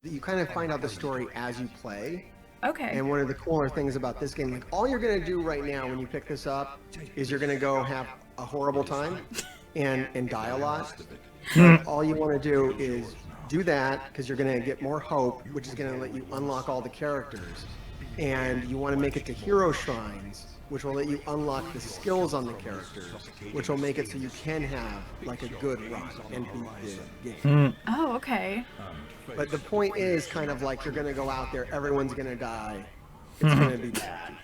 you kind of find out the story as you play. Okay. And one of the cooler things about this game, like all you're gonna do right now when you pick this up, is you're gonna go have a horrible time and die a lot. But all you want to do is do that because you're gonna get more hope, which is gonna let you unlock all the characters. And you want to make it to hero shrines, which will let you unlock the skills on the characters, which will make it so you can have like a good run and beat the game. Oh, okay. But the point is kind of like you're gonna go out there, everyone's gonna die, it's gonna be bad.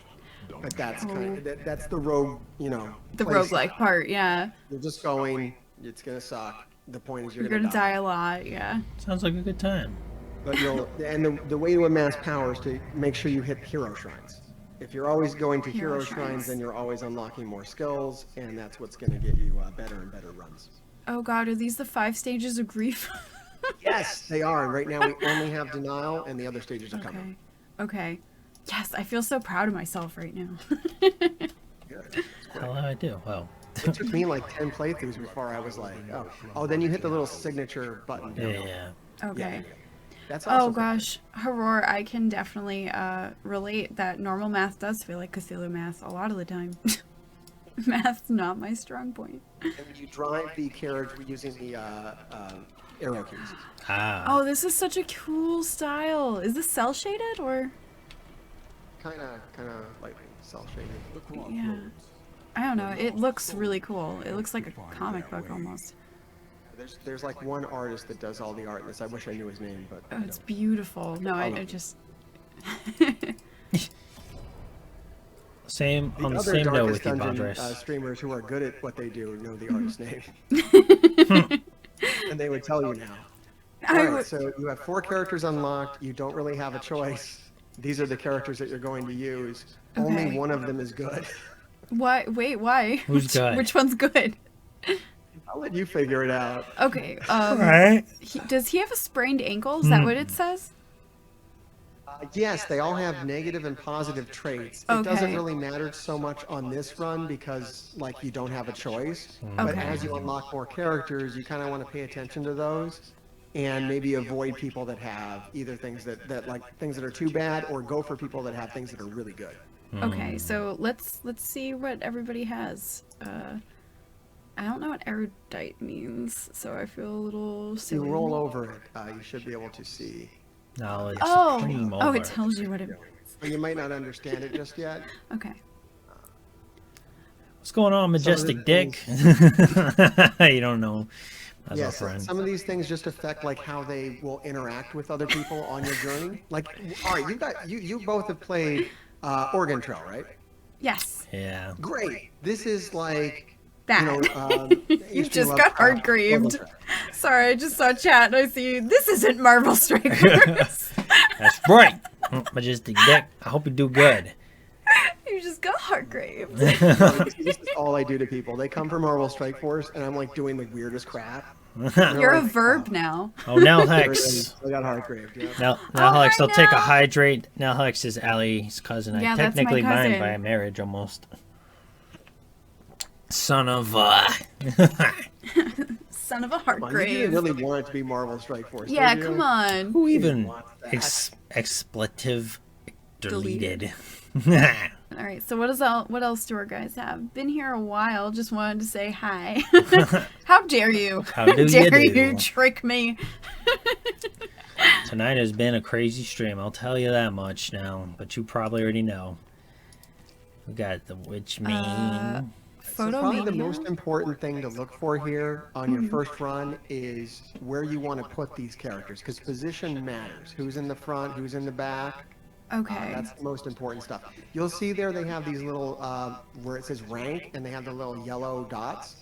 But that's kind of that's the rogue, you know. The play style. roguelike part, yeah. You're just going, it's gonna suck. The point is You're gonna die a lot, yeah. Sounds like a good time. But the way to amass power is to make sure you hit hero shrines. If you're always going to hero shrines, then you're always unlocking more skills, and that's what's going to get you better and better runs. Oh god, are these the 5 stages of grief? Yes, they are. And right now we only have denial, and the other stages are coming. Okay. Yes, I feel so proud of myself right now. Hell, I do. Well, It took me like 10 playthroughs before I was like, oh, then you hit the little signature button. yeah. Okay. That's also Oh gosh, Horror, I can definitely relate that normal math does feel like Cthulhu math a lot of the time. Math's not my strong point. And you drive the carriage using the arrow keys. Ah. Oh, this is such a cool style. Is this cell shaded or? Kind of like cell shading. Yeah. I don't know. It looks really cool. It looks like a comic book almost. There's like one artist that does all the art in this. I wish I knew his name, but Oh, it's beautiful. No, I just. Same on the other same note Darkest with you, Dungeon Baldress. streamers who are good at what they do know the artist's name, and they would tell you now. Alright, so you have 4 characters unlocked. You don't really have a choice. These are the characters that you're going to use. Only Okay. one of them is good. Why? Wait, why? Who's good? Which one's good? I'll let you figure it out. Okay. Alright. Does he have a sprained ankle? Is that what it says? Yes, they all have negative and positive traits. It doesn't Okay. really matter so much on this run because, like, you don't have a choice. But Okay. as you unlock more characters, you kind of want to pay attention to those and maybe avoid people that have either things that like things that are too bad, or go for people that have things that are really good. Okay, so let's see what everybody has. I don't know what erudite means, so I feel a little If silly. you roll over it, you should be able to see. Knowledge Oh, supreme oh, over. it tells you what it means. But you might not understand it just yet. Okay. What's going on, Majestic the Dick? You don't know. That's our Yes, friend. some of these things just affect like how they will interact with other people on your journey. Like, all right, you both have played Oregon Trail, right? Yes. Yeah. Great. This is like That. You HP just Lovecraft, got hardgraved. Lovecraft. Sorry, I just saw chat and I see this isn't Marvel Strikers. That's right. Majestic Dick. I hope you do good. You just got hardgraved. This is all I do to people. They come from Marvel Strike Force, and I'm like doing the weirdest crap. You're a verb now. Oh, now Hex. I got Hartgrave. Yeah. Now Oh, Hex, I they'll take a know. hydrate. Now Hex is Allie's cousin. Yeah, I that's my technically mine cousin. by marriage almost. Son of Son of a Come on, you Hartgrave. didn't really want it to be Marvel Strike Force. Yeah, did you? come on. Who even want that. expletive deleted? All right, so what else do our guys have? Been here a while, just wanted to say hi. How dare you? How do you dare do? you trick me? Tonight has been a crazy stream, I'll tell you that much now, but you probably already know. We got the witch meme. So probably the Photomania? most important thing to look for here on your first run is where you want to put these characters, because position matters. Who's in the front, who's in the back. Okay. That's the most important stuff. You'll see there they have these little, where it says rank, and they have the little yellow dots.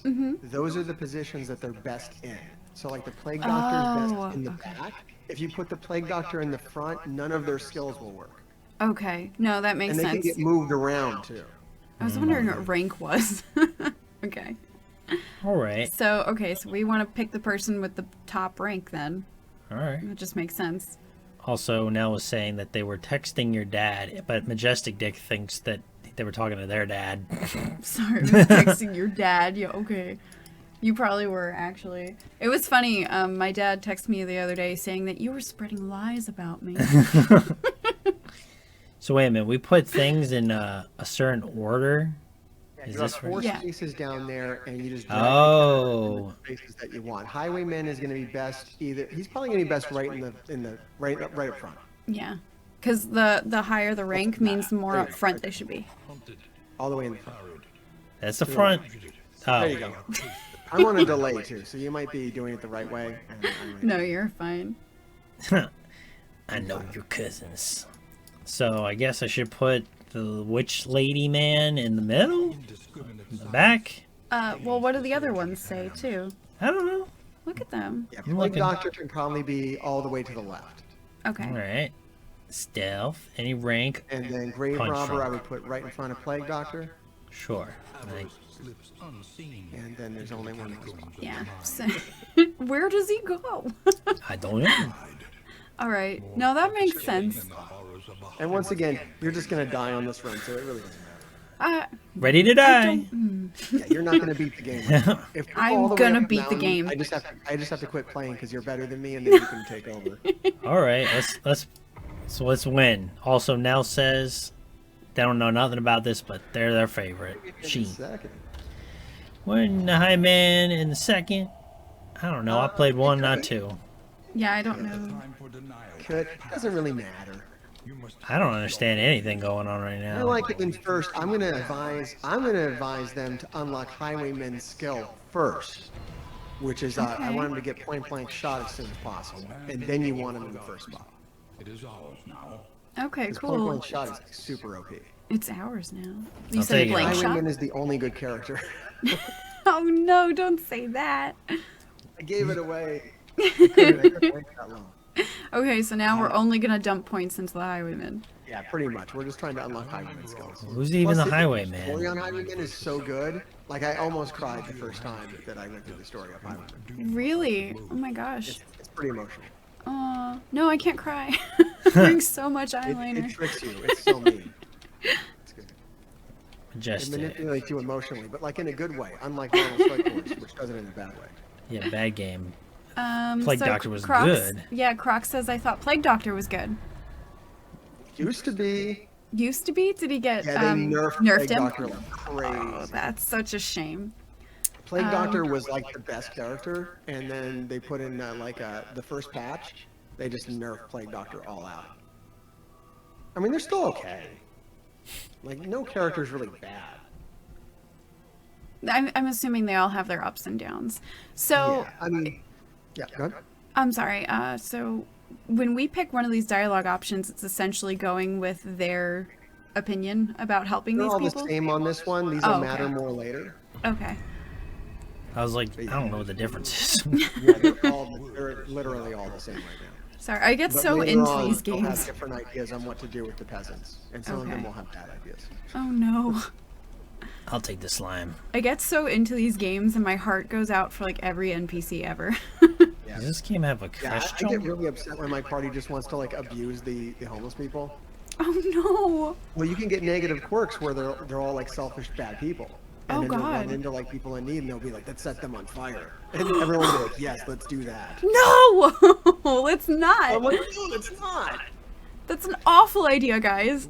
Those are the positions that they're best in. So like the Plague Doctor is best in the back. If you put the Plague Doctor in the front, none of their skills will work. Okay. No, that makes And they can sense. get moved around too. I was wondering what rank was. Okay. Alright, So we want to pick the person with the top rank then. alright. It just makes sense. Also, Nell was saying that they were texting your dad, but Majestic Dick thinks that they were talking to their dad. Sorry, I was texting your dad. Yeah, okay. You probably were, actually. It was funny. My dad texted me the other day saying that you were spreading lies about me. So wait a minute, we put things in a certain order. Is You have this four right? Yeah. spaces down there, and you just drag Oh, the spaces that you want. Highwayman is going to be best either. He's probably going to be best right in the right up front, Yeah. Because the higher the rank means the more There up you go. front they should be. all the way in the front. that's the front. There you Oh, go. I'm on a delay too, so you might be doing it the right way. No, you're fine. I know your cousins. So I guess I should put the witch lady man in the middle, in the back. Well, what do the other ones say, too? I don't know. Look at them. Yeah, I'm Plague looking. Doctor can probably be all the way to the left, Okay. All right. Stealth. Any rank? and then Grave Punch Robber drunk. I would put right in front of Plague Doctor, Sure. Like, and then there's only one more spot. Yeah. So, where does he go? I don't know. All right. No, that makes sense. And once again, you're just gonna die on this run, so it really doesn't matter. Ready to die. Yeah, you're not gonna beat the game. If you're I'm all the way gonna up the beat the mountain, game. I just have to quit playing because you're better than me, and then you can take over. All right. Let's win. Also, Nell says they don't know nothing about this, but they're their favorite. She. Second. We're in the high man in the second. I don't know. I played one, not two. Yeah, I don't know. Doesn't really matter. I don't understand anything going on right I now. like it in first. I'm gonna advise them to unlock Highwayman's skill first, which is I Okay. want him to get point blank shot as soon as possible, and then you want him in the first spot. Okay, Because point cool. blank shot is super OP. It's ours now. You I'll said take it. blank shot? Highwayman is the only good character. Oh no, don't say that. I gave it away. I couldn't wait that long. Okay, so now we're only gonna dump points into the highwayman. Yeah, pretty much. We're just trying to unlock Highwayman skills. Who's even the Plus, highwayman? The story on Highwayman is so good. Like, I almost cried the first time that I went through the story of Highwayman. Really? Oh my gosh. It's pretty emotional. Aw, no, I can't cry. Brings so much It eyeliner. tricks you. It's so mean. It's good. It Majestic. manipulates you emotionally, but like in a good way, unlike normal Strike Force, which does it in a bad way. Yeah, bad game. Plague So Doctor was Crocs, good. Yeah, Croc says I thought Plague Doctor was good. Used to be. Used to be? Did he get Yeah, they nerfed Plague him? Doctor like crazy. Oh, that's such a shame. Plague Doctor was like the best character, and then they put in the first patch, they just nerfed Plague Doctor all out. I mean, they're still okay. Like, no character's really bad. I'm assuming they all have their ups and downs. So Yeah, I mean, yeah, go ahead. I'm sorry. So when we pick one of these dialogue options, it's essentially going with their opinion about helping They're these all people. the same on this one. These Oh, will okay. matter more later. Okay. I was like, I don't know what the difference is. Yeah, they're literally all the same right now. Sorry, I get But so later into on, these they'll have games. different ideas on what to do with the peasants, and some of them Okay. will have bad ideas. Oh no. I'll take the slime. I get so into these games and my heart goes out for like every NPC ever. Yeah. Does this game have a Yeah, I question? get really upset when my party just wants to like abuse the homeless people. Oh no. Well, you can get negative quirks where they're all like selfish bad people. And Oh, then they'll God. run into like people in need and they'll be like, let's set them on fire. And everyone will be like, yes, let's do that. No! It's I'm not. like, no, it's not. That's an awful idea, guys.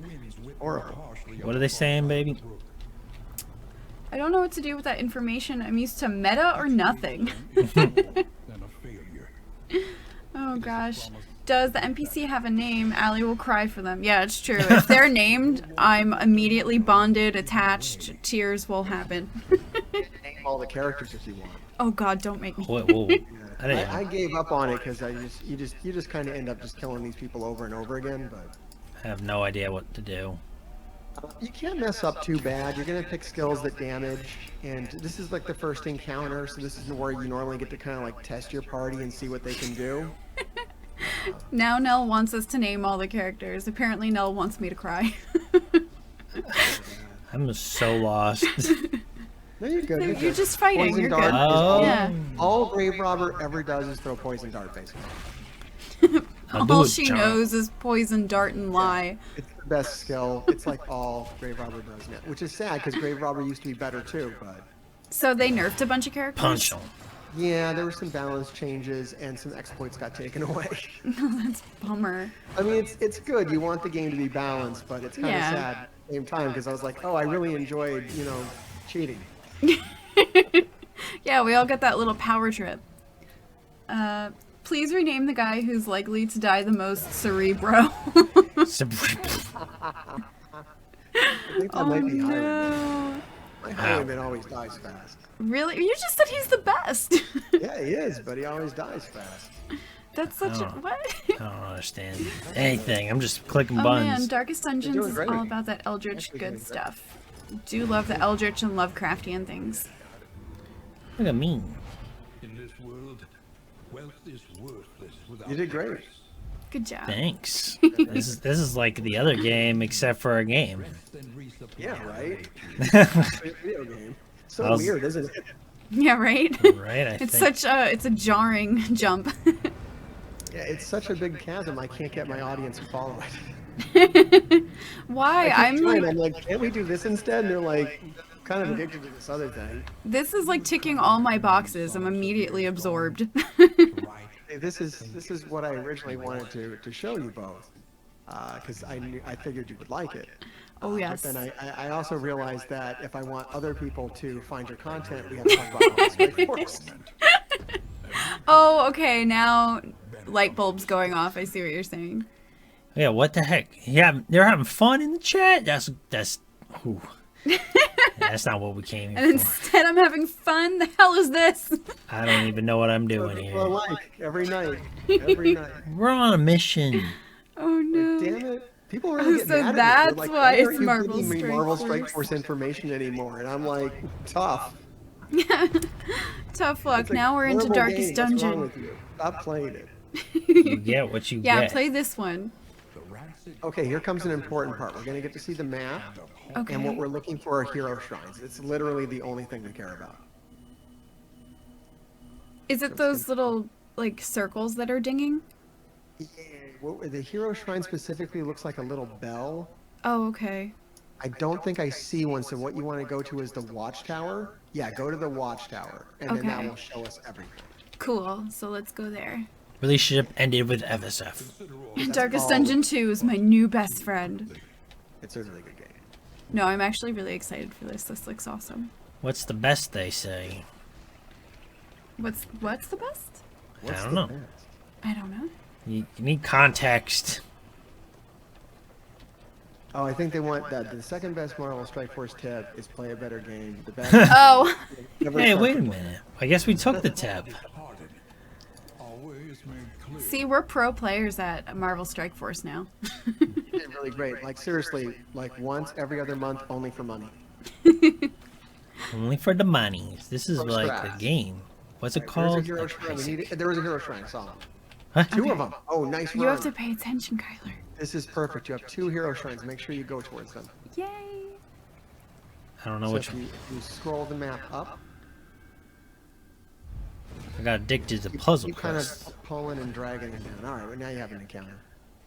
Horrible. What are they saying, baby? I don't know what to do with that information. I'm used to meta or nothing. Oh gosh. Does the NPC have a name? Allie will cry for them. Yeah, it's true. If they're named, I'm immediately bonded, attached. Tears will happen. Name all the characters if you want. Oh god, don't make me. Whoa, whoa. I didn't. I gave up on it because you just kind of end up just killing these people over and over again. But I have no idea what to do. you can't mess up too bad. You're gonna pick skills that damage, and this is like the first encounter, so this is where you normally get to kind of like test your party and see what they can do. Now Nell wants us to name all the characters. Apparently Nell wants me to cry. I'm so lost. No, you're good. You're just fighting. Poison You're dart good. is Oh. Yeah. all Grave Robber ever does is throw poison dart, basically. I'll do All it, she John. knows is poison, dart, and lie. It's the best skill. It's like all Grave Robber does now, which is sad because Grave Robber used to be better too. But So they nerfed a bunch of characters? Punch him. Yeah, there were some balance changes and some exploits got taken away. That's a bummer. I mean, it's good. You want the game to be balanced, but it's kind of Yeah. sad at the same time because I was like, oh, I really enjoyed, cheating. Yeah, we all get that little power trip. Please rename the guy who's likely to die the most Cerebro. I think that might be Highwayman. no. My Highwayman always dies fast. Really? You just said he's the best. Yeah, he is, but he always dies fast. That's such a... Oh. What? I don't understand anything. I'm just clicking Oh buttons. man, Darkest Dungeons doing is great. all about that Eldritch Actually good doing great. stuff. Do love the Eldritch and Lovecraftian things. Look at me. In this world, wealth is worthless without You did great. Good job. Thanks. This is like the other game except for a game. Yeah, right? Video game. So I was- weird, isn't it? Yeah, right? Right? I It's think. such a... It's a jarring jump. Yeah, it's such a big chasm. I can't get my audience to follow it. Why? I I'm keep trying. like... I'm like, can't we do this instead? And they're like, kind of addicted to this other thing. This is like ticking all my boxes. I'm immediately absorbed. Hey, this is what I originally wanted to show you both, because I figured you would like it. Oh, yes. But then I also realized that if I want other people to find your content, we have to talk about all this, of course. Oh, okay. Now light bulbs going off. I see what you're saying. Yeah, what the heck? Yeah, they're having fun in the chat. That's. Ooh. That's not what we came And here for. instead, I'm having fun. The hell is this? I don't even know what I'm doing People are here. like every night, every night. We're on a mission. Oh no. Damn it! People really get So mad at me. that's They're like, why "Why aren't it's you Marvel giving me Strike Marvel Force?" Strike Force information anymore?" And I'm like, tough. Tough luck. It's a Now we're into horrible Darkest game. What's wrong Dungeon. with you? Stop playing it. You get what you Yeah, get. play this one. Okay, here comes an important part. We're gonna get to see the map, Okay. and what we're looking for are hero shrines. It's literally the only thing we care about. Is it those little like circles that are dinging? Yeah, the hero shrine specifically looks like a little bell. Oh, okay. I don't think I see one, so what you want to go to is the watchtower. Yeah, go to the watchtower, and then that Okay. will show us everything. Cool. So let's go there. Relationship ended with FSF. Darkest all- Dungeon 2 is my new best friend. It's a really good game. No, I'm actually really excited for this. This looks awesome. What's the best they say? What's the best? What's don't the know. best? I don't know. You need context. Oh, I think they want that. The second best Marvel Strike Force tip is play a better game. The best. Oh, never Hey, start wait a to play. minute. I guess we took the tab. always made clear. see, we're pro players at Marvel Strike Force now. You did really great. Like seriously, like once every other month, only for money. Only for the monies. This is From like scratch. the game. What's it There's a called? hero Like shrine. basic- There was a hero shrine. I saw them. Huh? Two of them. Oh, nice You run. have to pay attention, Kyler. This is perfect. You have two hero shrines. Make sure you go towards them. Yay! I don't know So which if you scroll the map up, I got addicted to you puzzle kind quests. of pulling and dragging it down. All right, well, now you have an encounter.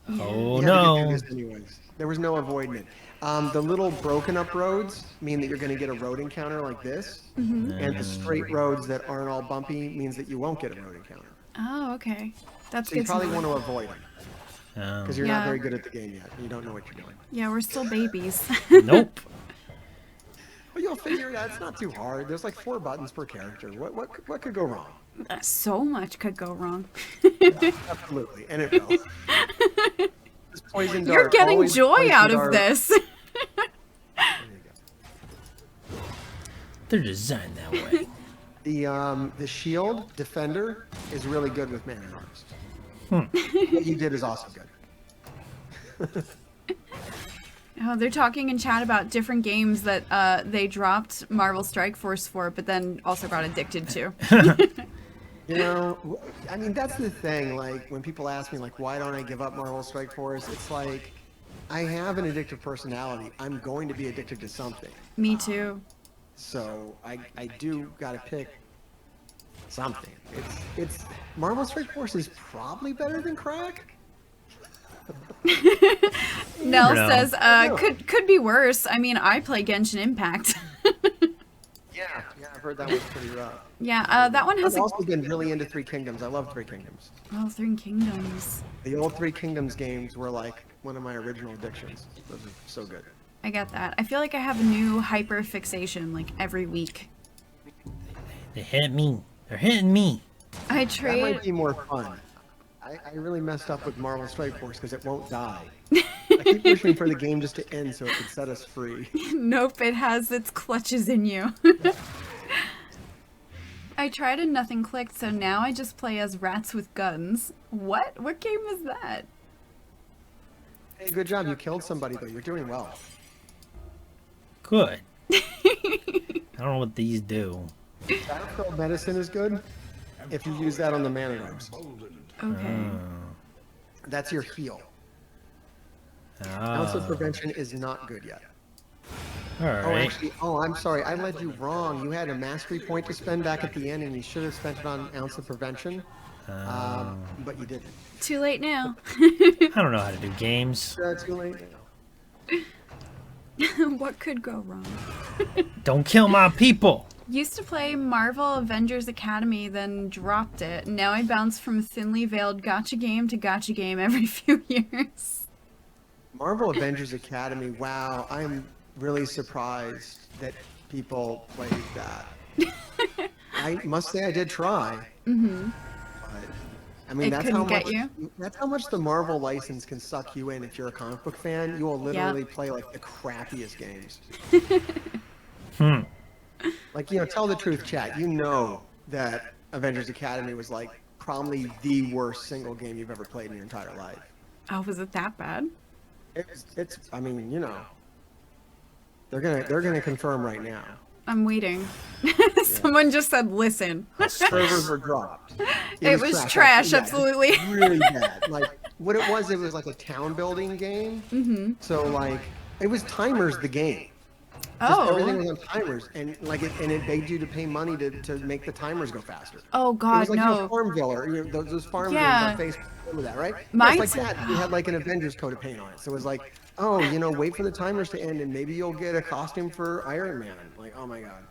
Oh You had to get through no. this anyways. There was no avoiding it. The little broken up roads mean that you're going to get a road encounter like this, and the straight roads that aren't all bumpy means that you won't get a road encounter. Oh, okay. That's So you good to probably know. want to avoid them because you're Yeah. not very good at the game yet. You don't know what you're doing. Yeah, we're still babies. Nope. But you'll figure it out. It's not too hard. There's like 4 buttons per character. What could go wrong? So much could go wrong. Absolutely, and it will. This poison You're dart, getting always joy poison out of dart. this. There you go. They're designed that way. The shield defender is really good with mana harvest. What you did is also good. Oh, they're talking in chat about different games that they dropped Marvel Strike Force for, but then also got addicted to. You know, I mean, that's the thing. Like, when people ask me, like, why don't I give up Marvel Strike Force? It's like, I have an addictive personality. I'm going to be addicted to something. Me too. So I do got to pick something. It's Marvel Strike Force is probably better than crack. Nell know. says, could be worse. I mean, I play Genshin Impact. Yeah, I've heard that one's pretty rough. Yeah, that one has I've a... also been really into Three Kingdoms. I love Three Kingdoms. Oh, Three Kingdoms. The old Three Kingdoms games were like one of my original addictions. Those are so good. I get that. I feel like I have a new hyper fixation like every week. They hit me. They're hitting me. I That trade... might be more fun. I really messed up with Marvel Strike Force because it won't die. I keep wishing for the game just to end so it can set us free. Nope, it has its clutches in you. I tried and nothing clicked, so now I just play as rats with guns. What? What game is that? Hey, good job. You killed somebody, though. You're doing well. Good. I don't know what these do. Battlefield medicine is good if you use that on the mana groups. Okay. That's your heal. Ah. Ounce of prevention is not good yet. All Oh, right. actually, I'm sorry. I led you wrong. You had a mastery point to spend back at the end, and you should have spent it on Ounce of Prevention. But you didn't. Too late now. I don't know how to do games. Too late now. What could go wrong? Don't kill my people. Used to play Marvel Avengers Academy, then dropped it. Now I bounce from thinly veiled gotcha game to gotcha game every few years. Marvel Avengers Academy. Wow, I'm really surprised that people played that. I must say I did try. Mm-hmm. But, I mean, It that's couldn't how get much. you? That's how much the Marvel license can suck you in. If you're a comic book fan, you will literally play like the crappiest games. Like, tell the truth, chat. You know that Avengers Academy was like probably the worst single game you've ever played in your entire life. Oh, was it that bad? It's. I mean, they're gonna confirm right now. I'm waiting. Someone just said, listen. Servers were dropped. It was trash, Yeah, absolutely. really bad. Like what it was like a town building game. Mm-hmm. So like it was timers the game. Just everything Oh. was on timers, and it begged you to pay money to make the timers go faster. Oh It God, was like no. Farmville or those farm Yeah. games on Facebook. Remember that, right? Mine's- It's like that. We had like an Avengers coat of paint on it. So it was like, oh, wait for the timers to end, and maybe you'll get a costume for Iron Man. Like, oh my god.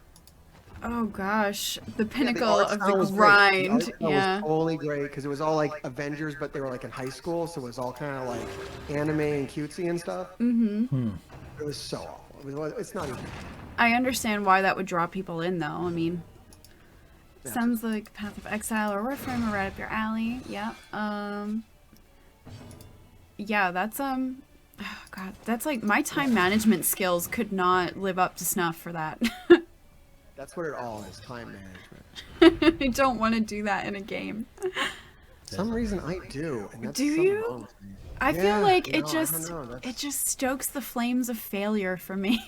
Oh gosh, the Yeah, pinnacle art of style was the great. grind. The art style Yeah. was totally great because it was all like Avengers, but they were like in high school, so it was all kind of like anime and cutesy and stuff. Mm-hmm. It was so awful. It's not even. I understand why that would draw people in, though. I mean, Yeah. sounds like Path of Exile or Warframe are right up your alley. Yeah. Yeah, that's oh God, that's like my time management skills could not live up to snuff for that. That's what it all is, time management. I don't want to do that in a game. For some reason I do. And that's Do something you? wrong with me. I Yeah, feel like no, I it don't just know, that's- it just stokes the flames of failure for me.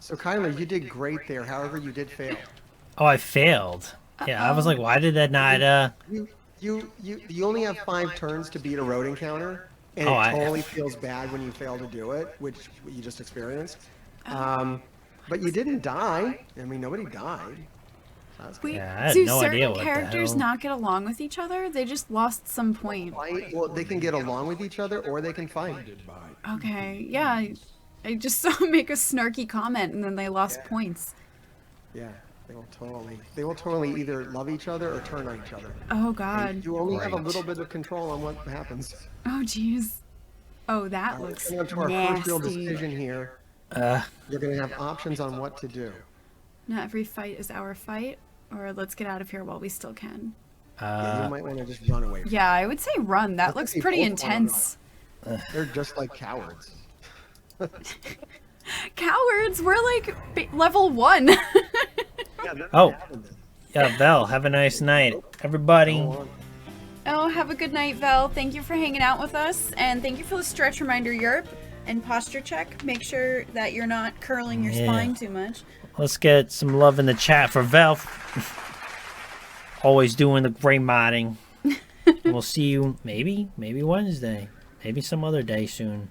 So Kyler, you did great there. However, you did fail. Oh, I failed. Yeah, I was like, why did that not? You only have 5 turns to beat a road encounter, and Oh, it I- totally feels bad when you fail to do it, which you just experienced. But you didn't die. I mean, nobody died. That's good. Wait, Yeah, I had do no certain idea what the characters hell. not get along with each other? They just lost some point. Well, they can get along with each other, or they can fight. Okay, yeah. I just saw them make a snarky comment and then they lost Yeah. points. Yeah, they will totally either love each other or turn on each other. Oh And God. you only have a Great. little bit of control on what happens. Oh jeez. Oh, that All right, looks coming up to our first real nasty. decision here. Uh, You're going to have options on what to do. Not every fight is our fight, or let's get out of here while we still can. Yeah, you might want to just run away. Yeah, I would say run. That think looks they pretty both wanna intense. They're just like cowards. Cowards, we're like level 1. Yeah, they're Oh. having it. yeah, Vel, have a nice night, everybody. Go on. Oh, have a good night, Vel. Thank you for hanging out with us, and thank you for the stretch reminder, Europe. And posture check. Make sure that you're not curling your Yeah. spine too much. Let's get some love in the chat for Vel. Always doing the great modding. We'll see you maybe Wednesday, maybe some other day soon.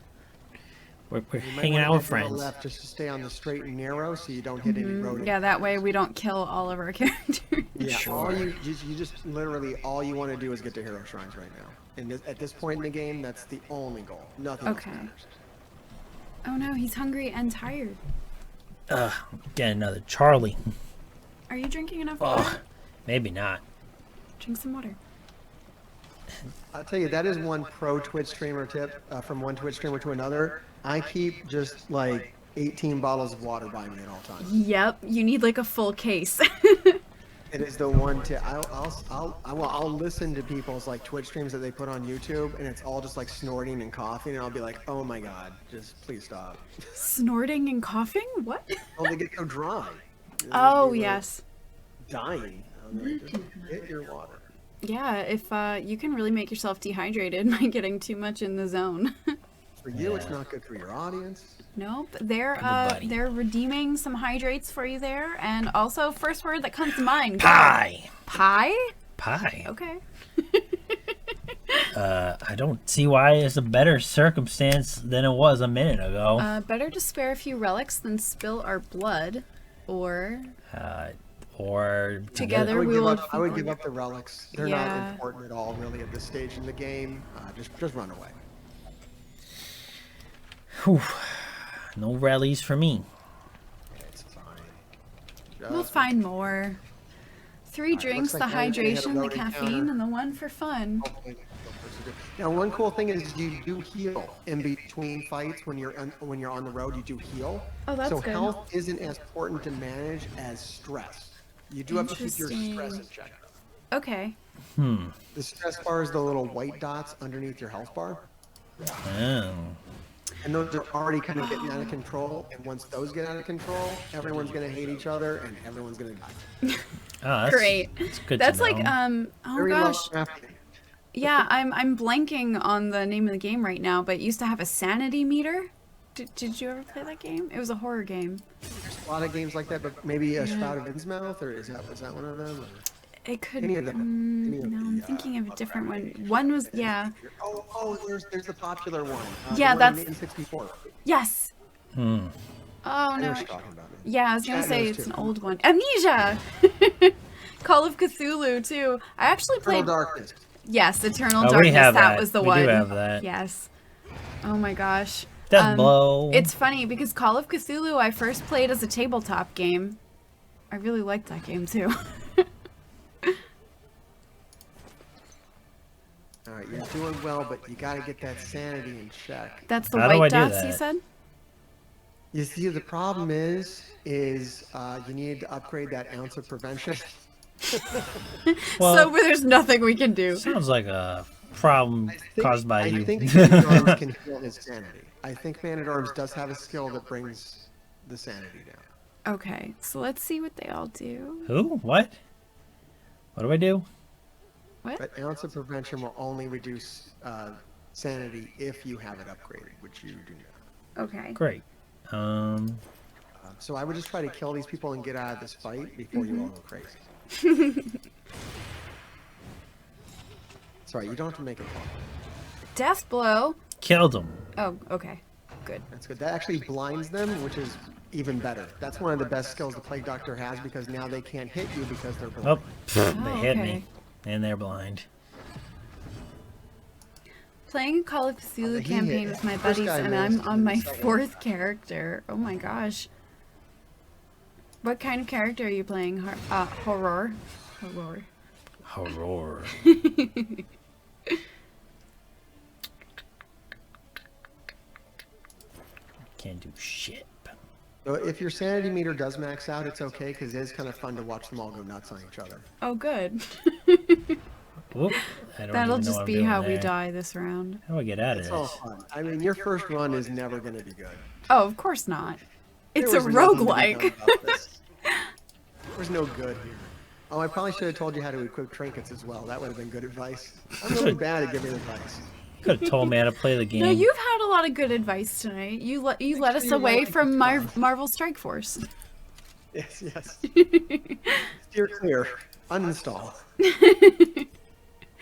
We're You might hanging wanna out with head to the friends. left just to stay on the straight and narrow so you don't hit any road. Yeah, that way we don't kill all of our characters. Yeah, Sure. all you just literally all you want to do is get to hero shrines right now. And at this point in the game, that's the only goal. Nothing Okay. else matters. Oh no, he's hungry and tired. Get another Charlie. Are you drinking enough water? Oh, maybe not. Drink some water. I'll tell you, that is one pro Twitch streamer tip from one Twitch streamer to another. I keep just like 18 bottles of water by me at all times. Yep, you need like a full case. It is the one tip. I'll listen to people's like Twitch streams that they put on YouTube, and it's all just like snorting and coughing, and I'll be like, oh my god, just please stop. Snorting and coughing? What? Oh, they get so dry. Oh, They were yes. Dying. I'm like, just get your water. Yeah, if you can really make yourself dehydrated by getting too much in the zone. For you, it's not good for your audience. Nope, they're Everybody. they're redeeming some hydrates for you there, and also first word that comes to mind. go. Pie. Pie? Pie. Okay. I don't see why it's a better circumstance than it was a minute ago. Better to spare a few relics than spill our blood, or Or together I we will. I would give up the relics. They're Yeah. not important at all, really, at this stage in the game. Just run away. Whew. No rallies for me. It's fine. We'll Just find more. 3 drinks, looks like the Aaron's gonna hit a hydration, the loading caffeine, counter. and the one for fun. Now, one cool thing is you do heal in between fights when you're on the road. You do heal. Oh, that's so good. health isn't as important to manage as stress. You do have to keep your stress in check. Okay. The stress bar is the little white dots underneath your health bar, Oh. and those are already kind of getting out of control. And once those get out of control, everyone's gonna hate each other and everyone's gonna die. Oh, that's, Great. That's good That's to like know. oh Very gosh. low crafting. Yeah, I'm blanking on the name of the game right now, but it used to have a sanity meter. Did you ever play that game? It was a horror game. There's a lot of games like that, but maybe a Shroud of Innsmouth, or is that one of them? Or? It could. Any of them. Any of No, the, I'm thinking of a different one. One was yeah. Oh, there's the popular one. Yeah, the one that's- in 64. Yes. Hmm. Oh I know no. what you're talking about. Yeah, I was gonna Chat say knows it's too. an old one. Amnesia. Call of Cthulhu too. I actually Eternal played. Darkness. Yes, Eternal Oh, we Darkness. have that that. was the We one. do have that. Yes. Oh my gosh. Death Blow. It's funny because Call of Cthulhu I first played as a tabletop game. I really liked that game too. All right, you're doing well, but you got to get that sanity in check. That's the How do I white do dots you that? said? You see, the problem is you need to upgrade that ounce of prevention. Well, So there's nothing we can do. sounds like a problem caused by you. I think Man at Arms can heal his sanity. I think Man at Arms does have a skill that brings the sanity down. Okay, so let's see what they all do. Who? What? What do I do? What? But ounce of prevention will only reduce sanity if you have it upgraded, which you do not. Okay. Great. So I would just try to kill these people and get out of this fight before you all go crazy. Sorry, you don't have to make it fun. Death blow. Killed him. Oh, okay. Good. That's good. That actually blinds them, which is even better. That's one of the best skills the Plague Doctor has because now they can't hit you because they're blind. Oh, they hit okay. me. And they're blind. Playing a Call of Cthulhu he campaign hit. with my First buddies, guy and missed, I'm on and my the second 4th character. Oh my gosh. What kind of character are you playing? Horror. Horror. Horror. Can't do shit. So if your sanity meter does max out, it's okay because it is kind of fun to watch them all go nuts on each other. Oh, good. Whoop. I don't That'll even know just what I'm be doing how we there. die this round. How do I get out of It's all this? fun. I mean, your first run is never going to be good. Oh, of course not. It's a There was nothing to be roguelike. done about this. There's no good here. Oh, I probably should have told you how to equip trinkets as well. That would have been good advice. I'm really bad at giving advice. You could have told me how to play the game. No, you've had a lot of good advice tonight. You led us sure you away like from this Marvel Strike Force. Yes, yes. Steer clear. Uninstall.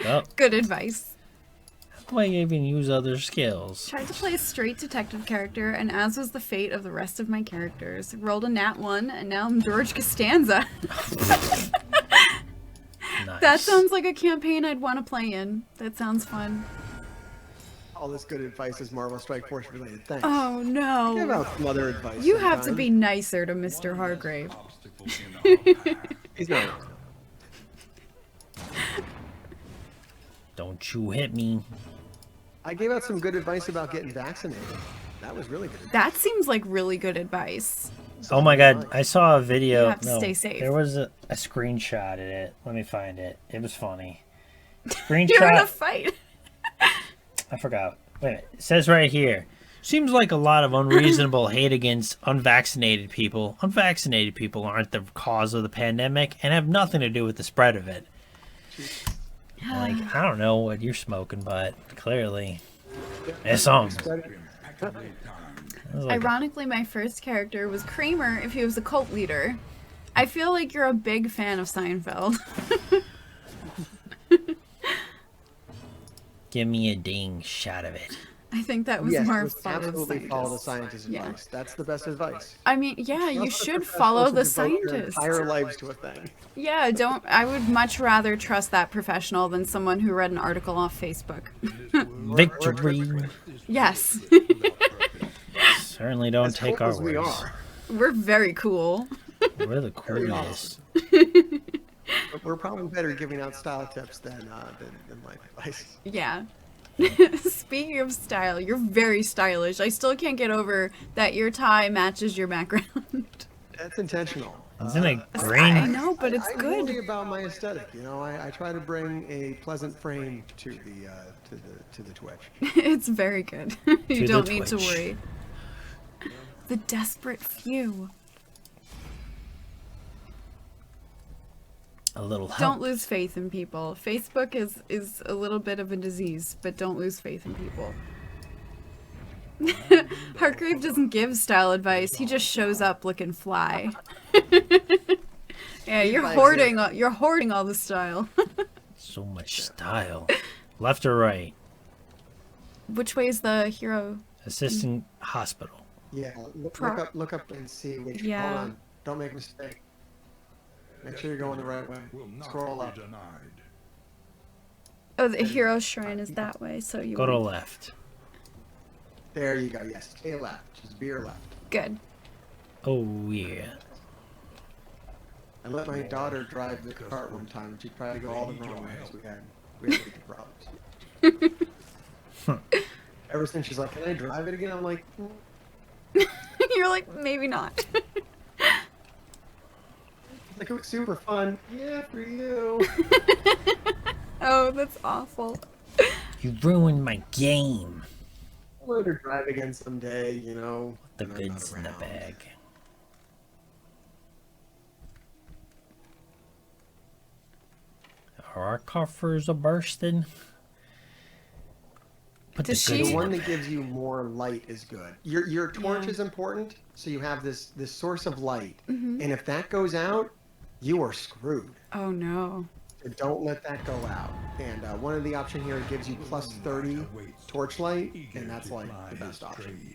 Oh, Good advice. how do I even use other skills? Tried to play a straight detective character, and as was the fate of the rest of my characters, rolled a nat 1, and now I'm George Costanza. Nice. That sounds like a campaign I'd want to play in. That sounds fun. All this good advice is Marvel Strike Force related. Thanks. Oh Give no. out some other advice. You have to sometime. be nicer to Mr. Hartgrave. Obstacle in our path. He's not. Don't you hit me. I gave out some good advice about getting vaccinated. That was really good. That seems like really good advice. Oh my god, I saw a video. You have to stay safe. There was a screenshot of it. Let me find it. It was funny. You're in a Screenshot. fight. I forgot. Wait a minute. It says right here. Seems like a lot of unreasonable hate against unvaccinated people. Unvaccinated people aren't the cause of the pandemic and have nothing to do with the spread of it. Like, I don't know what you're smoking, but clearly it's on. Ironically, my first character was Kramer if he was a cult leader. I feel like you're a big fan of Seinfeld. Give me a ding shot of it. I think that was Yes, more let's follow the absolutely follow the scientist. scientist's Yeah. advice. That's the best advice. I mean, yeah, you Trust the should follow the professionals who devote their scientist. entire lives to a thing. Yeah, don't. I would much rather trust that professional than someone who read an article off Facebook. Victory. Yes, Certainly don't As take cool our as we words. are, we're very cool. We're the coolest. but we're probably better giving out style tips than life advice. Yeah. Speaking of style, you're very stylish. I still can't get over that your tie matches your background. That's intentional. Isn't it I green? know, but it's I'm good. really about my aesthetic. You know, I try to bring a pleasant frame to the Twitch. It's very good. To You the don't need to Twitch. worry. The desperate few. A little help. Don't lose faith in people. Facebook is a little bit of a disease, but don't lose faith in people. Hartgrave doesn't give style advice. He just shows up looking fly. Yeah, you're hoarding all the style. So much style. Left or right? Which way is the hero? Assistant hospital. Yeah, Pro- look up and see which. Yeah. Hold on, don't make a mistake. Make sure you're going the right way. Will not Scroll be up. denied. Oh, the hero shrine is that way, so you Go to want- left. There you go. Yes, stay left. Just veer left. Good. Oh yeah. I let my daughter drive the cart one time, and she tried to go all the wrong ways. We had big problems. Ever since she's like, "Can I drive it again?" I'm like, You're like, maybe not. "Like it was super fun." Yeah, for you. Oh, that's awful. You ruined my game. I'll let her drive again someday. You know. The when I'm not goods in the around. bag. Are our coffers a bursting? Put Does the she- goods The in one the that gives you more light is good. Your torch Yeah. is important, so you have this source of light, Mm-hmm. and if that goes out, you are screwed. Oh no. So don't let that go out. And one of the option here gives you plus 30 torchlight, and that's like the best option.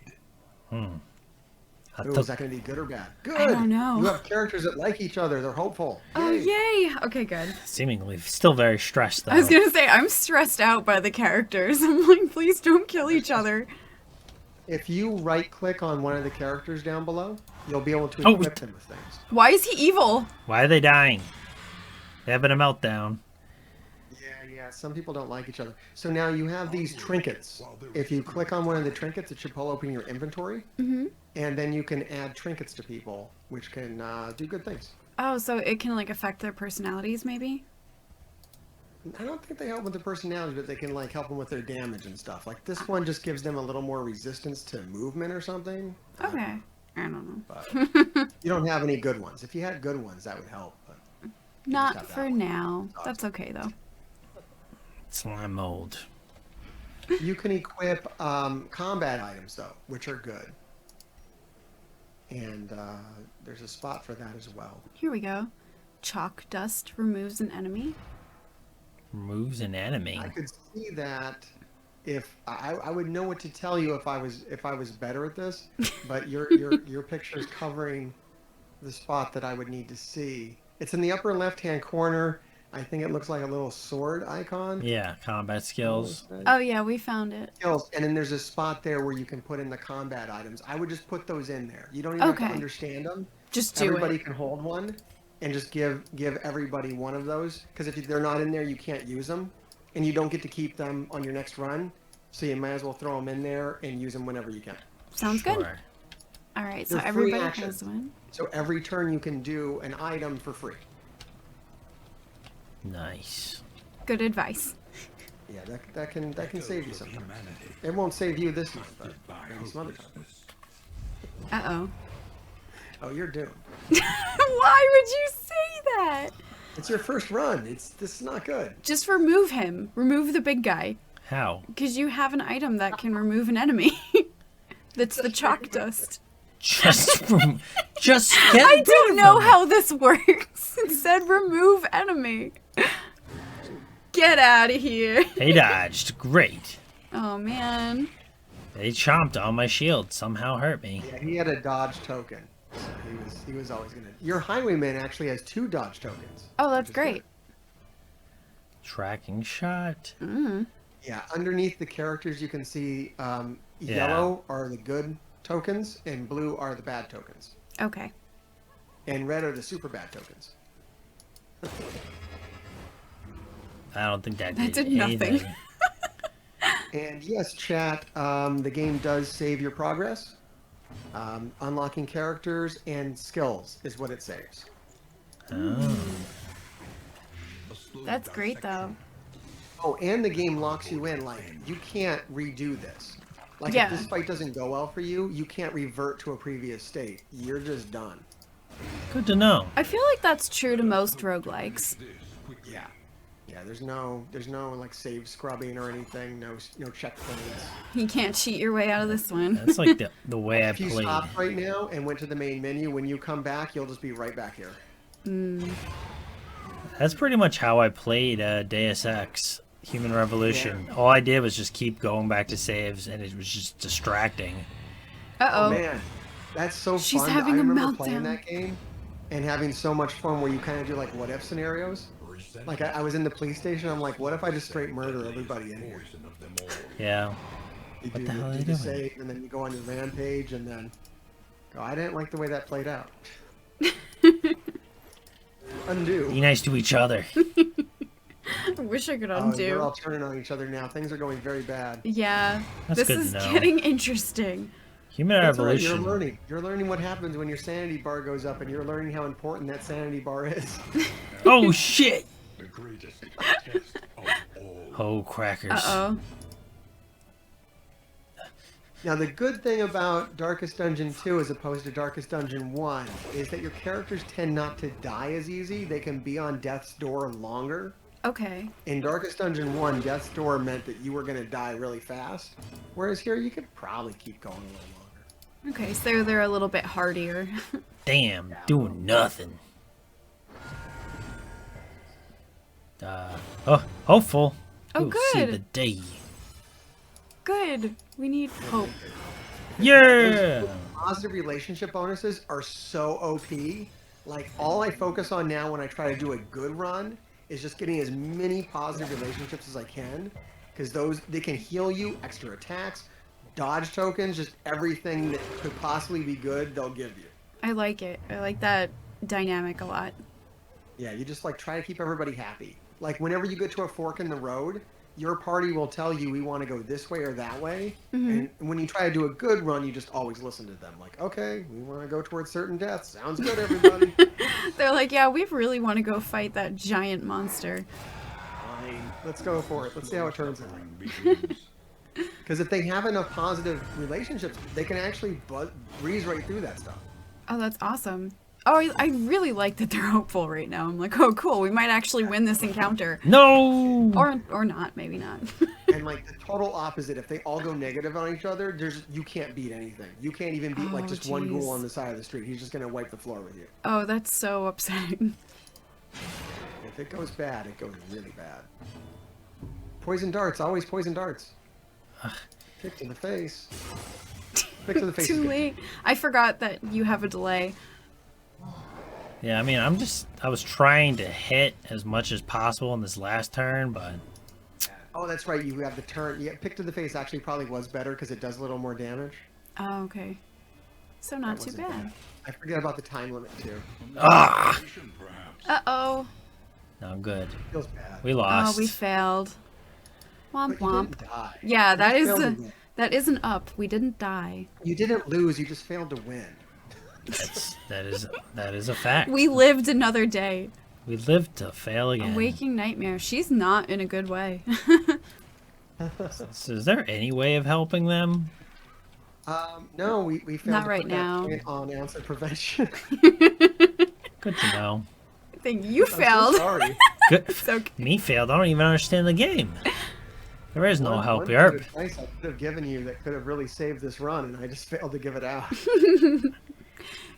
I Ooh, is took that going to be good or bad? Good. I don't know. You have characters that like each other. They're hopeful. Oh Yay. yay. Okay, good. seemingly still very stressed though. I was gonna say I'm stressed out by the characters. I'm like, please don't kill each other. If you right-click on one of the characters down below, you'll be able to Oh. equip them with things. Why is he evil? Why are they dying? They having a meltdown. Yeah, some people don't like each other. So now you have these trinkets. If you click on one of the trinkets, it should pull open your inventory. Mm-hmm. And then you can add trinkets to people, which can do good things. Oh, so it can like affect their personalities, maybe? I don't think they help with their personality, but they can like help them with their damage and stuff. Like this one just gives them a little more resistance to movement or something. Okay. I don't know. But you don't have any good ones. If you had good ones, that would help. But Not have that for one. now. That's okay though. Slime mold. you can equip combat items though, which are good. And there's a spot for that as well. Here we go. Chalk dust removes an enemy. Removes an enemy. I could see that if I would know what to tell you if I was better at this, but your picture is covering the spot that I would need to see. It's in the upper left-hand corner. I think it looks like a little sword icon. Yeah, combat skills. Oh yeah, we found it. Skills, and then there's a spot there where you can put in the combat items. I would just put those in there. You don't even have Okay. to understand them. Just do Everybody it. can hold one, and just give everybody one of those. Because if they're not in there, you can't use them, and you don't get to keep them on your next run. So you might as well throw them in there and use them whenever you can. Sounds good. Sure. All right, so They're free everybody actions. has one. So every turn you can do an item for free. Nice. Good advice. Yeah, that can save you of sometimes. humanity It won't save you this month, but by maybe some other time. hopelessness. Uh-oh. Oh, you're doomed. Why would you say that? It's your first run. This is not good. Just remove him. Remove the big guy. How? Because you have an item that can remove an enemy. That's the chalk dust. Just get I rid don't of know them. how this works. It said remove enemy. Get out of here. They dodged. Great. Oh, man. They chomped on my shield. Somehow hurt me. Yeah, he had a dodge token. So he was always gonna. Your highwayman actually has 2 dodge tokens. Oh, that's which is great. good. Tracking shot. Yeah, underneath the characters you can see yellow are the good tokens and blue are the bad tokens. Okay. And red are the super bad tokens. I don't think that That did did nothing. anything. And yes, chat, the game does save your progress. Unlocking characters and skills is what it saves. Oh. A slow That's great, though. Oh, and the game locks you in. Like, you can't redo this. Like, Yeah. if this fight doesn't go well for you, you can't revert to a previous state. You're just done. Good to know. I feel like that's true to most roguelikes. Yeah. Yeah, there's no like save scrubbing or anything, no checkpoints. You can't cheat your way out of this one. That's like the way I If you played. stopped right now and went to the main menu, when you come back, you'll just be right back here. That's pretty much how I played Deus Ex Human Revolution. All I did was just keep going back to saves, and it was just distracting. Uh-oh. Oh man, that's so She's fun. having I a remember playing meltdown. that game and having so much fun where you kind of do like what if scenarios. Like I was in the police station. I'm like, what if I just straight murder everybody in here? Poison of them all. Yeah. You What do the hell are do they the doing? save, and then you go on your rampage, and then go. I didn't like the way that played out. Undo. Be nice to each other. I wish I could Oh, undo. you're all turning on each other now. Things are going very bad. Yeah. That's This good to is know. getting interesting. Human That's all right, Revolution. you're learning. You're learning what happens when your sanity bar goes up, and you're learning how important that sanity bar is. Oh shit! The greatest test of all. Oh crackers. Uh-oh. Now, the good thing about Darkest Dungeon 2 as opposed to Darkest Dungeon 1 is that your characters tend not to die as easy. They can be on death's door longer. Okay. In Darkest Dungeon 1, death's door meant that you were going to die really fast. Whereas here, you could probably keep going a little longer. Okay, so they're a little bit hardier. Damn, doing nothing. Hopeful. Oh, We'll See good. the day. Good. We need hope. Yeah. Positive relationship bonuses are so OP. Like, all I focus on now when I try to do a good run is just getting as many positive relationships as I can. Because they can heal you, extra attacks, dodge tokens, just everything that could possibly be good, they'll give you. I like it. I like that dynamic a lot. Yeah, you just like try to keep everybody happy. Like whenever you get to a fork in the road, your party will tell you we want to go this way or that way. And when you try to do a good run, you just always listen to them. Like, okay, we want to go towards certain death. Sounds good, everybody. They're like, yeah, we really want to go fight that giant monster. Fine, let's go for it. Let's see how it turns out. Begins. Because if they have enough positive relationships, they can actually breeze right through that stuff. Oh, that's awesome. Oh, I really like that they're hopeful right now. I'm like, oh, cool. We might actually win this encounter. No. Or not. Maybe not. And like the total opposite, if they all go negative on each other, you can't beat anything. You can't even beat like Oh, just one jeez. ghoul on the side of the street. He's just gonna wipe the floor with you. Oh, that's so upsetting. If it goes bad, it goes really bad. Poison darts, always poison darts. Kick to the face. Kick to the face. is Too good. late. I forgot that you have a delay. Yeah, I mean, I was trying to hit as much as possible in this last turn, but Oh, that's right. You have the turn. Yeah, pick to the face actually probably was better because it does a little more damage. Oh, okay. So not too wasn't bad. I forget about the time limit too. Ah! Uh-oh. No good. Feels bad. We Oh, lost. we failed. Womp But you womp. didn't die. Yeah, You that just is failed to a, win. that is an up. We didn't die. You didn't lose. You just failed to win. That is a fact. We lived another day. We lived to fail A again. waking nightmare. She's not in a good way. So is there any way of helping them? No, we failed Not to right put that now. point on ounce of prevention. Good to know. I think you I'm so failed. sorry. Good. It's okay. Me failed. I don't even understand the game. There is no help One here. bit of advice I could have given you that could have really saved this run, and I just failed to give it out.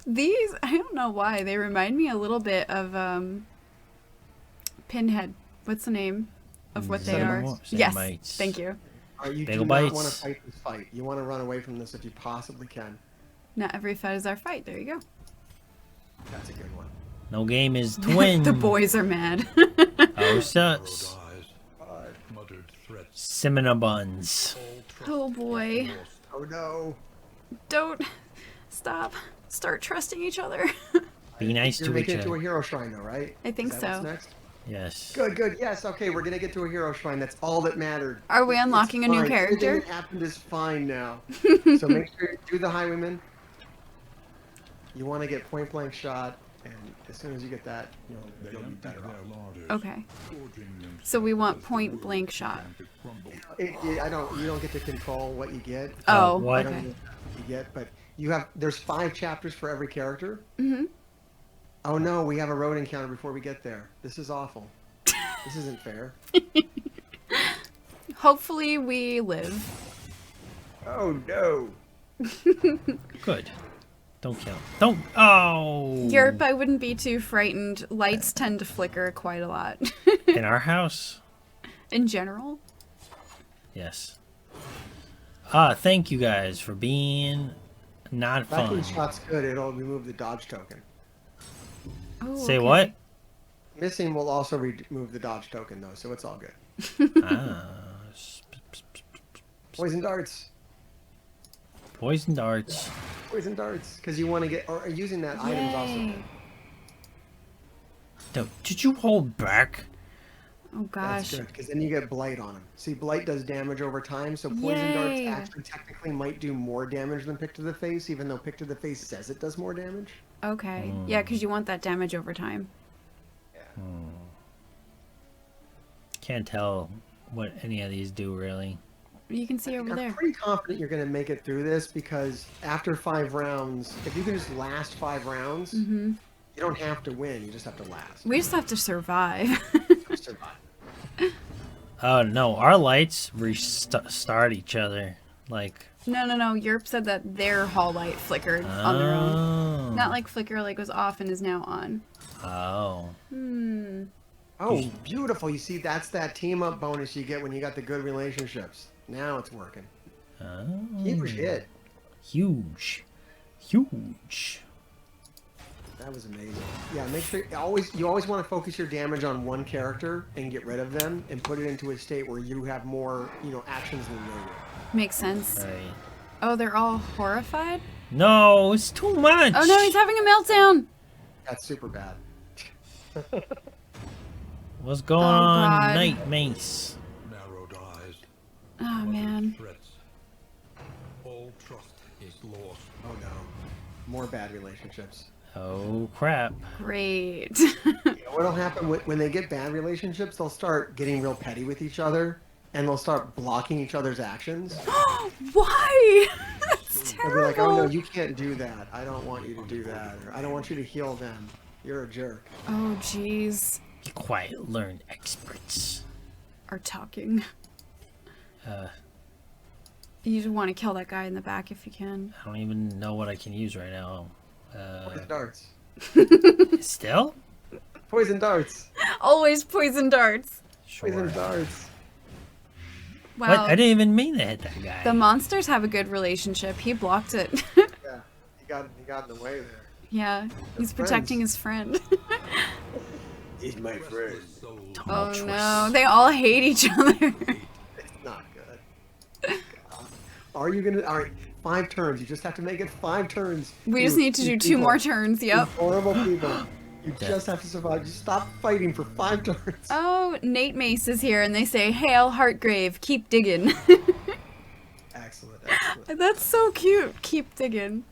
These, I don't know why, they remind me a little bit of Pinhead. What's the name of what they are? Yes, Cenobite. thank you. You Bagel do not bites. want to fight this fight. You want to run away from this if you possibly can. Not every fight is our fight. There you go. That's a good one. No game is to win. The boys are mad. Oh, sus. Muttered threats. Cinnamon-buns. Oh boy. Oh no. Don't stop. Start trusting each other. Be nice You're to each making it to a other. hero shrine, though, right? I think Is that what's so. next? Yes. Good, good. Yes, okay, we're gonna get to a hero shrine. That's all that mattered. Are we It's unlocking a new fine. character? Everything that happened is fine now. So make sure you do the highwayman. You want to get point blank shot, and as soon as you get that, you'll be better off. Okay. So we want point blank shot. You don't get to control what you get. Oh, what? I don't okay. know what you get, but there's 5 chapters for every character. Mm-hmm. Oh no, we have a road encounter before we get there. This is awful. This isn't fair. Hopefully we live. Oh no. Good. Don't kill. Don't. Oh. Yerp, I wouldn't be too frightened. Lights tend to flicker quite a lot. In our house? In general. Yes. Thank you guys for being not Back when fun. shot's good, it'll remove the dodge token. Oh, Say okay. what? Missing will also remove the dodge token though, so it's all good. Ah. Poison darts. Poison darts. Poison darts. Because you want to get, or using that item's also Yay. good. No, did you hold back? Oh That's gosh. good, because then you get blight on them. See, blight does damage over time, so poison darts Yay. actually technically might do more damage than pick to the face, even though pick to the face says it does more damage. Okay. Yeah, because you want that damage over time. Can't tell what any of these do really. You can see over I'm there. pretty confident you're going to make it through this, because after 5 rounds, if you can just last 5 rounds, Mm-hmm. you don't have to win, you just have to last. We just have to survive. Just survive. Oh no, our lights restart each other. Like. No. Yerp said that their hall light flickered on their own. Oh. Not like flicker, like was off and is now on. Oh. Hmm. Oh, beautiful. You see, that's that team up bonus you get when you got the good relationships. Now it's working. Oh. Huge hit. Huge. Huge. That was amazing. Yeah, make sure you always want to focus your damage on one character and get rid of them and put it into a state where you have more, actions than they do. Makes sense. Right. Oh, they're all horrified? No, it's too much. Oh no, he's having a meltdown! That's super bad. What's going Oh, on, God. Night Mace? Narrowed eyes. Oh man. Threats. All trust is lost. Oh no. More bad relationships. Oh crap. Great. What'll happen when they get bad relationships, they'll start getting real petty with each other and they'll start blocking each other's actions. Why? That's They'll be like, oh terrible. no, you can't do that. I don't want you to do that. Or I don't want you to heal them. You're a jerk. Oh jeez. Be quiet, learn experts. Are talking. You just want to kill that guy in the back if you can. I don't even know what I can use right now. Poison darts. Still? Poison darts. Always poison darts. Sure. Poison darts. What? Wow. I didn't even mean to hit that guy. The monsters have a good relationship. He blocked it. Yeah, he got in the way there. Yeah, he's protecting his friend. He's my friend. Oh no, they all hate each other. It's not good. Are you gonna? All right, 5 turns. You just have to make it 5 turns. We just need to do 2 more turns. You Yep. horrible people. You just have to survive. Just stop fighting for 5 turns. Oh, Nate Mace is here, and they say, "Hail Heartgrave, keep digging." Excellent. That's so cute. Keep digging.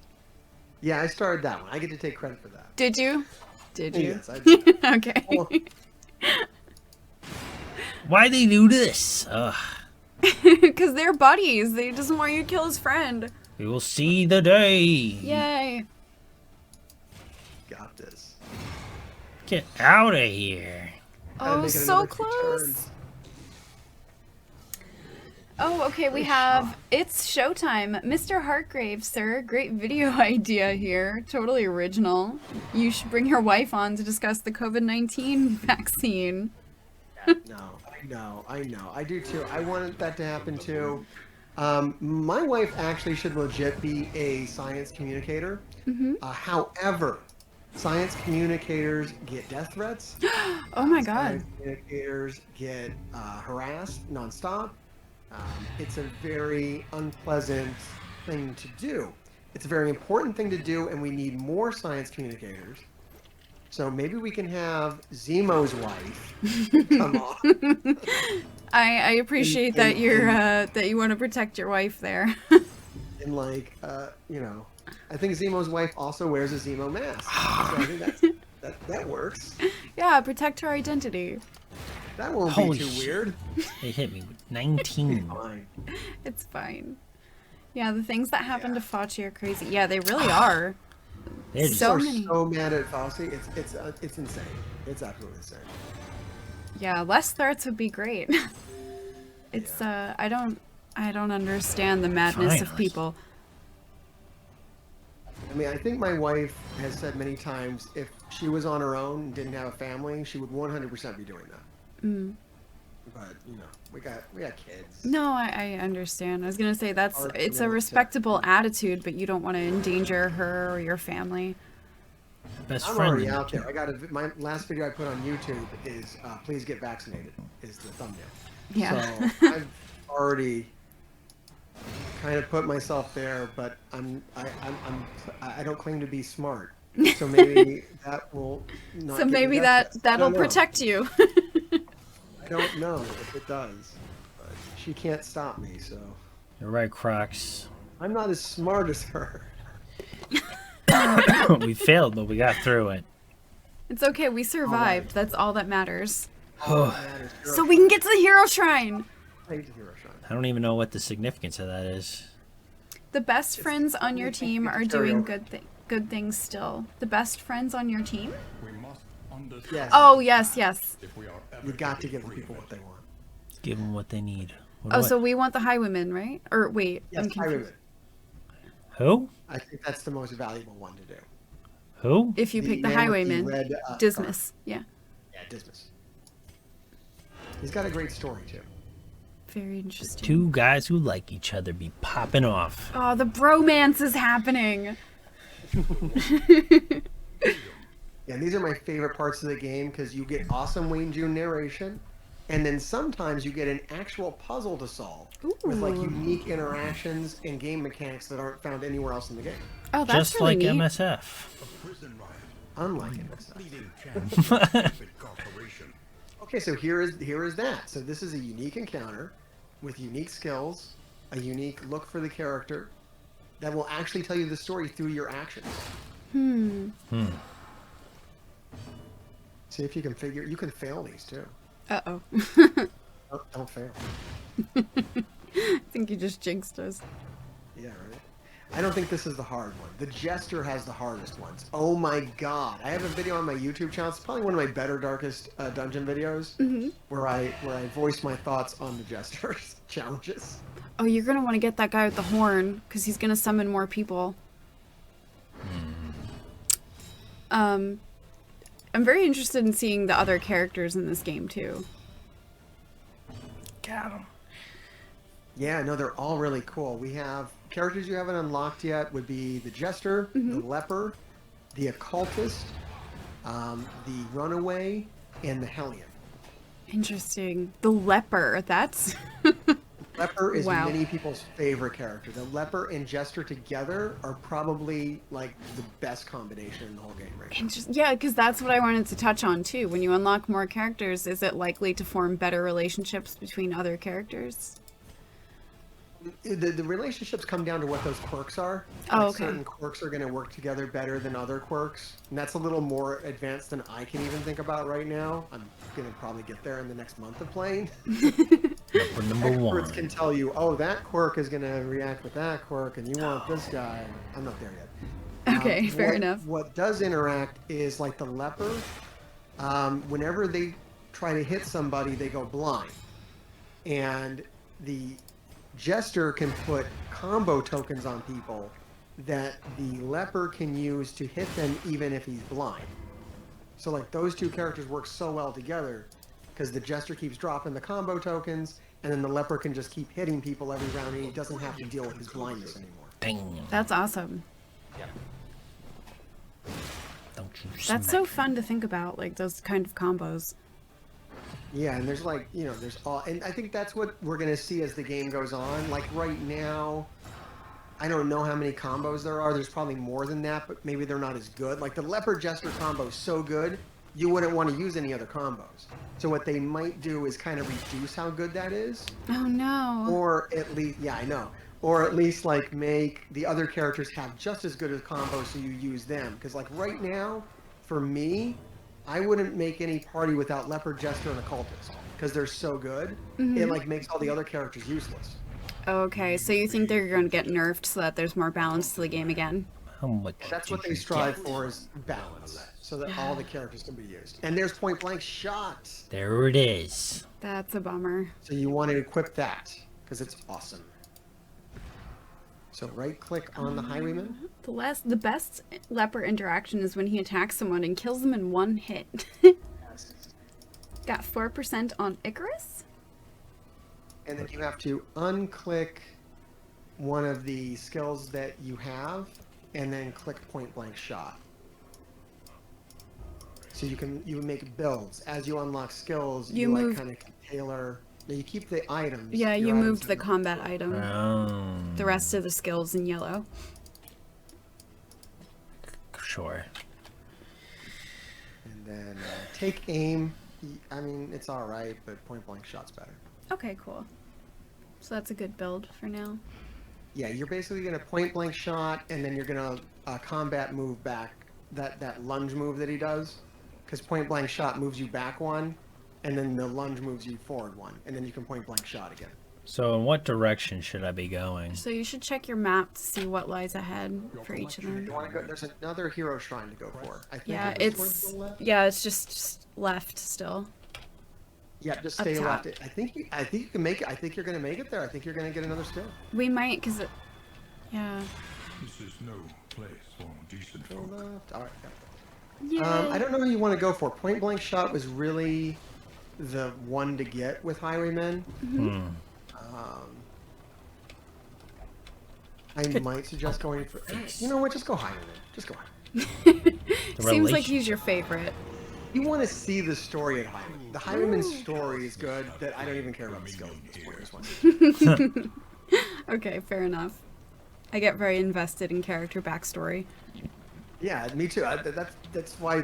Yeah, I started that one. I get to take credit for that. Did you? Did you? Yes, I did. Okay. Oh, Why they do this? Ugh. Because they're buddies. They doesn't want you to kill his friend. We will see the day. Yay. got this. Get out of here. Gotta Oh, make it so another 2 close. turns. Oh, okay, we have It's Showtime. MrHartgrave, sir. Great video idea here. Totally original. You should bring your wife on to discuss the COVID-19 vaccine. No, I know. I do too. I wanted that to happen too. My wife actually should legit be a science communicator. However, science communicators get death threats. Oh my god. Science communicators get harassed nonstop. It's a very unpleasant thing to do. It's a very important thing to do, and we need more science communicators. So maybe we can have Zemo's wife come on. I appreciate that you're that you want to protect your wife there. And like, you know, I think Zemo's wife also wears a Zemo mask. So I think that works. Yeah, protect her identity. That won't Holy be too shit. weird. They hit me with 19. Fine. It's fine. Yeah, the things that happen to Fauci are crazy. Yeah, they really are. They're just, So People are many. so mad at Fauci. It's insane. It's absolutely insane. Yeah, less threats would be great. It's I don't understand the madness of Finally. people. I mean, I think my wife has said many times if she was on her own and didn't have a family, she would 100% be doing that. But you know, we got kids. No, I understand. I was gonna say it's a Argument. respectable attitude, but you don't want to endanger her or your family. best I'm friend. already out there. My last video I put on YouTube is please get vaccinated is the thumbnail. Yeah. So I've already kind of put myself there, but I don't claim to be smart. So maybe that will not. So get me maybe death threats. I that'll don't know. protect you. I don't know if it does, but she can't stop me. So You're right, Crocs. I'm not as smart as her. We failed, but we got through it. It's okay, we survived. That's all that matters. Oh, So we can get to the hero shrine. I hate to hear her shine. I don't even know what the significance of that is. The best friends on your team are carry doing over. good things still. The best friends on your team? We must understand Yes. Oh, yes, yes. if we are ever You got to be give the free people of what they want. Give them what they need. Oh, so we want the Highwaymen, right? Or wait, Yes, I'm confused. Who? I think that's the most valuable one to do. Who? If you pick the man with Highwaymen, red, Dismas. Yeah, scarf. Yeah, Dismas. He's got a great story too. very interesting. Two guys who like each other be popping off. Oh, the bromance is happening. Yeah, these are my favorite parts of the game because you get awesome Wayne June narration, and then sometimes you get an actual puzzle to solve with like Ooh. unique interactions and game mechanics that aren't found anywhere else in the game. Oh, that's Just really like neat. MSF. prison riot, Unlike it. leading chance of a stupid corporation. Okay, so here is that. So this is a unique encounter with unique skills, a unique look for the character that will actually tell you the story through your actions. See if you can figure. You can fail these too. Uh-oh. Don't fail. I think you just jinxed us. Yeah, right. I don't think this is the hard one. The Jester has the hardest ones. Oh my god! I have a video on my YouTube channel. It's probably one of my better, darkest dungeon videos, where I voice my thoughts on the Jester's challenges. Oh, you're gonna want to get that guy with the horn, because he's gonna summon more people. I'm very interested in seeing the other characters in this game, too. Got him. Yeah, no, they're all really cool. We have characters you haven't unlocked yet would be the Jester, the Leper, the Occultist, the Runaway, and the Hellion. Interesting. The leper, that's... Leper is Wow. many people's favorite character. The Leper and Jester together are probably like the best combination in the whole game right now. And just, yeah, because that's what I wanted to touch on too. When you unlock more characters, is it likely to form better relationships between other characters? The relationships come down to what those quirks are. Oh, Like, okay. certain quirks are going to work together better than other quirks. And that's a little more advanced than I can even think about right now. I'm going to probably get there in the next month of playing. Number Experts one. can tell you, oh, that quirk is going to react with that quirk, and you want this guy. I'm not there yet. Okay, fair enough. What does interact is like the Leper. Whenever they try to hit somebody, they go blind. And the Jester can put combo tokens on people that the Leper can use to hit them even if he's blind. So like those two characters work so well together because the Jester keeps dropping the combo tokens and then the Leper can just keep hitting people every round and he doesn't have to deal with his blindness anymore. Dang. That's awesome. Don't you That's smack so fun to think about, like those kind of combos. Yeah, and there's like, you know, there's all, and I think that's what we're going to see as the game goes on. Like right now, I don't know how many combos there are. There's probably more than that, but maybe they're not as good. Like the Leopard Jester combo is so good, you wouldn't want to use any other combos. So what they might do is kind of reduce how good that is, Oh no. or at least, yeah, I know, or at least like make the other characters have just as good a combos so you use them. Because like right now, for me, I wouldn't make any party without Leopard, Jester, and Occultist because they're so good. It like makes all the other characters useless. Okay, so you think they're going to get nerfed so that there's more balance to the game again? How much? That's what did they you strive get? for is balance, so that all the characters can be used. And there's point blank shots, There it is. That's a bummer. so you want to equip that because it's awesome. So right click on the Highwayman. The best leper interaction is when he attacks someone and kills them in one hit. Got 4% on Icarus? And then you have to unclick one of the skills that you have and then click point blank shot. So you make builds. As you unlock skills, You you like move- kind of tailor. Now you keep the items. Yeah, your you items moved the are- combat item. Oh. The rest of the skills in yellow. Sure. And then take aim. I mean, it's all right, but point blank shot's better. Okay, cool. So that's a good build for now. Yeah, you're basically gonna point blank shot, and then you're gonna combat move back. That lunge move that he does, because point blank shot moves you back one, and then the lunge moves you forward one, and then you can point blank shot again. So, in what direction should I be going? So you should check your map to see what lies ahead for each of them. You want to go? There's another hero shrine to go for. I think Yeah, it's towards it's the left. just left still. Yeah, just up stay top. left. I think you can make it. I think you're gonna make it there. I think you're gonna get another skill. We might, cause yeah. This is no place for decent Go folk. left. All right. Yay. I don't know who you want to go for. Point blank shot was really the one to get with Highwaymen. Hmm. I might suggest going for. You know what? Just go Highwayman. Just go Highwayman. Seems like he's your favorite. You want to see the story at Highwayman. The Highwayman's story is good. That I don't even care about the skills at this point. I just want to- Okay, fair enough. I get very invested in character backstory. Yeah, me too. That's why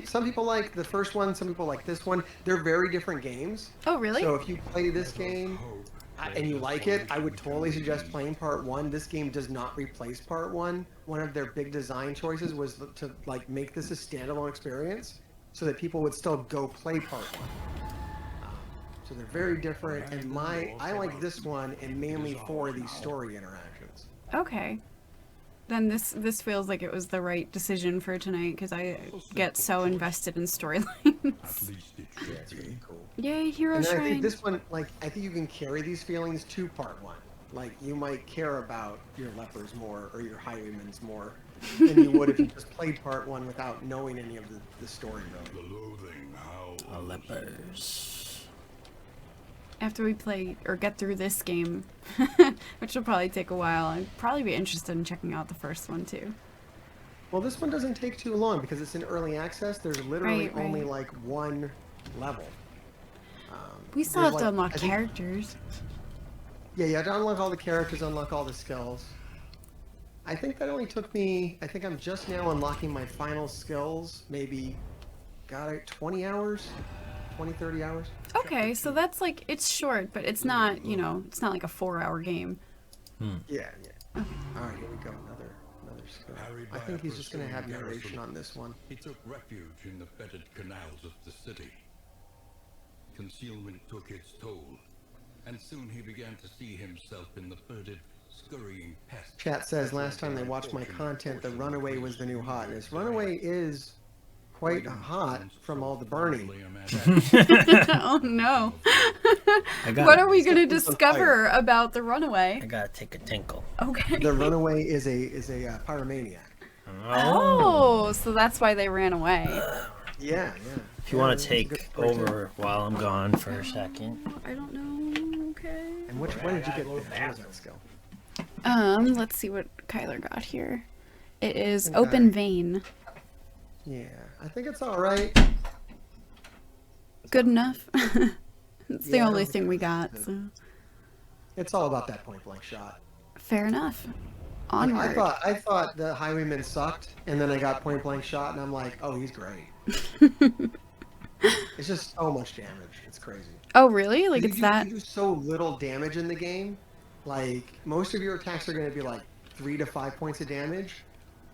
some people like the first one. Some people like this one. They're very different games. Oh, really? So if you play this game and you like it, I would totally suggest playing part one. This game does not replace part one. One of their big design choices was to like make this a standalone experience, so that people would still go play part one. So they're very different, and I like this one, and mainly for these story interactions. Okay. Then this feels like it was the right decision for tonight because I get so invested in storylines. At least it Yeah, should it's be. really cool. Yay, hero And then I shrine. think this one, like, I think you can carry these feelings to part one. Like, you might care about your lepers more or your highwaymans more than you would if you just played part one without knowing any of the story, really. The loathing howl. Lepers. After we play or get through this game, which will probably take a while, I'd probably be interested in checking out the first one too. Well, this one doesn't take too long because it's in early access. There's literally Right, right. only, like, one level. We still There's, have to like, unlock I think- characters. Yeah, you have to unlock all the characters, unlock all the skills. I think that only took me, I think I'm just now unlocking my final skills, maybe, got it, 20 hours? 20, 30 hours? Okay, so that's like, it's short, but it's not, you know, it's not like a 4-hour game. Yeah. Alright, here we go, another skill. I think he's just going to have narration on this one. He took refuge in the fetid canals of the city. Concealment took its toll, and soon he began to see himself in the furtive, scurrying pest. Chat says last time they watched my content, the Runaway was the new hotness. Runaway is quite hot from all the burning. Oh no. I What are we going to discover about the Runaway? I gotta take a tinkle. Okay. The Runaway is a pyromaniac. Oh, so that's why they ran away. Yeah. If you want that's to a good take point, too. over while I'm gone for a second. I don't know. Okay. And when did you get there? What was that skill? Let's see what Kyler got here. It is open vein. Yeah, I think it's all right. Good enough. It's the Yeah, I only don't thing think we it's got, good. so It's all about that point blank shot. fair enough. Like, Onward. I thought the Highwayman sucked, and then I got point blank shot, and I'm like, oh, he's great. It's just so much damage. It's crazy. Oh, really? Like You it's do- that? You do so little damage in the game. Like most of your attacks are going to be like 3 to 5 points of damage.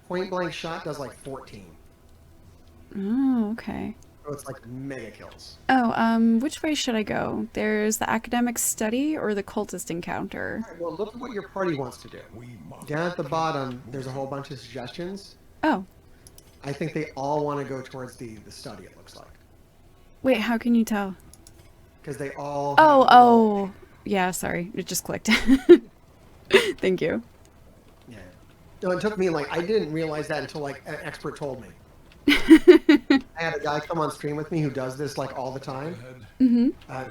Point blank shot does like 14. Oh, okay. So it's like mega kills. Oh, which way should I go? There's the academic study or the cultist encounter? All right, well, look at what your party wants to do. Down at the bottom, there's a whole bunch of suggestions. Oh, I think they all want to go towards the study, it looks like. wait, how can you tell? Because they all... Oh. Yeah, sorry. It just clicked. Thank you. Yeah. No, it took me like, I didn't realize that until like an expert told me. I had a guy come on stream with me who does this like all the time.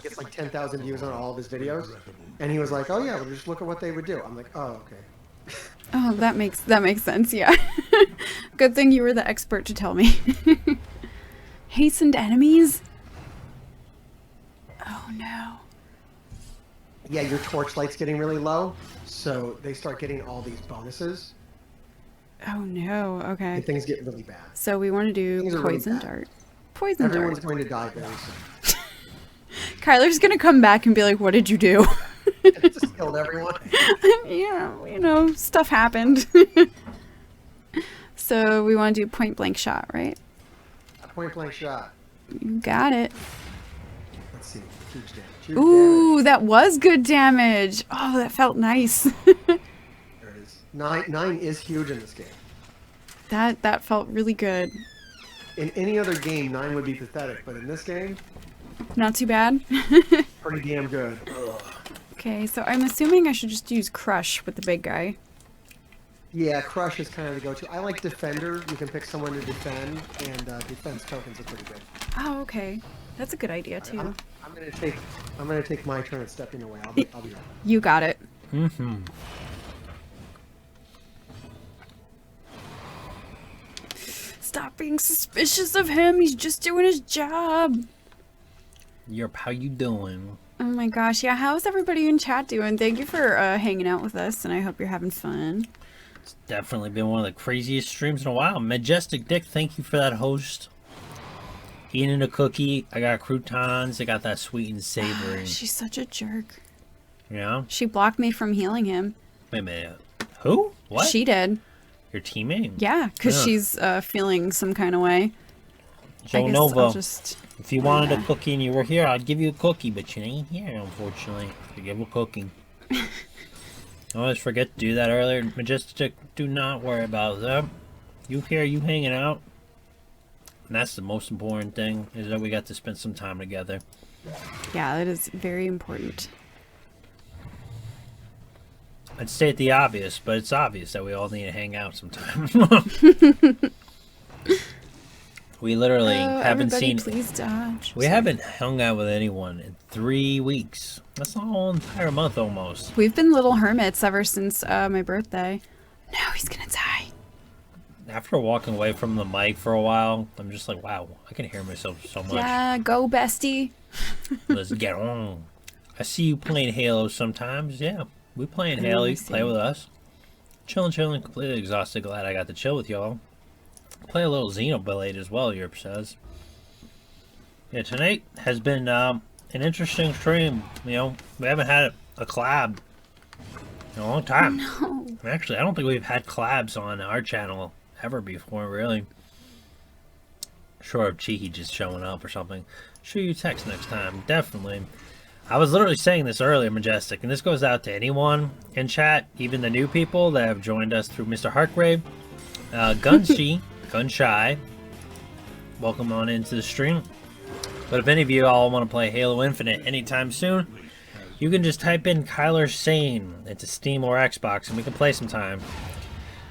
Gets like 10,000 views on all of his videos. And he was like, oh yeah, well, just look at what they would do. I'm like, oh, okay. Oh, that makes sense, yeah. Good thing you were the expert to tell me. Hastened enemies? Oh no. Yeah, your torchlight's getting really low, so they start getting all these bonuses, Oh no, and okay. things get really bad. So we want to do Things are really poison bad. dart. Poison Everyone's dart. going to die very soon. Kyler's gonna come back and be like, what did you do? It just killed everyone. Yeah, you know, stuff happened. So we want to do point blank shot, right? Point blank shot. You got it. Let's see. Huge damage. Huge Ooh, that was good damage. Oh, that felt nice. damage. There it is. Nine is huge in this game. That felt really good. In any other game, 9 would be pathetic, but in this game, Not too bad. pretty damn good. Okay, so I'm assuming I should just use crush with the big guy. Yeah, Crush is kind of the go-to. I like Defender. You can pick someone to defend, and defense tokens are pretty good. Oh, okay. That's a good idea too. I'm gonna take my turn at stepping away. I'll be right back. You got it. Mm-hmm. Stop being suspicious of him. He's just doing his job. Yerp, how you doing? Oh my gosh. Yeah, how's everybody in chat doing? Thank you for hanging out with us, and I hope you're having fun. It's definitely been one of the craziest streams in a while. Majestic Dick, thank you for that host. Eating a cookie. I got croutons. I got that sweet and savory. She's such a jerk. You know? She blocked me from healing him. Wait a minute. Who? What? She did. Your teammate? Yeah, because Yeah. she's feeling some kind of way. Joe I guess Novo. I'll just... If you wanted Yeah. a cookie and you were here, I'd give you a cookie, but you ain't here, unfortunately. To give a cookie. I always forget to do that earlier. Majestic, do not worry about that. You here, you hanging out. And that's the most important thing, is that we got to spend some time together. Yeah, that is very important. I'd state the obvious, but it's obvious that we all need to hang out sometime. We literally haven't everybody seen... please dodge. We haven't hung out with anyone in 3 weeks. That's a whole entire month almost. We've been little hermits ever since my birthday. Now he's gonna die. After walking away from the mic for a while, I'm just like, wow, I can hear myself so much. Yeah, go bestie. Let's get on. I see you playing Halo sometimes. Yeah, we playing Halo. You can play with us. Chilling, completely exhausted. Glad I got to chill with y'all. Play a little Xenoblade as well, Europe says. Yeah, tonight has been an interesting stream. You know, we haven't had a collab in a long time. No. Actually, I don't think we've had collabs on our channel ever before, really. Sure, if Cheeky just showing up or something. Shoot you a text next time, definitely. I was literally saying this earlier, Majestic, and this goes out to anyone in chat, even the new people that have joined us through MrHartgrave. Gunshy, welcome on into the stream. But if any of you all want to play Halo Infinite anytime soon, you can just type in Kyler Sane into Steam or Xbox and we can play sometime.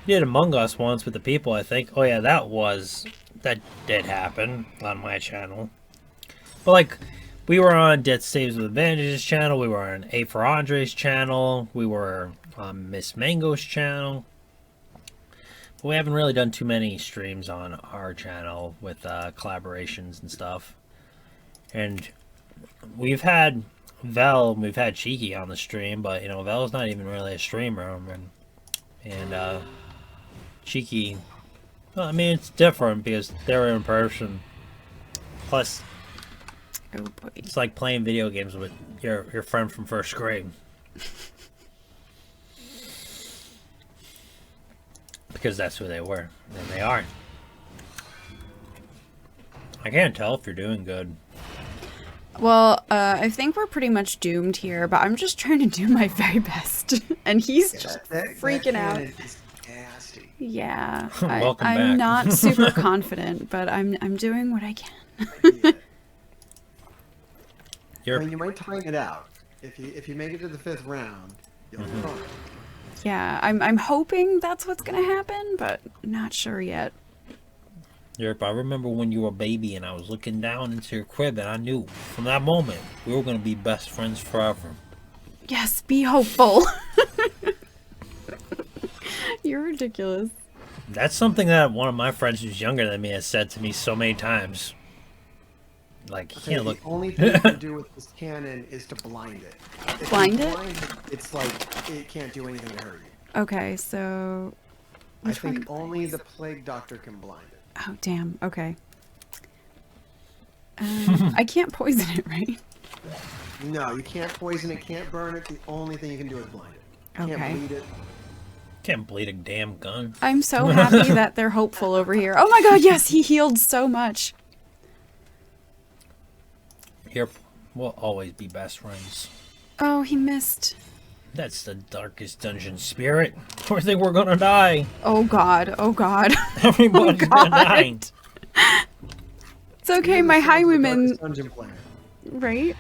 We did Among Us once with the people, I think. Oh yeah, that did happen on my channel. But like, we were on Dead Saves with Advantages channel, we were on A for Andre's channel, we were on Miss Mango's channel. But we haven't really done too many streams on our channel with collaborations and stuff. And we've had Vel, we've had Cheeky on the stream, but you know, Vel's not even really a streamer, and Cheeky, well, I mean, it's different because they're in person. Plus, Oh boy. it's like playing video games with your friend from first grade. Because that's who they were, and they are. I can't tell if you're doing good. Well, I think we're pretty much doomed here, but I'm just trying to do my very best. And he's just freaking out. cannon is nasty. Yeah. Welcome I'm back. not super confident, but I'm doing what I can. I You're mean, you might time it out. If you make it to the 5th round, you'll be fine. Yeah, I'm hoping that's what's gonna happen, but not sure yet. Europe, I remember when you were a baby and I was looking down into your crib and I knew from that moment we were going to be best friends forever. Yes, be hopeful. You're ridiculous. That's something that one of my friends who's younger than me has said to me so many times. Like, you can't look... The only thing you can do with this cannon is to blind it. If Blind you it? blind it? It's like, it can't do anything to hurt you. Okay, so... I think only the Plague Doctor can blind it. Oh, damn. Okay. I can't poison it, right? No, you can't poison it, can't burn it. The only thing you can do is blind it. Can't Okay. bleed it. Can't bleed a damn gun. I'm so happy that they're hopeful over here. Oh my god, yes, he healed so much. Here, we'll always be best friends. Oh, he missed. That's the darkest dungeon spirit. I think we're gonna die. Oh god, oh god. Everybody's gonna die. It's okay, my highwaymen, Dungeon player. right?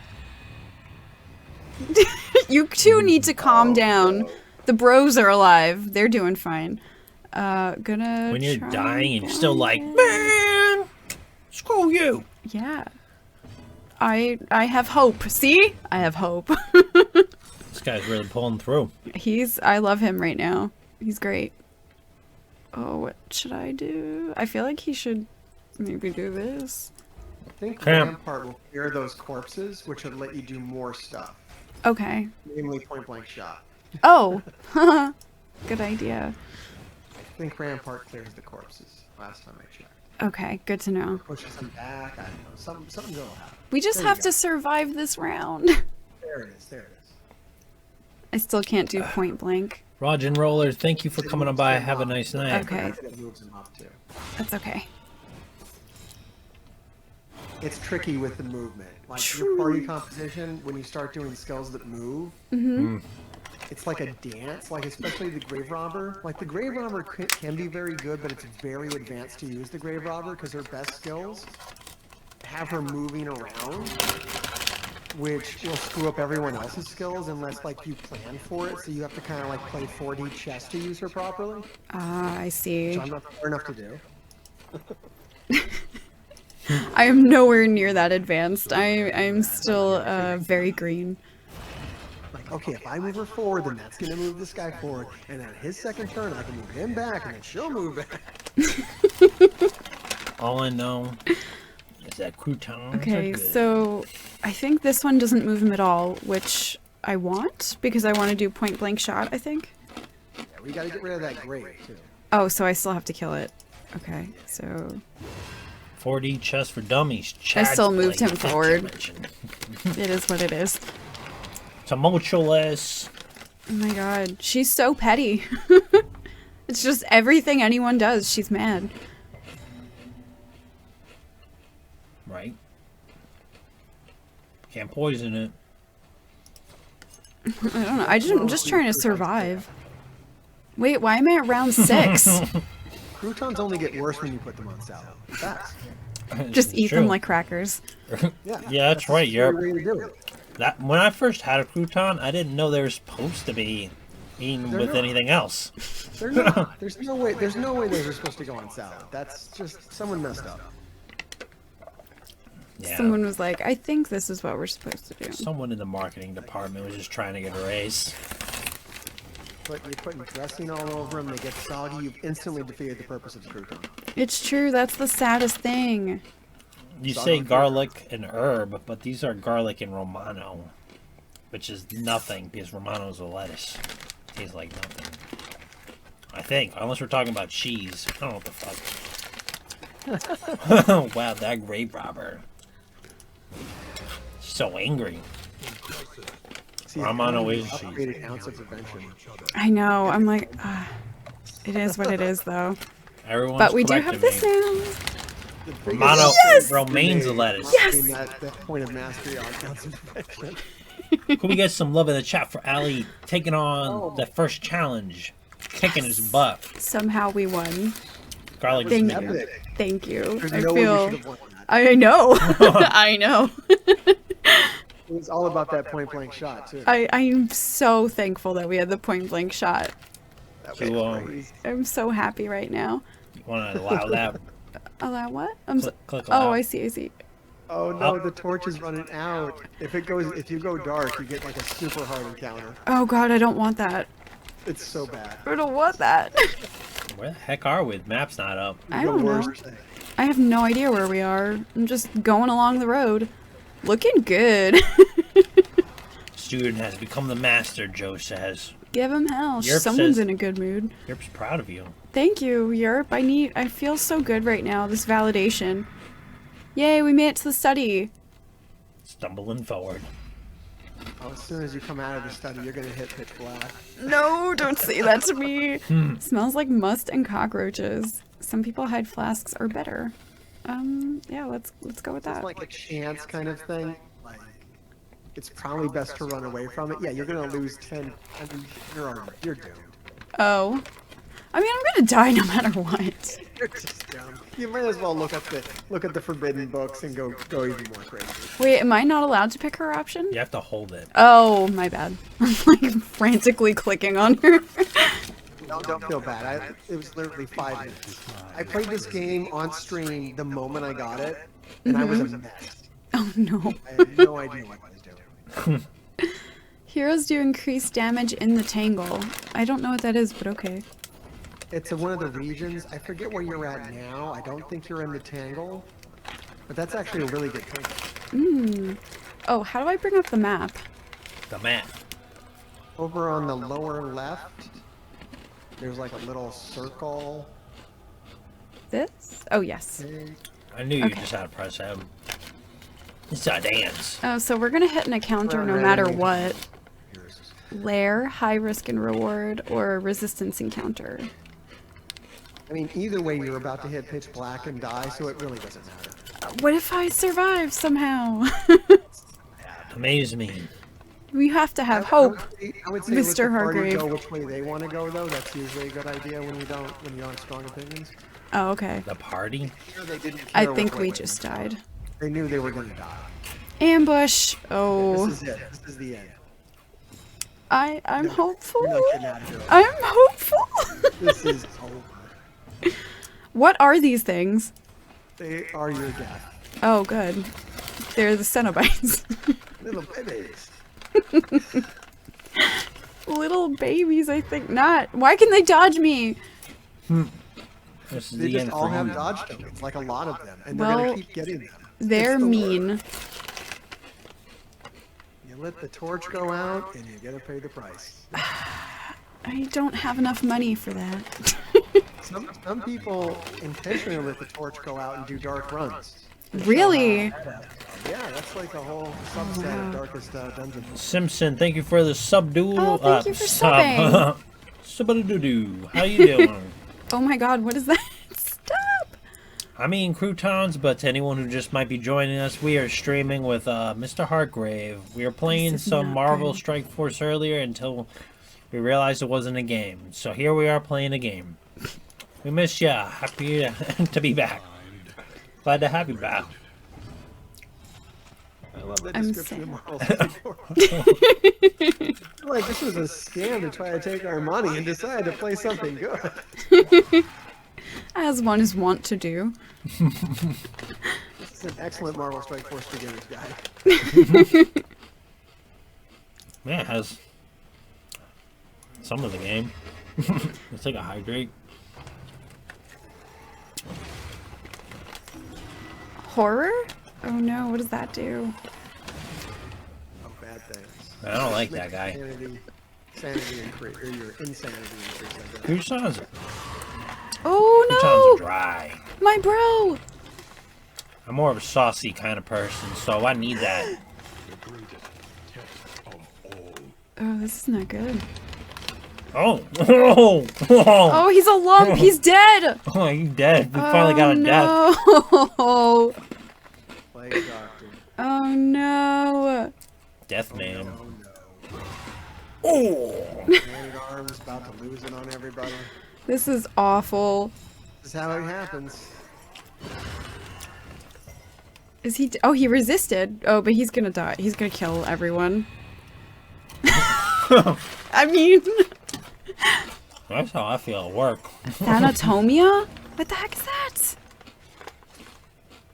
You two need to calm down. The bros are alive. They're doing fine. Gonna When you're try dying and you're still like, again. man, screw you. Yeah. I have hope. See? I have hope. This guy's really pulling through. I love him right now. He's great. Oh, what should I do? I feel like he should maybe do this. I think Cam. Rampart will clear those corpses, which would let you do more stuff. Okay. Namely point blank shot. Oh. Good idea. I think Rampart clears the corpses, last time I checked. Okay, good to know. Pushes them back, I don't know. Something will happen. We just There you have go. to survive this round. There it is, there it is. I still can't do point blank. Roger and Roller, thank you for It coming on moves by. them Have a up. nice night. Okay. It moves them up too. That's okay. It's tricky with the movement. Like your party composition, when you start doing skills that move, it's like a dance. Like especially the Grave Robber. Like the Grave Robber can be very good, but it's very advanced to use the Grave Robber because her best skills have her moving around, which will screw up everyone else's skills unless like you plan for it. So you have to kind of like play 4D chess to use her properly, Ah, I see. which I'm not smart enough to do. I am nowhere near that advanced. I'm still very green. Like, okay, if I move her forward, then that's gonna move this guy forward, and then his second turn, I can move him back, and then she'll move back. All I know Is that croutons? Okay, are good. so I think this one doesn't move him at all, which I want because I want to do point blank shot, I think. Yeah, we got to get rid of that grave too. Oh, so I still have to kill it. Okay, so 4D chess for dummies. I still moved Chad's him playing forward. dimension. it is what it is. Tumultuous. Oh my god, she's so petty. It's just everything anyone does, she's mad. Right. Can't poison it. I don't know, I'm just trying to survive. Wait, why am I at round 6? Croutons only get worse when you put them on salad. That's Just eat them True. like crackers. yeah. Yeah, that's right. the You're way to do it. that. When I first had a crouton, I didn't know they were supposed to be eaten They're with not. anything else. They're not. There's no way. There's no way those are supposed to go on salad. That's just someone messed up. Yeah. Someone was like, I think this is what we're supposed to do. Someone in the marketing department was just trying to get a raise. But you're putting dressing all over them. They get soggy. You've instantly defeated the purpose of the crouton. It's true, that's the saddest thing. You Salt say and garlic and herb, but these are garlic and Romano, which is nothing because Romano's a lettuce. Tastes like nothing. I think, unless we're talking about cheese. I don't know what the fuck. Wow, that grave robber. So angry. See, Romano it's is an cheese. upgraded ounce of prevention. I know, I'm like, it is what it is though. Everyone's But we do have correcting this me. now. The biggest Romano, Yes! Romaine's a lettuce. Yes! That point of mastery on ounce of prevention. Can we get some love in the chat for Ali taking on Oh. the first challenge, kicking his butt? Somehow we won. Garlic is Thank never- you. Epic. Thank you. There's I no way we feel. should have won that. I know. I know. It was all about that point blank shot too. I'm so thankful that we had the point blank shot. That You, was crazy. I'm so happy right now. Want to allow that? Allow what? I'm so, Click oh, allow. I see. I see. Oh no, the torch is running out. If you go dark, you get like a super hard encounter. Oh god, I don't want that. It's so bad. I don't want that. Where the heck are we? The map's not up. I The don't know. worst thing. I have no idea where we are. I'm just going along the road. Looking good. Student has become the master, Joe says. Give him hell. Yerp Someone's says- in a good mood. Yerp's proud of you. Thank you, Yerp. I feel so good right now. This validation. Yay, we made it to the study. Stumbling forward. Oh, as soon as you come out of the study, you're gonna hit pitch black. No, don't say that to me. Smells like must and cockroaches. Some people hide flasks are better. Yeah, let's go with It's that. like a chance kind of thing. Like, it's probably best to run away from it. Yeah, you're gonna lose 10. I mean, you're doomed. Oh. I mean, I'm gonna die no matter what. You're just dumb. You might as well look at the forbidden books and go even more crazy. Wait, am I not allowed to pick her option? You have to hold it. Oh, my bad. I'm like frantically clicking on her. Don't feel bad. It was literally 5 minutes. I played this game on stream the moment I got it, and I was a mess. Oh no. I had no idea what I was doing. Heroes do increased damage in the tangle. I don't know what that is, but okay. It's one of the regions. I forget where you're at now. I don't think you're in the Tangle, but that's actually a really good thing. Oh, how do I bring up the map? The map. Over on the lower left, there's like a little circle. This? Oh, yes. I knew you Okay. just had to press M. It's a dance. Oh, so we're gonna hit an encounter no matter what. Lair, high risk and reward, or resistance encounter. I mean, either way, you're about to hit pitch black and die, so it really doesn't matter. What if I survive somehow? Amaze me. We have to have I hope. would say let the Mr. party Hargrave. go which way they want to go, though. That's usually a good idea when you don't have strong opinions. Oh, okay. The party? Sure, they didn't I care think which we way just they went. died. They knew they were going to die. Ambush. Oh, This is it. This is the end. I'm hopeful. You're not getting out of it. I'm hopeful. This is over. What are these things? They are your death. Oh, good. They're the Cenobites. Little babies. Little babies, I think not. Why can they dodge me? This is They the just end all for have you. dodge tokens, like a lot of them, and they're Well- going to keep getting them. They're It's the mean. You let the torch go out, and you gotta pay the price. I don't have enough money for that. Some people intentionally let the torch go out and do dark runs. Really? Yeah, that's like a whole subset of Darkest Dungeon. Simpson, thank you for the sub duel. Oh, thank you for subbing. Sub-a-doo-doo. How you doing? Oh my god, what is that? Stop! I mean croutons, but to anyone who just might be joining us, we are streaming with MrHartgrave. We were playing This is some not Marvel good. Strike Force earlier until we realized it wasn't a game. So here we are playing a game. We miss ya. Happy to be back. Glad to have you back. I love that I'm description of sad. Marvel Strike Force. Like, this was a scam to try to take our money and decided to play something good. As one is wont to do. This is an excellent Marvel Strike Force beginner's guide. Yeah, it has some of the game. Let's take a hydrate. Horror? Oh no, what does that do? Oh, bad things. I don't like Makes that guy. Sanity increase, or your insanity increase, I guess. Croutons are Oh no! dry. My bro! I'm more of a saucy kind of person, so I need that. Oh, this is not good. Oh! Oh! Oh, he's a lump! He's dead! Oh, you dead. We finally got a death. No! Plague Doctor. Oh no! Death man. No. Oh! Man at Arms about to lose it on everybody. This is awful. This is how it happens. Is he? Oh, he resisted. Oh, but he's gonna die. He's gonna kill everyone. I mean, That's how I feel at work. Thanatomia? What the heck is that?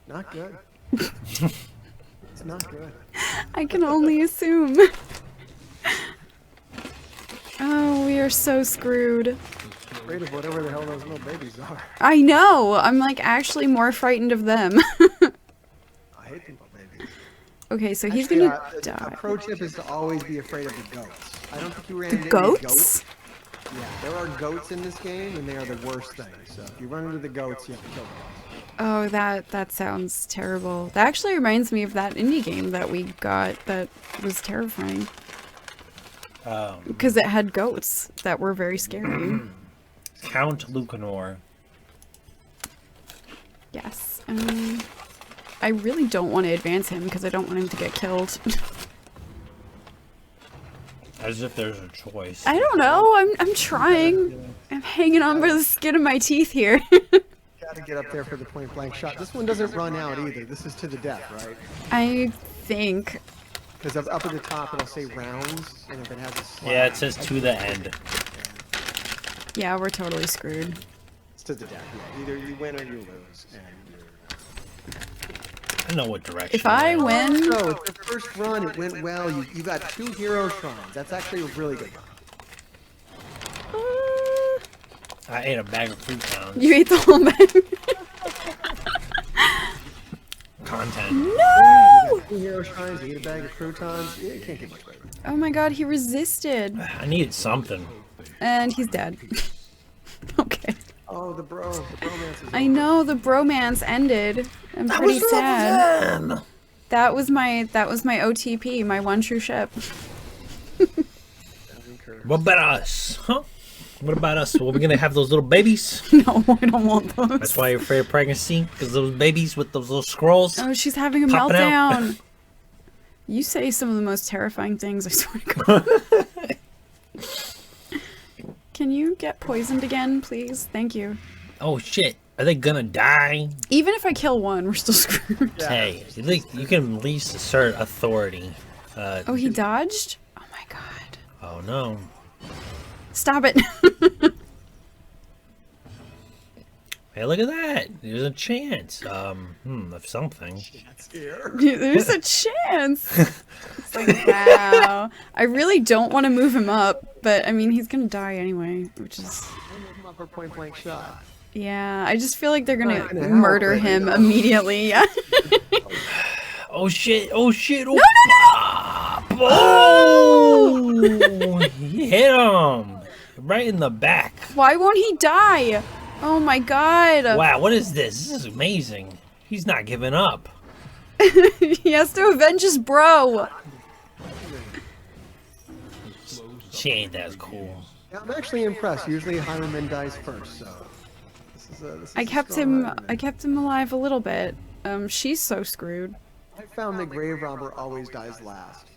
Not good. It's not good. I can only assume. Oh, we are so screwed. Afraid of whatever the hell those little babies are. I know. I'm like actually more frightened of them. I hate the little babies. Okay, so he's Actually, gonna a die. pro tip is to always be afraid of the goats. I don't think you ran into any Goats? Yeah, there are goats in this game, and they are the worst thing. So if you run into the goats, you have to kill them. Oh, that sounds terrible. That actually reminds me of that indie game that we got that was terrifying. Because it had goats that were very scary. Count Lucanor. Yes. I really don't want to advance him because I don't want him to get killed. As if there's a choice. I don't know. I'm trying. I'm hanging on by the skin of my teeth here. Gotta get up there for the point blank shot. This one doesn't run out either. This is to the death, right? I think. Because up at the top it'll say rounds, and if it has a slash, Yeah, it says to the end. Yeah, we're totally screwed. it's to the death. Yeah, either you win or you lose. And I know what direction. If I we're in. win, so the first run it went well. You got 2 hero shrines. That's actually a really good run. I ate a bag of croutons. you ate the whole bag. Content. You No! got 2 hero shrines. You eat a bag of croutons. Yeah, you can't get much better. Oh my god, he resisted. I needed something. And he's dead. Okay. Oh, the bromance is I over. know the bromance ended. I'm pretty sad. That was my OTP, my one true ship. What about us? Huh? What about us? Well, we're gonna have those little babies. No, I don't want those. That's why you're afraid of pregnancy, because those babies with those little scrolls. Oh, she's having a Popping out. meltdown. You say some of the most terrifying things, I swear to God. Can you get poisoned again, please? Thank you. Oh shit! Are they gonna die? Even if I kill one, we're still screwed. Yeah. Hey, at least you can at least assert authority. Oh, he dodged? Oh my god. Oh no. Stop it. Hey, look at that! There's a chance. Of something. That's here. There's a chance. It's like, wow. I really don't want to move him up, but I mean, he's gonna die anyway, which is... Move him up for point blank shot. Yeah, I just feel like they're gonna Not gonna help, murder but, him you know. immediately. Yeah. Oh shit! Oh shit! Oh, No, oh! He hit him right in the back. Why won't he die? Oh my god. Wow, what is this? This is amazing. He's not giving up. He has to avenge his bro. She ain't that cool. Yeah, I'm actually impressed. Usually Highwayman dies first, so this is I a kept strong him. Highwayman. I kept him alive a little bit. She's so screwed. I found the grave robber always dies last.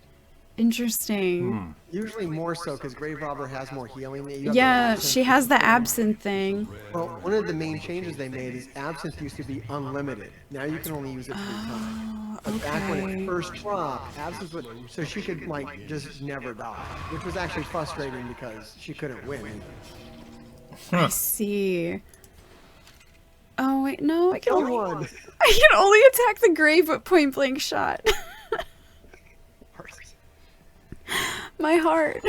Interesting. Usually more so because grave robber has more healing. You have the Yeah, absinthe. she has the absinthe thing. Well, one of the main changes they made is absinthe used to be unlimited. Now you can only use it 3 times. But back when Okay. it first dropped, absinthe would, so she could like just never die, which was actually frustrating because she couldn't win. I see. Oh wait, no, I can Kill only. one. I can only attack the grave with point blank shot. My heart.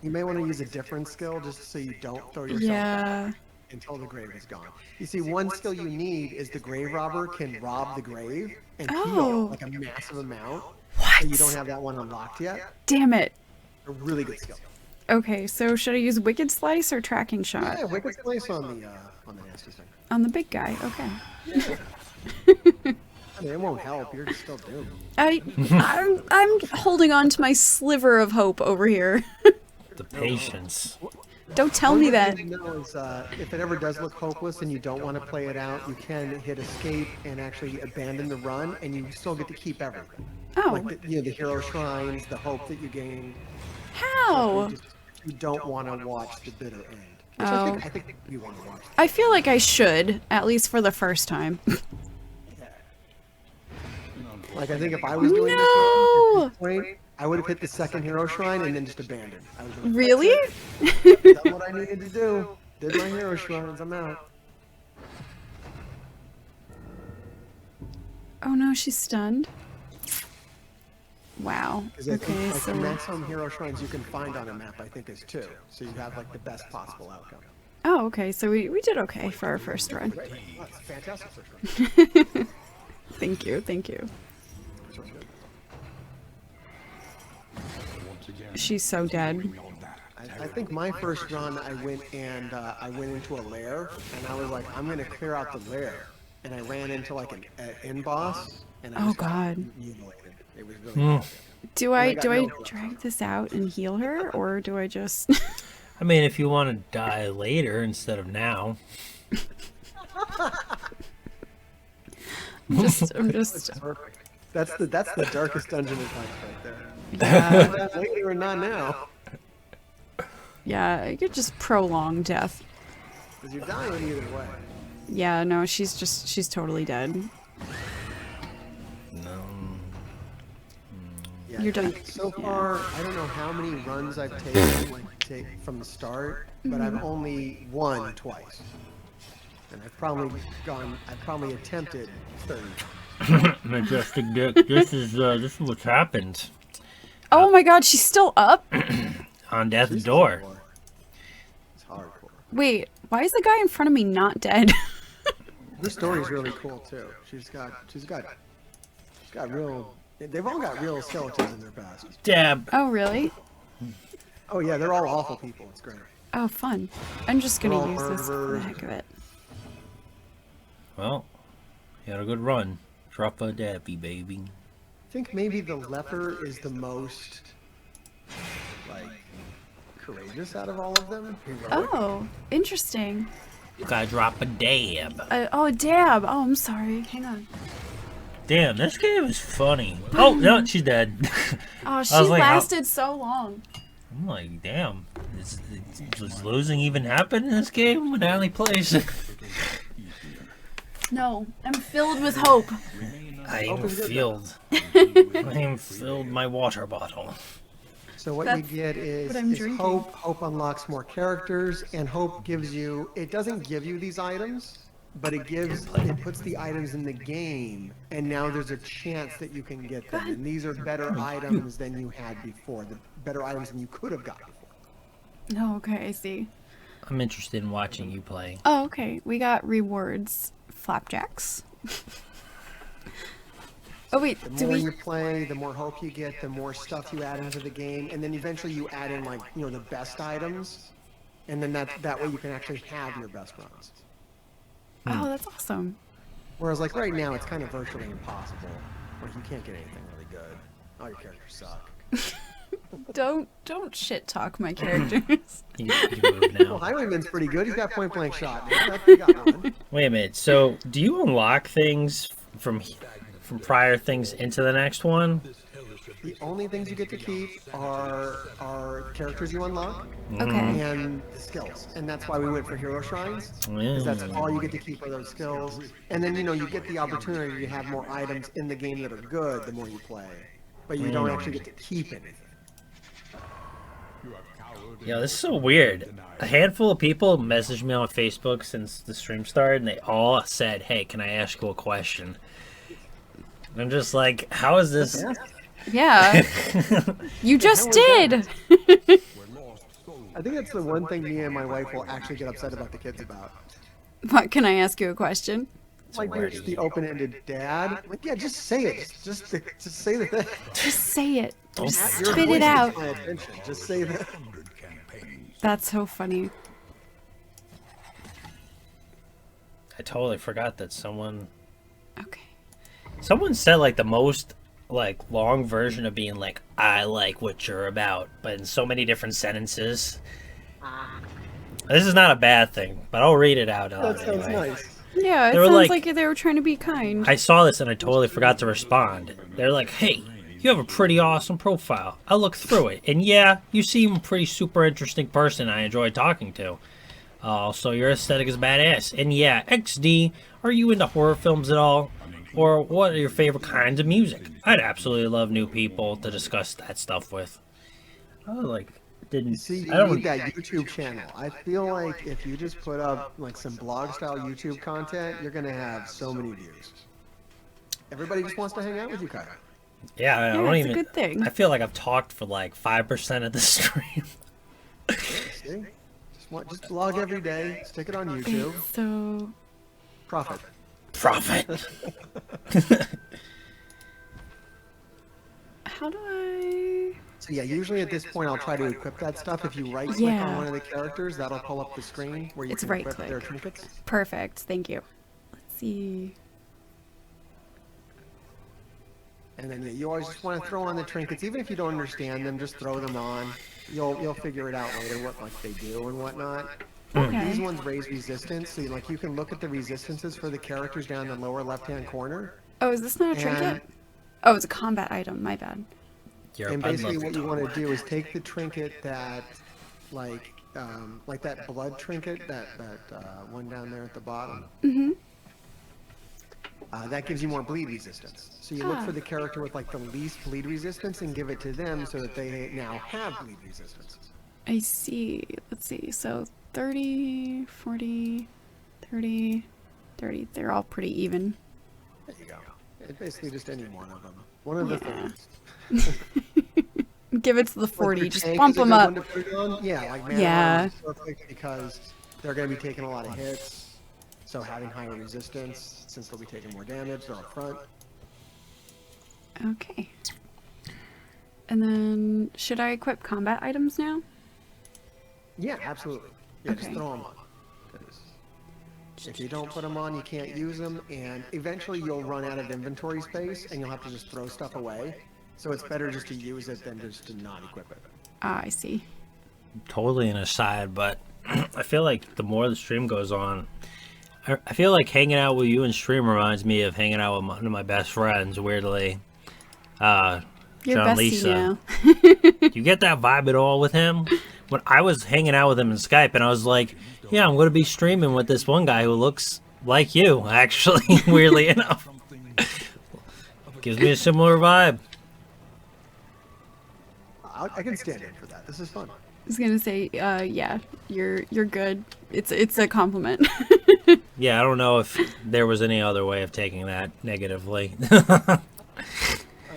You may want to use a different skill just so you don't throw yourself Yeah. back until the grave is gone. You see, one skill you need is the grave robber can rob the grave and Oh. heal like a massive amount. What? And you don't have that one unlocked yet. Damn it. A really good skill. Okay, so should I use Wicked Slice or Tracking Shot? Yeah, Wicked Slice on the nasty thing. On the big guy, okay. I mean, it won't help. You're still doomed. I'm holding on to my sliver of hope over here. The patience. Don't tell me that. One thing to know is, if it ever does look hopeless and you don't want to play it out, you can hit escape and actually abandon the run, and you still get to keep everything. Oh, Like the hero shrines, the hope that you gain. how? You don't want to watch the bitter end. Which Oh. I think you want to watch. I feel like I should, at least for the first time. Like I think if I was doing No! this at this point, I would have hit the second hero shrine and then just abandoned. I was like, Really? that's what I needed to do. Did my hero shrines. I'm out. Oh no, she's stunned. Wow. Because I Okay, think like, so the maximum hero shrines you can find on a map, I think, is 2. So you have like the best possible outcome. oh, okay, so we did okay for our first run. Great. Well, that's fantastic first run. Thank you, thank you. First one's good. She's so dead. I think my first run, I went into a lair, and I was like, I'm gonna clear out the lair, and I ran into like an end boss, and I Oh just got God. mutilated. It was really bad. Do I I got do I no heal. drag this out and heal her, or do I just? I mean, if you want to die later instead of now. I'm just. It's perfect. That's the darkest dungeon in life right there. Yeah, Later or not now, yeah. I could just prolong death. because you're dying either way. Yeah, no, she's totally dead. No. Yeah, You're I think done. So Yeah. far, I don't know how many runs I've taken from the start, but I've Mm-hmm. only won twice, and I've probably attempted 30. Majestic Dick, this is what's happened Oh my God, she's still up. on death's door. It's hardcore. Wait, why is the guy in front of me not dead? Her story's really cool too. She's got real. They've all got real skeletons in their past. Dab. Oh really? Oh yeah, they're all awful people. It's great. Oh fun. I'm just gonna They're all use this for the murderers. heck of it. Well, you had a good run. Drop a dabby, baby. I think maybe the leper is the most like courageous out of all of them. Heroic. Oh, interesting. You gotta drop a dab. Oh, dab. Oh, I'm sorry. Hang on. Damn, this game is funny. Oh, no, she's dead. Oh, she was like, how- lasted so long. I'm like, damn. Does losing even happen in this game when Allie plays? No, I'm filled with hope. I am filled. I am filled my water bottle. So what That's you get is, what I'm is drinking. hope. Hope unlocks more characters, and hope gives you. It doesn't give you these items, but it puts the items in the game, and now there's a chance that you can get them. And these are better items than you had before. The better items than you could have got before. Oh, okay, I see. I'm interested in watching you play. Oh, okay. We got rewards. Flapjacks. Oh, wait. The more you play, the more hope you get, the more stuff you add into the game, and then eventually you add in, like, you know, the best items, and then that way you can actually have your best runs. Oh, that's awesome. Whereas, like, right now, it's kind of virtually impossible. Like, you can't get anything really good. All your characters suck. Don't shit talk my characters. You move now. Well, Highwayman's pretty good. He's got point blank shot. He got one. Wait a minute. So, do you unlock things from prior things into the next one? The only things you get to keep are characters you unlock Okay. and the skills. And that's why we went for hero shrines. Because that's all you get to keep are those skills. And then, you know, you get the opportunity to have more items in the game that are good the more you play. But you don't actually get to keep anything. Yo, this is so weird. A handful of people messaged me on Facebook since the stream started, and they all said, "Hey, can I ask you a question?" And I'm just like, how is this? Yeah. You just did. I think that's the one thing me and my wife will actually get upset about the kids about. What, can I ask you a question? Like, there's the open-ended dad. Like, yeah, just say it. Just say the thing. Just say it. Just Your spit voice it out. gets my attention. Just say that. That's so funny. I totally forgot that someone Okay. said like the most like long version of being like, "I like what you're about," but in so many different sentences. This is not a bad thing, but I'll read it out. That sounds anyway. nice. Yeah, it They were sounds like- like they were trying to be kind. I saw this and I totally forgot to respond. They're like, "Hey, you have a pretty awesome profile. I looked through it, and yeah, you seem a pretty super interesting person I enjoy talking to. So your aesthetic is badass. And yeah, XD, are you into horror films at all? Or what are your favorite kinds of music? I'd absolutely love new people to discuss that stuff with." I like didn't See, you I don't need that YouTube channel. I feel like if you just put up like some blog-style YouTube content, you're gonna have so many views. Everybody just wants to hang out with you, Kyle. Yeah, I Yeah, don't it's even a good thing. I feel like I've talked for like 5% of the stream. See? Just blog every day. Stick it on YouTube. So, Profit. Profit. how do I... So yeah, usually at this point I'll try to equip that stuff. If you right-click Yeah. on one of the characters, that'll pull up the screen where you It's can equip right-click. their trinkets. Perfect, thank you. Let's see. And then you always just want to throw on the trinkets, even if you don't understand them. Just throw them on. You'll figure it out later what like they do and whatnot. Okay. These ones raise resistance, so like you can look at the resistances for the characters down in the lower left-hand corner. Oh, is this not a trinket? And- Oh, it's a combat item, my bad. And basically what you want to do is take the trinket that, like that blood trinket, that one down there at the bottom. Mm-hmm. That gives you more bleed resistance. So you look for the character with like the least bleed resistance and give it to them so that they now have bleed resistance. I see. Let's see. So 30, 40, 30, 30. They're all pretty even. There you go. It's basically just any one of them. One of the Yeah. things. Give it to the Like 40. your Just tank bump is a them good up. one to put it on. Yeah, like man Yeah. is perfect because they're going to be taking a lot of hits. So having higher resistance, since they'll be taking more damage, they're up front. Okay. And then, should I equip combat items now? Yeah, absolutely. Yeah, just Okay. throw them on. 'Cause if you don't put them on, you can't use them, and eventually you'll run out of inventory space, and you'll have to just throw stuff away. So it's better just to use it than just to not equip it. Ah, I see. Totally an aside, but I feel like the more the stream goes on, I feel like hanging out with you in stream reminds me of hanging out with one of my best friends, weirdly. You're John bestie Lisa. now. You get that vibe at all with him? When I was hanging out with him in Skype, and I was like, yeah, I'm going to be streaming with this one guy who looks like you, actually, weirdly enough. Gives me a similar vibe. I can stand in for that. This is fun. I was gonna say, yeah, you're good. It's a compliment. Yeah, I don't know if there was any other way of taking that negatively. I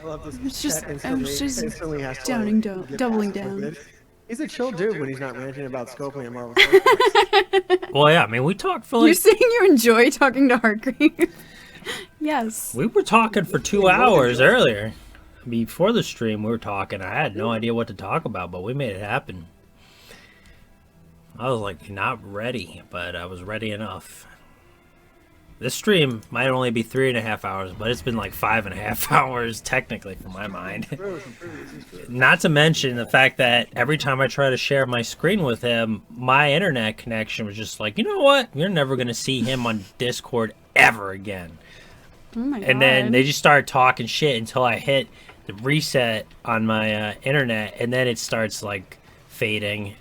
love this. It's just- Chat I was just instantly has to, doubling get down. passive with it. He's a chill dude when he's not ranting about Scopely and Marvel Comics. Well, yeah, I mean, we talked for You're like saying you enjoy talking to Hartgrave? Yes. we were talking for 2 hours earlier. Before the stream, we were talking. I had no idea what to talk about, but we made it happen. I was like not ready, but I was ready enough. This stream might only be 3.5 hours, but it's been like 5.5 hours technically for my mind. Not to mention the fact that every time I try to share my screen with him, my internet connection was just like, you know what? You're never gonna see him on Discord ever again. Oh my god. And then they just started talking shit until I hit the reset on my internet, and then it starts like fading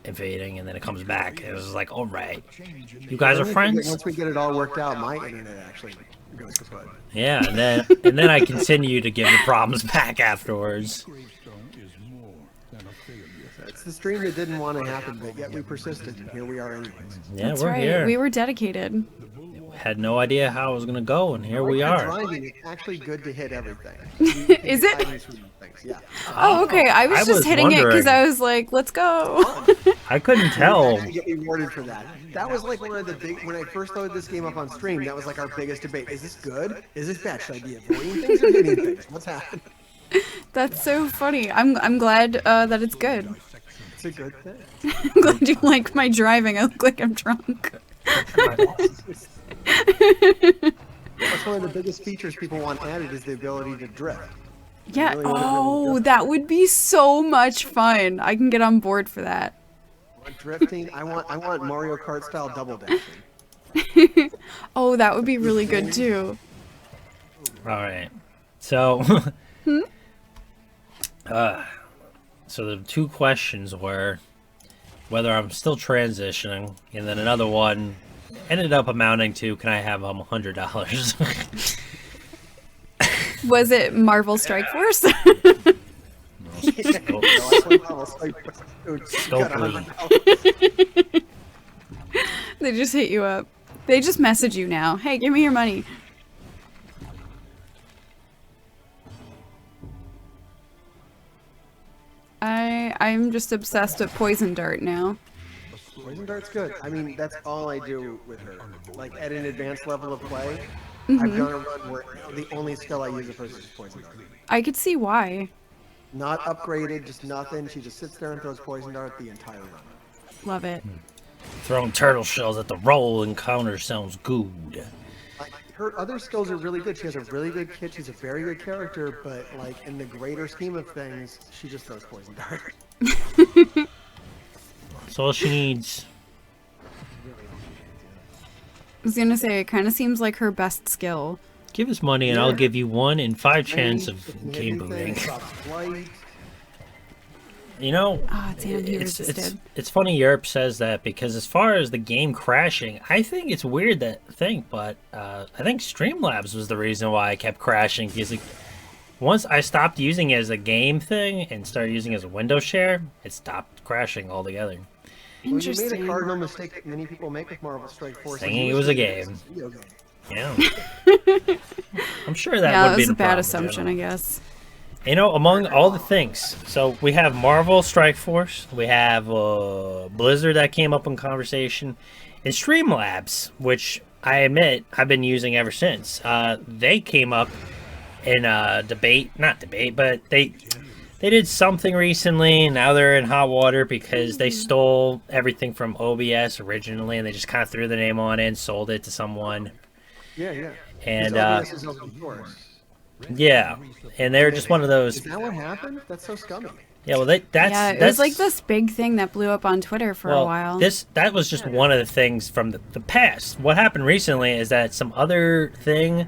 and fading, and then it comes back. It was like, all right, you guys are friends. Once we get it all worked out, my internet actually goes kaput. Yeah, and then I continue to give the problems back afterwards. It's the stream that didn't want to happen, but yet we persisted, and here we are anyways. Yeah, That's we're right. here. We were dedicated. Had no idea how it was gonna go, and here we are. Driving, it's actually good to hit everything. Is it? Yeah. Oh, okay. I was just hitting it because wondering. I was like, let's go. I couldn't tell. You get rewarded for that. That was like one of the big, when I first loaded this game up on stream, that was like our biggest debate. Is this good? Is this bad? Should I be avoiding things or hitting things? What's happening? That's so funny. I'm glad that it's good. It's a good thing. I'm glad you like my driving. I look like I'm drunk. That's one of the biggest features people want added is the ability to drift. Yeah. really wanna Oh, really that would be so much fun. I can get on board for that. Drifting, I want Mario Kart style double dashing. Oh, that would be really good too. All right, so so the two questions were whether I'm still transitioning, and then another one ended up amounting to, can I have $100? Was it Marvel Strike Force? They just hit you up. They just message you now. Hey, give me your money. I'm just obsessed with Poison Dart now. Poison Dart's good. I mean, that's all I do with her. Like, at an advanced level of play, I've done a run where the only skill I use of hers is Poison Dart. I could see why. Not upgraded, just nothing. She just sits there and throws Poison Dart the entire run. Love it. Throwing turtle shells at the roll encounter sounds good. Like, her other skills are really good. She has a really good kit. She's a very good character, but like in the greater scheme of things, she just throws Poison Dart. That's all she needs. I was gonna say, it kind of seems like her best skill. Give us money and I'll give you 1 in 5 chance of game booting. You know, Ah, damn, he resisted. it's funny Yerp says that, because as far as the game crashing, I think it's weird to think, but I think Streamlabs was the reason why I kept crashing, because once I stopped using it as a game thing and started using it as a window share, it stopped crashing altogether. Well, you made a Interesting. cardinal mistake that many people make with Marvel Strike Force. Thinking it was a game. Yeah. I'm sure that Yeah, would that be was a the bad problem, assumption, Jenna. I guess. You know, among all the things, so we have Marvel Strike Force, we have Blizzard that came up in conversation, and Streamlabs, which I admit I've been using ever since. They came up in a debate, not debate, but they did something recently, and now they're in hot water because they stole everything from OBS originally, and they just kind of threw the name on it and sold it to someone. Yeah, yeah. And OBS is open source. yeah, and they're just one of those. Is that what happened? That's so scummy. Yeah, well, Yeah, that's it was like this big thing that blew up on Twitter for a while. That was just one of the things from the past. What happened recently is that some other thing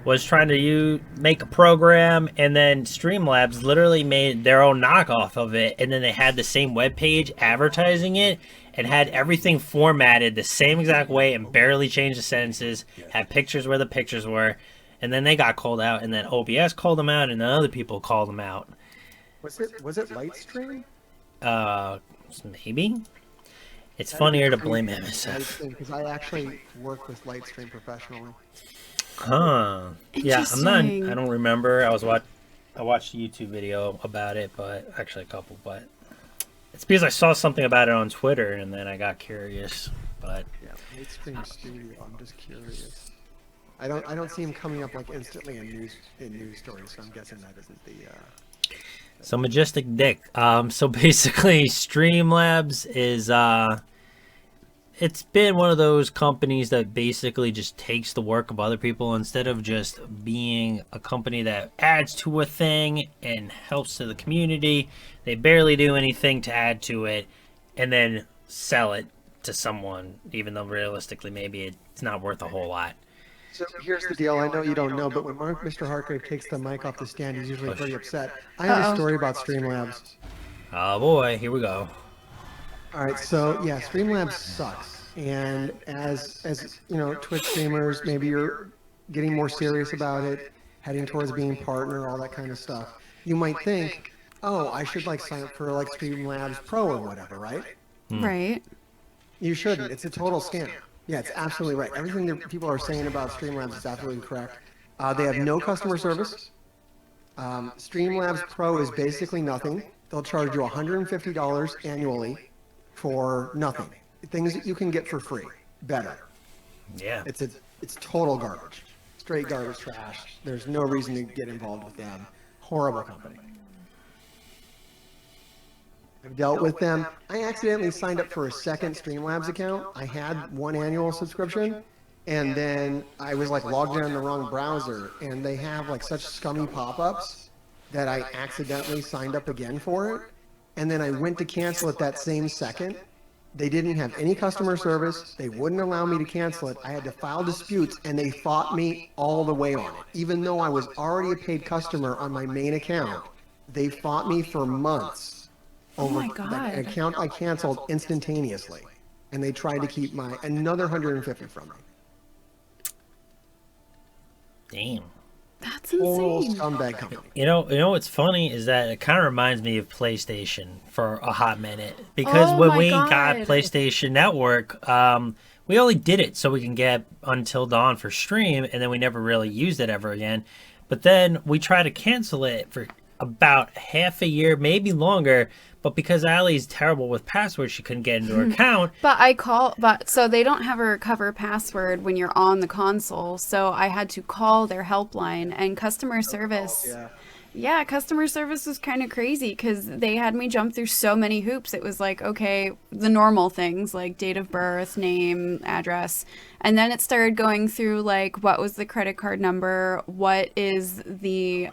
was trying to make a program, and then Streamlabs literally made their own knockoff of it, and then they had the same web page advertising it, and had everything formatted the same exact way and barely changed the sentences, had pictures where the pictures were, and then they got called out, and then OBS called them out, and then other people called them out. Was it Lightstream? Maybe. It's funnier to blame MSF. Because I actually work with Lightstream professionally. Huh. Yeah, I'm not. Interesting. I don't remember. I watched a YouTube video about it, but actually a couple. But It's because I saw something about it on Twitter, and then I got curious. But Yeah, Midstream Studio. I'm just curious. I don't see him coming up like instantly in news stories, so I'm guessing that isn't the. so Majestic Dick. So basically, Streamlabs is it's been one of those companies that basically just takes the work of other people instead of just being a company that adds to a thing and helps to the community. They barely do anything to add to it and then sell it to someone, even though realistically maybe it's not worth a whole lot. So here's the deal. I know you don't know, but when MrHartgrave takes the mic off the stand, he's usually pretty upset. I have a story about Streamlabs. Oh boy, here we go. All right, so yeah, Streamlabs sucks. And as you know, Twitch streamers, maybe you're getting more serious about it, heading towards being partner, all that kind of stuff. You might think, oh, I should like sign up for like Streamlabs Pro or whatever, right? Right. You shouldn't. It's a total scam. Yeah, it's absolutely right. Everything that people are saying about Streamlabs is absolutely correct. They have no customer service. Streamlabs Pro is basically nothing. They'll charge you $150 annually for nothing. Things that you can get for free. Better. Yeah. It's total garbage. Straight garbage trash. There's no reason to get involved with them. Horrible company. I've dealt with them. I accidentally signed up for a second Streamlabs account. I had one annual subscription, and then I was like logged in on the wrong browser, and they have like such scummy pop-ups that I accidentally signed up again for it. And then I went to cancel it that same second. They didn't have any customer service. They wouldn't allow me to cancel it. I had to file disputes, and they fought me all the way on it. Even though I was already a paid customer on my main account, they fought me for months over my God. that account I canceled instantaneously. And they tried to keep another 150 from me. Damn. That's Total insane. scumbag company. You know what's funny is that it kind of reminds me of PlayStation for a hot minute because Oh when my we God. got PlayStation Network, we only did it so we can get Until Dawn for stream, and then we never really used it ever again. But then we tried to cancel it for about half a year, maybe longer. But because Allie's terrible with passwords, she couldn't get into her account. But so they don't have a recover password when you're on the console. So I had to call their helpline and customer service. Yeah, customer service was kind of crazy because they had me jump through so many hoops. It was like, okay, the normal things like date of birth, name, address. And then it started going through like, what was the credit card number? What is the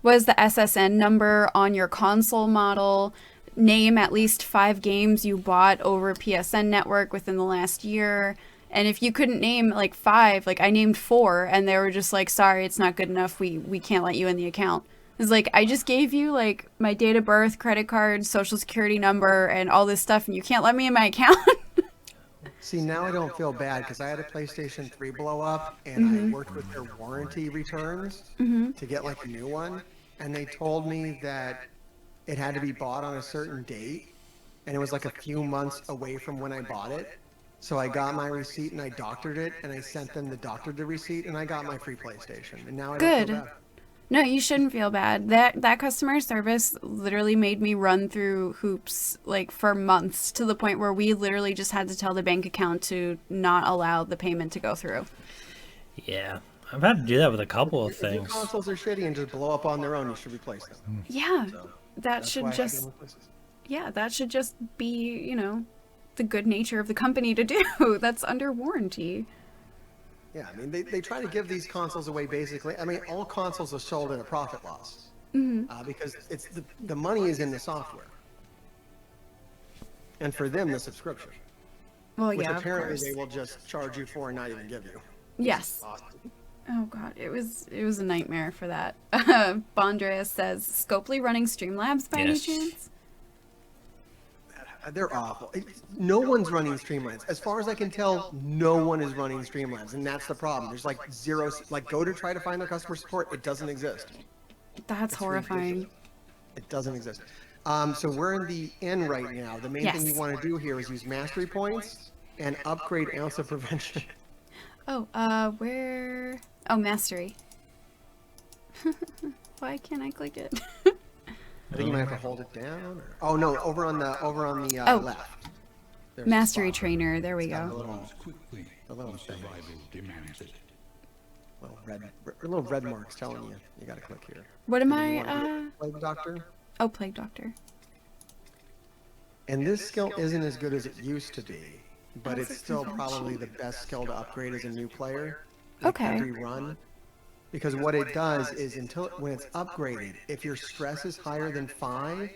SSN number on your console model? Name at least 5 games you bought over PSN network within the last year. And if you couldn't name like 5, like I named 4 and they were just like, sorry, it's not good enough. We can't let you in the account. It's like, I just gave you like my date of birth, credit card, social security number, and all this stuff, and you can't let me in my account. See, now I don't feel bad because I had a PlayStation 3 blow up, and I worked with their warranty returns to get like a new one, and they told me that it had to be bought on a certain date, and it was like a few months away from when I bought it. So I got my receipt and I doctored it, and I sent them the doctored receipt, and I got my free PlayStation. And now I don't feel Good. bad. No, you shouldn't feel bad. That customer service literally made me run through hoops like for months to the point where we literally just had to tell the bank account to not allow the payment to go through. Yeah, I've had to do that with a couple of If your things. consoles are shitty and just blow up on their own, you should replace them. Yeah, So that that's why should I just deal with this. that should just be, the good nature of the company to do. That's under warranty. Yeah, I mean, they try to give these consoles away basically. I mean, all consoles are sold at a profit loss because it's the money is in the software, and for them the subscription, Well, which yeah, of apparently course. they will just charge you for and not even give you. Yes. Awesome. Oh god, it was a nightmare for that. Bondreas says, Scopely running Streamlabs by any Yes. chance? They're awful. No one's running Streamlabs. As far as I can tell, no one is running Streamlabs, and that's the problem. There's like zero. Like, go to try to find their customer support. It doesn't exist. That's It's horrifying. ridiculous. It doesn't exist. So we're in the end right now. The main thing Yes. you want to do here is use mastery points and upgrade ounce of prevention. Oh, where? Oh, mastery. Why can't I click it? I think you might have to hold it down. Oh no, over on the Oh. left. There's a Mastery spot. trainer. There we It's got go. Quickly, a little when thing. survival demands it. Little red marks telling you you got to click here. What am You I? wanna do it, Plague Doctor. Oh, Plague Doctor. And this skill isn't as good as it used to be, but How's it's it still even probably the best skill to upgrade as a new player. Like Okay. Every run. Because what it does is when it's upgraded, if your stress is higher than 5,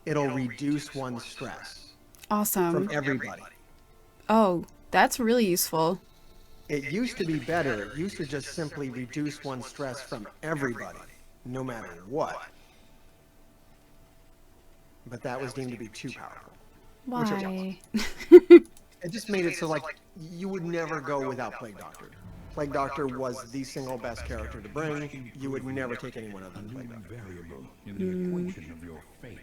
it'll reduce 1 stress Awesome. from everybody. Oh, that's really useful. It used to be better. It used to just simply reduce 1 stress from everybody, no matter what. But that was deemed to be too powerful. Which it Why? It just made it so like you would never go without Plague Doctor. Plague Doctor was the single best character to bring. You would never take anyone other than Plague Doctor. Variable in the equation of your fate.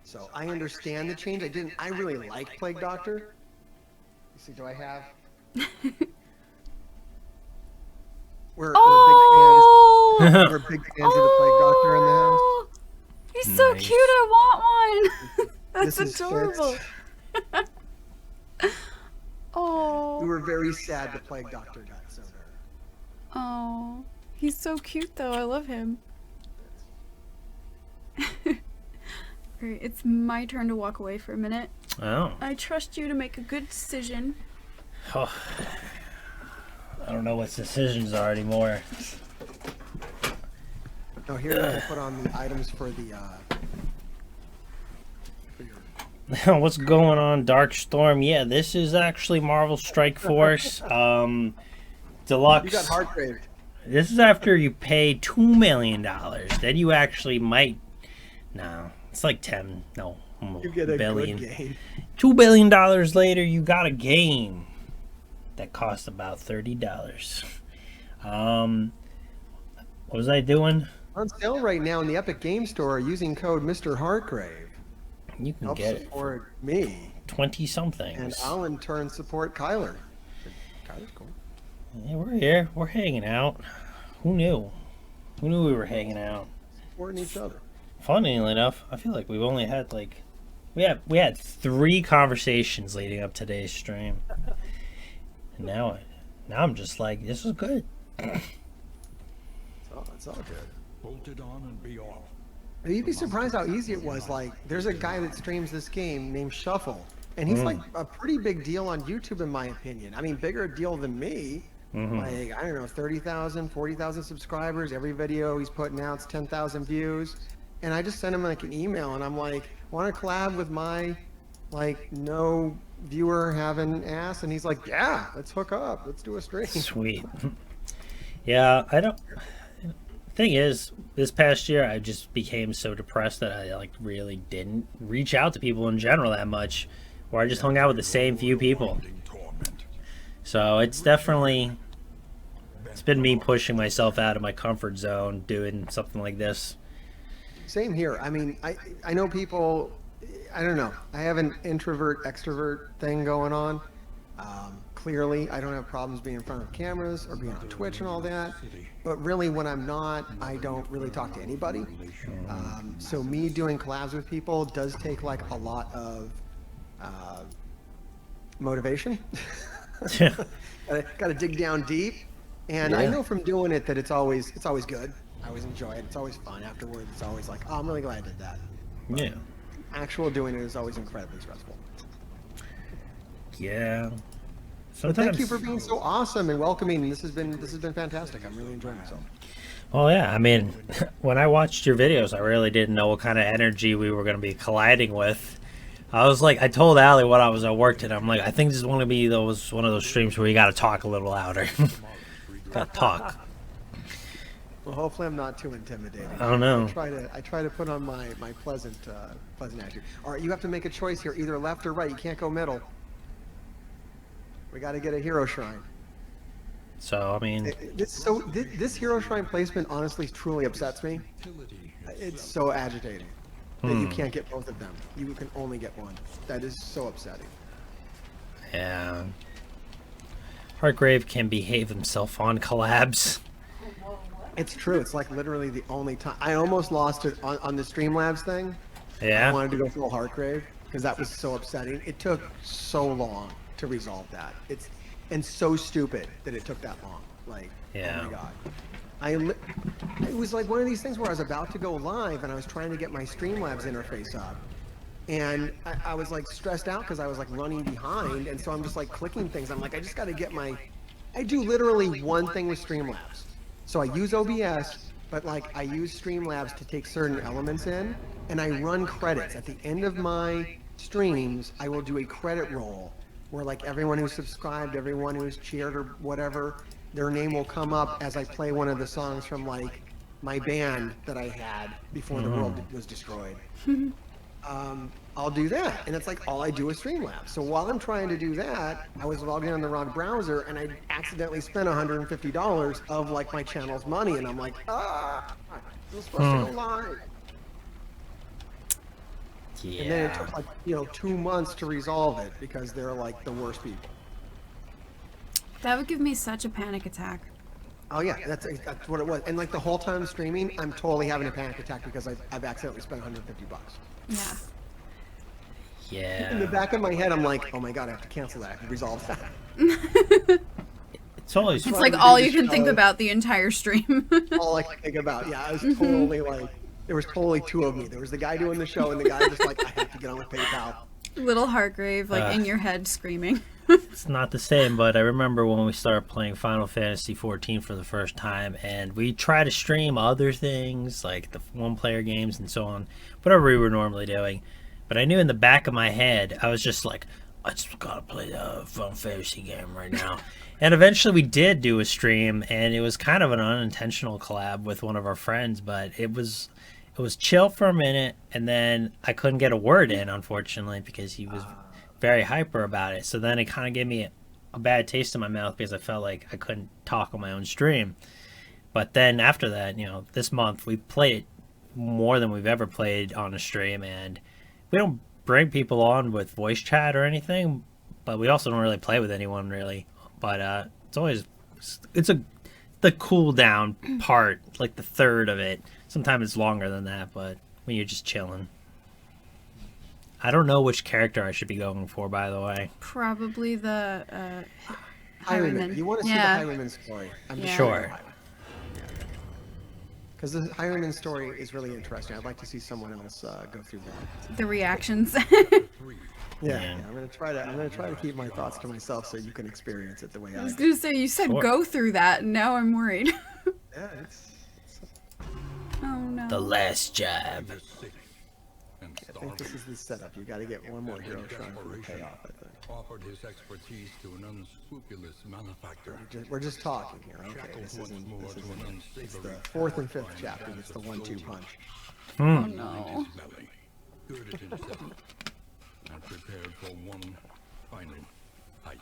So I understand the change. I really like Plague Doctor. Let's see, do I have? We're Oh! we're big fans of the Plague Doctor in the house. Oh! He's so Nice. cute. I want one. That's This is adorable. Fitz. We Oh. were very sad the Plague Doctor got so hurt. Oh. He's so cute though. I love him. Alright, it's my turn to walk away for a minute. Oh. I trust you to make a good decision. Oh. I don't know what decisions are anymore. Oh, here I put on the items for the. For your... What's going on, Dark Storm? Yeah, this is actually Marvel Strike Force Deluxe. You got Heartgrave. This is after you pay $2 million. Then you actually might. No, it's like 10. No, You get a billion. good game. $2 billion later, you got a game that cost about $30. What was I doing? On sale right now in the Epic Game Store using code MrHartgrave. You can Help get it support me, 20 and somethings. I'll in turn support Kyler. Kyler's cool. Yeah, we're here. We're hanging out. Who knew? Who knew we were hanging out? Supporting each other. Funnily enough, I feel like we've only had like we had 3 conversations leading up to today's stream. And now I'm just like, this is good. It's all good. Bolt it on and be off. You'd be surprised how easy it was. Like, there's a guy that streams this game named Shuffle, and he's like a pretty big deal on YouTube, in my opinion. I mean, bigger deal than me. Like, I don't know, 30,000, 40,000 subscribers. Every video he's putting out's 10,000 views. And I just sent him like an email, and I'm like, want to collab with my, like, no viewer having ass? And he's like, yeah, let's hook up. Let's do a stream. Sweet. Yeah, I don't. Thing is, this past year I just became so depressed that I like really didn't reach out to people in general that much, or I just hung out with the same few people. So it's definitely it's been me pushing myself out of my comfort zone doing something like this. Same here. I mean, I know people, I don't know. I have an introvert extrovert thing going on. Clearly, I don't have problems being in front of cameras or being on Twitch and all that. But really, when I'm not, I don't really talk to anybody. So me doing collabs with people does take like a lot of motivation. Got to dig down deep. And I Yeah. know from doing it that it's always good. I always enjoy it. It's always fun afterwards. It's always like, oh, I'm really glad I did that. Yeah. Actual doing it is always incredibly stressful. Yeah. But Sometimes. thank you for being so awesome and welcoming. This has been fantastic. I'm really enjoying myself. Well, yeah. I mean, when I watched your videos, I really didn't know what kind of energy we were going to be colliding with. I was like, I told Allie what I was at work today. I'm like, I think this is going to be one of those streams where you got to talk a little louder. Got to talk. Well, hopefully I'm not too intimidating. I don't know. I try to put on my pleasant attitude. All right, you have to make a choice here, either left or right. You can't go middle. We got to get a hero shrine. So I mean, This hero shrine placement honestly truly upsets me. It's so agitating that you can't get both of them. You can only get one. That is so upsetting. yeah. Hartgrave can behave himself on collabs. It's true. It's like literally the only time. I almost lost it on the Streamlabs thing. Yeah. I wanted to go full Heartgrave because that was so upsetting. It took so long to resolve that. And so stupid that it took that long. Like, Yeah. oh my god. It was like one of these things where I was about to go live and I was trying to get my Streamlabs interface up. And I was like stressed out because I was like running behind. And so I'm just like clicking things. I'm like, I just got to get I do literally one thing with Streamlabs. So I use OBS, but like I use Streamlabs to take certain elements in and I run credits. At the end of my streams, I will do a credit roll where like everyone who's subscribed, everyone who's cheered or whatever, their name will come up as I play one of the songs from like my band that I had before the world was destroyed. I'll do that, and it's like all I do is Streamlabs. So while I'm trying to do that, I was logged in on the wrong browser, and I accidentally spent $150 of like my channel's money, and I'm like, I'm supposed to go live. Yeah. And then it took like 2 months to resolve it because they're like the worst people. That would give me such a panic attack. Oh yeah, that's what it was. And like the whole time streaming, I'm totally having a panic attack because I've accidentally spent $150. Yeah. Yeah. In the back of my head, I'm like, oh my god, I have to cancel that. I have to resolve that. It's always It's Trying like to all do you the can think show. about the entire stream. All I can think about. Yeah, I was totally like, there was totally two of me. There was the guy doing the show and the guy just like, I have to get on with PayPal. Little Heartgrave, like in your head, screaming. It's not the same, but I remember when we started playing Final Fantasy XIV for the first time, and we try to stream other things, like the one-player games and so on, whatever we were normally doing. But I knew in the back of my head, I was just like, I just gotta play the Final Fantasy game right now. And eventually we did do a stream, and it was kind of an unintentional collab with one of our friends, but it was chill for a minute, and then I couldn't get a word in, unfortunately, because he was very hyper about it. So then it kind of gave me a bad taste in my mouth because I felt like I couldn't talk on my own stream. But then after that, this month we played it more than we've ever played on a stream, and we don't bring people on with voice chat or anything, but we also don't really play with anyone really. But it's the cool down part, like the third of it. Sometimes it's longer than that, but when you're just chilling. I don't know which character I should be going for, by the way. Probably the Highwayman. You want to see the Highwayman story? I'm just Sure. Because the Highwayman story is really interesting. I'd like to see someone else go through that. The reactions. Yeah. I'm gonna try to keep my thoughts to myself so you can experience it the way I I was do. gonna say, you said Sure. go through that, and now I'm worried. Yeah, it's Oh no. The last jab. I think this is the setup. You got to get one more hero shrine for the payoff, I think. Offered his expertise to an unscrupulous malefactor. We're just talking here. Okay, this isn't. It's the fourth and fifth chapter. It's the 1-2 punch. Oh no. Belly, girded himself, and prepared for one final fight.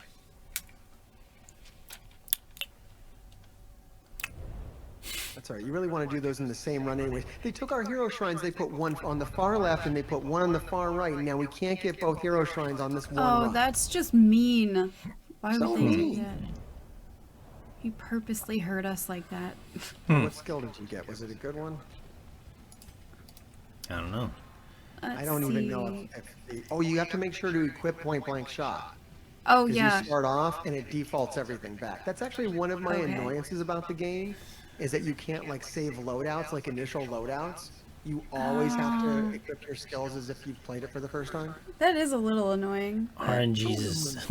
That's all right. You really want to do those in the same run anyway. They took our hero shrines. They put one on the far left and they put one on the far right. Now we can't get both hero shrines on this one Oh, run. that's just mean. Why So would they do mean. that? He purposely hurt us like that. What skill did you get? Was it a good one? I don't know. I don't even know oh, you have to make sure to equip point blank shot. Oh Because yeah. you start off and it defaults everything back. That's actually one of my Okay. annoyances about the game, is that you can't like save loadouts, like initial loadouts. You always have to equip your skills as if you've played it for the first time. That is a little annoying. RNGesus.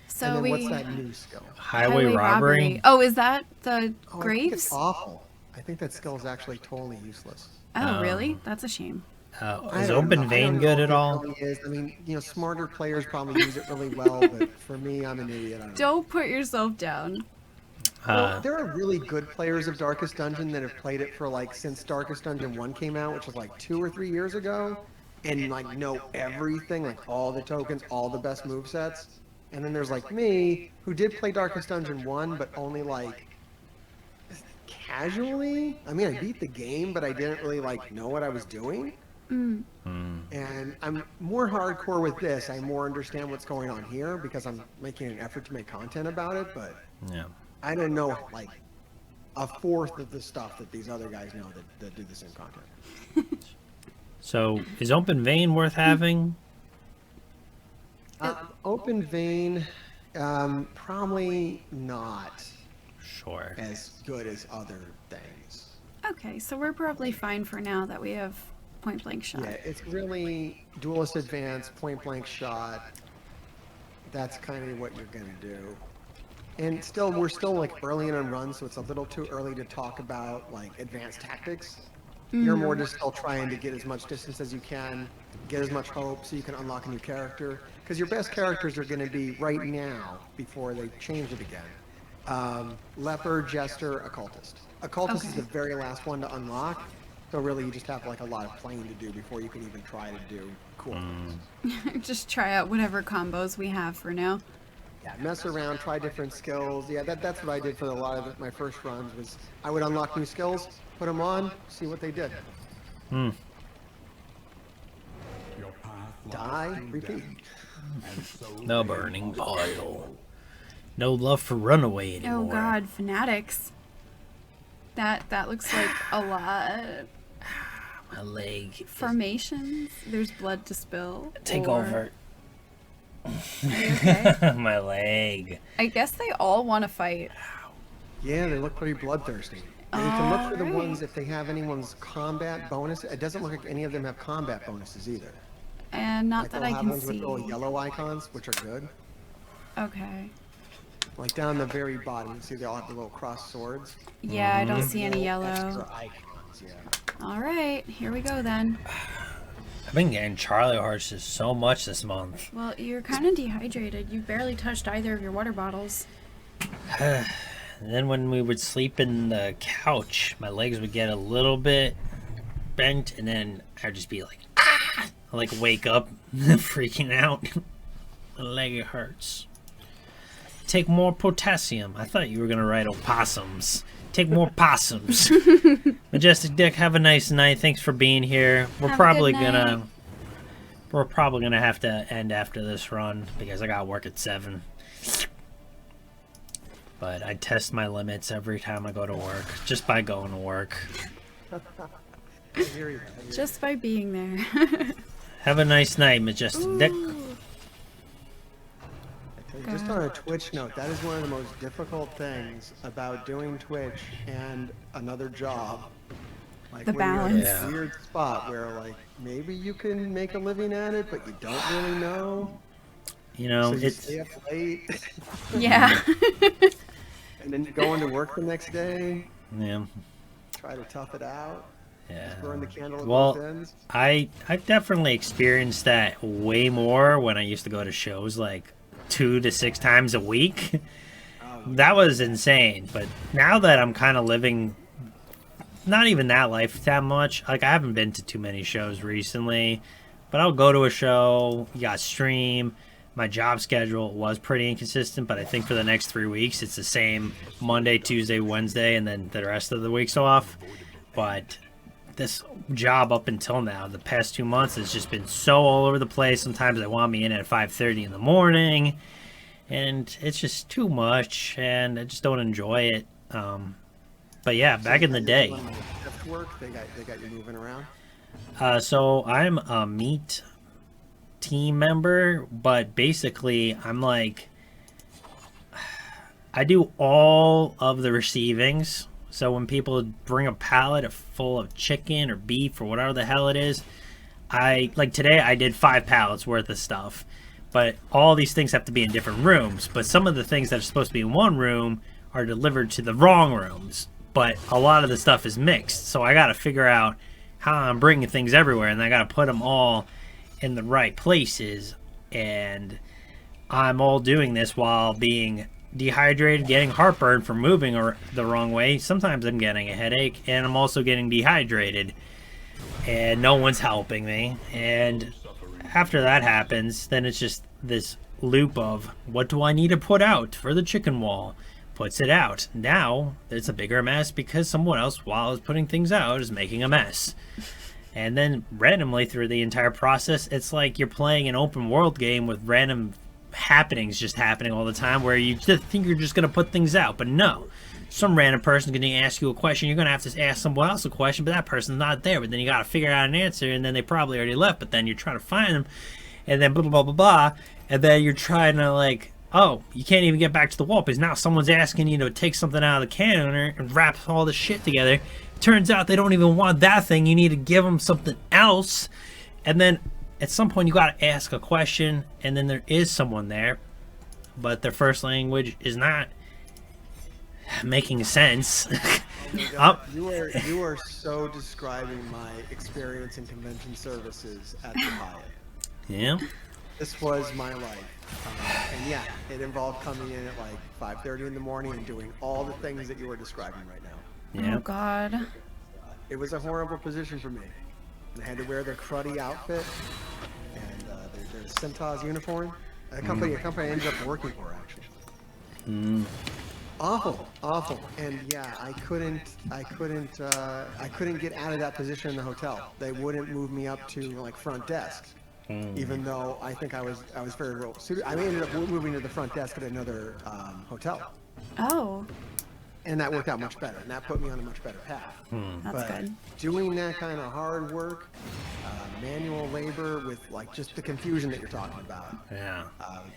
So and then we what's that new skill? Highway robbery. Oh, is that the Oh, I think it's graves? awful. I think that skill is actually totally useless. Oh, really? That's a shame. Is I don't open know. I vein don't good know at if it all? really is. I mean, smarter players probably use it really well, but for me, I'm an idiot. I don't know. Don't put yourself down. Well, there are really good players of Darkest Dungeon that have played it for like since Darkest Dungeon 1 came out, which was like 2 or 3 years ago, and like know everything, like all the tokens, all the best movesets. And then there's like me, who did play Darkest Dungeon 1, but only like casually. I mean, I beat the game, but I didn't really like know what I was doing. And I'm more hardcore with this. I more understand what's going on here because I'm making an effort to make content about it, but Yeah. I don't know like a fourth of the stuff that these other guys know that do the same content. So, is Open Vein worth having? Open vein, probably not Sure. as good as other things. Okay, so we're probably fine for now that we have point blank shot. Yeah, it's really duelist advance, point blank shot. That's kind of what you're gonna do. And still, we're still like early in a run, so it's a little too early to talk about like advanced tactics. You're more just still trying to get as much distance as you can, get as much hope so you can unlock a new character. Because your best characters are going to be right now before they change it again. Leper, Jester, Occultist. Occultist is the very last one to unlock. So really you just have like a lot of playing to do before you can even try to do cool things. Just try out whatever combos we have for now. Yeah, mess around, try different skills. Yeah, that's what I did for a lot of my first runs was I would unlock new skills, put them on, see what they did. Your path lies Die, through repeat. them, and so No they burning must pile. No love for Runaway anymore. Oh god, fanatics. That looks like a lot. My leg. Formations. There's blood to spill. Take or- over. Are you okay? My leg. I guess they all want to fight. Yeah, they look pretty bloodthirsty. And you can look for the Alright. ones if they have anyone's combat bonus. It doesn't look like any of them have combat bonuses either. And not Like that they'll I have can ones with see. little yellow icons, which are good. Okay. Like down the very bottom, you see they all have the little crossed swords. Yeah, I don't see any Little yellow. extra icons, yeah. Alright, here we go then. I've been getting Charlie horses so much this month. Well, you're kind of dehydrated. You barely touched either of your water bottles. And then when we would sleep in the couch, my legs would get a little bit bent, and then I'd just be like, ah! I like wake up freaking out. My leg hurts. Take more potassium. I thought you were gonna write opossums. Take more possums. Majestic Dick, have a nice night. Thanks for being here. We're Have a probably good night. gonna have to end after this run because I got work at 7. But I test my limits every time I go to work, just by going to work. I hear you. I hear Just by being there. Have a nice night, Majestic Dick. you. Just on a Twitch note, that is one of the most difficult things about doing Twitch and another job. Like The when you're in balance. this weird spot where like maybe you can make a living at it, but you don't really know. You know, So you it's stay up late Yeah. and then you go into work the next day, yeah. try to tough it out, Yeah. burn the candle at Well, both ends. I've definitely experienced that way more when I used to go to shows like 2 to 6 times a week. That was insane. But now that I'm kind of living not even that life that much, like I haven't been to too many shows recently, but I'll go to a show, you got stream. My job schedule was pretty inconsistent, but I think for the next 3 weeks it's the same Monday, Tuesday, Wednesday, and then the rest of the week's off. But this job up until now, the past 2 months, has just been so all over the place. Sometimes they want me in at 5:30 in the morning, and it's just too much, and I just don't enjoy it. But yeah, back in the day. Shift work, they got you moving around. So I'm a meat team member, but basically I'm like, I do all of the receivings. So when people bring a pallet full of chicken or beef or whatever the hell it is, like today I did 5 pallets worth of stuff, but all these things have to be in different rooms. But some of the things that are supposed to be in one room are delivered to the wrong rooms, but a lot of the stuff is mixed. So I got to figure out how I'm bringing things everywhere, and I got to put them all in the right places. And I'm all doing this while being dehydrated, getting heartburn from moving or the wrong way. Sometimes I'm getting a headache, and I'm also getting dehydrated, and no one's helping me. And after that happens, then it's just this loop of what do I need to put out for the chicken wall? Puts it out. Now it's a bigger mess because someone else, while I was putting things out, is making a mess. And then randomly through the entire process, it's like you're playing an open world game with random happenings just happening all the time, where you just think you're just going to put things out, but no, some random person's going to ask you a question. You're going to have to ask someone else a question, but that person's not there. But then you got to figure out an answer, and then they probably already left. But then you're trying to find them, and then blah, blah, blah, blah, blah. And then you're trying to, like, oh, you can't even get back to the wall because now someone's asking you to take something out of the can and wrap all this shit together. Turns out they don't even want that thing. You need to give them something else. And then at some point you got to ask a question, and then there is someone there, but their first language is not making sense. You are so describing my experience in convention services at the Hyatt. Yeah. This was my life. And yeah, it involved coming in at like 5:30 in the morning and doing all the things that you were describing right now. Yeah. Oh God. It was a horrible position for me. I had to wear their cruddy outfit and their Centos uniform. A company I ended up working for, actually. Awful. And yeah, I couldn't get out of that position in the hotel. They wouldn't move me up to like front desk, even though I think I was very well suited. I ended up moving to the front desk at another hotel. Oh. And that worked out much better, and that put me on a much better path. That's good. Doing that kind of hard work, manual labor with like just the confusion that you're talking about, Yeah.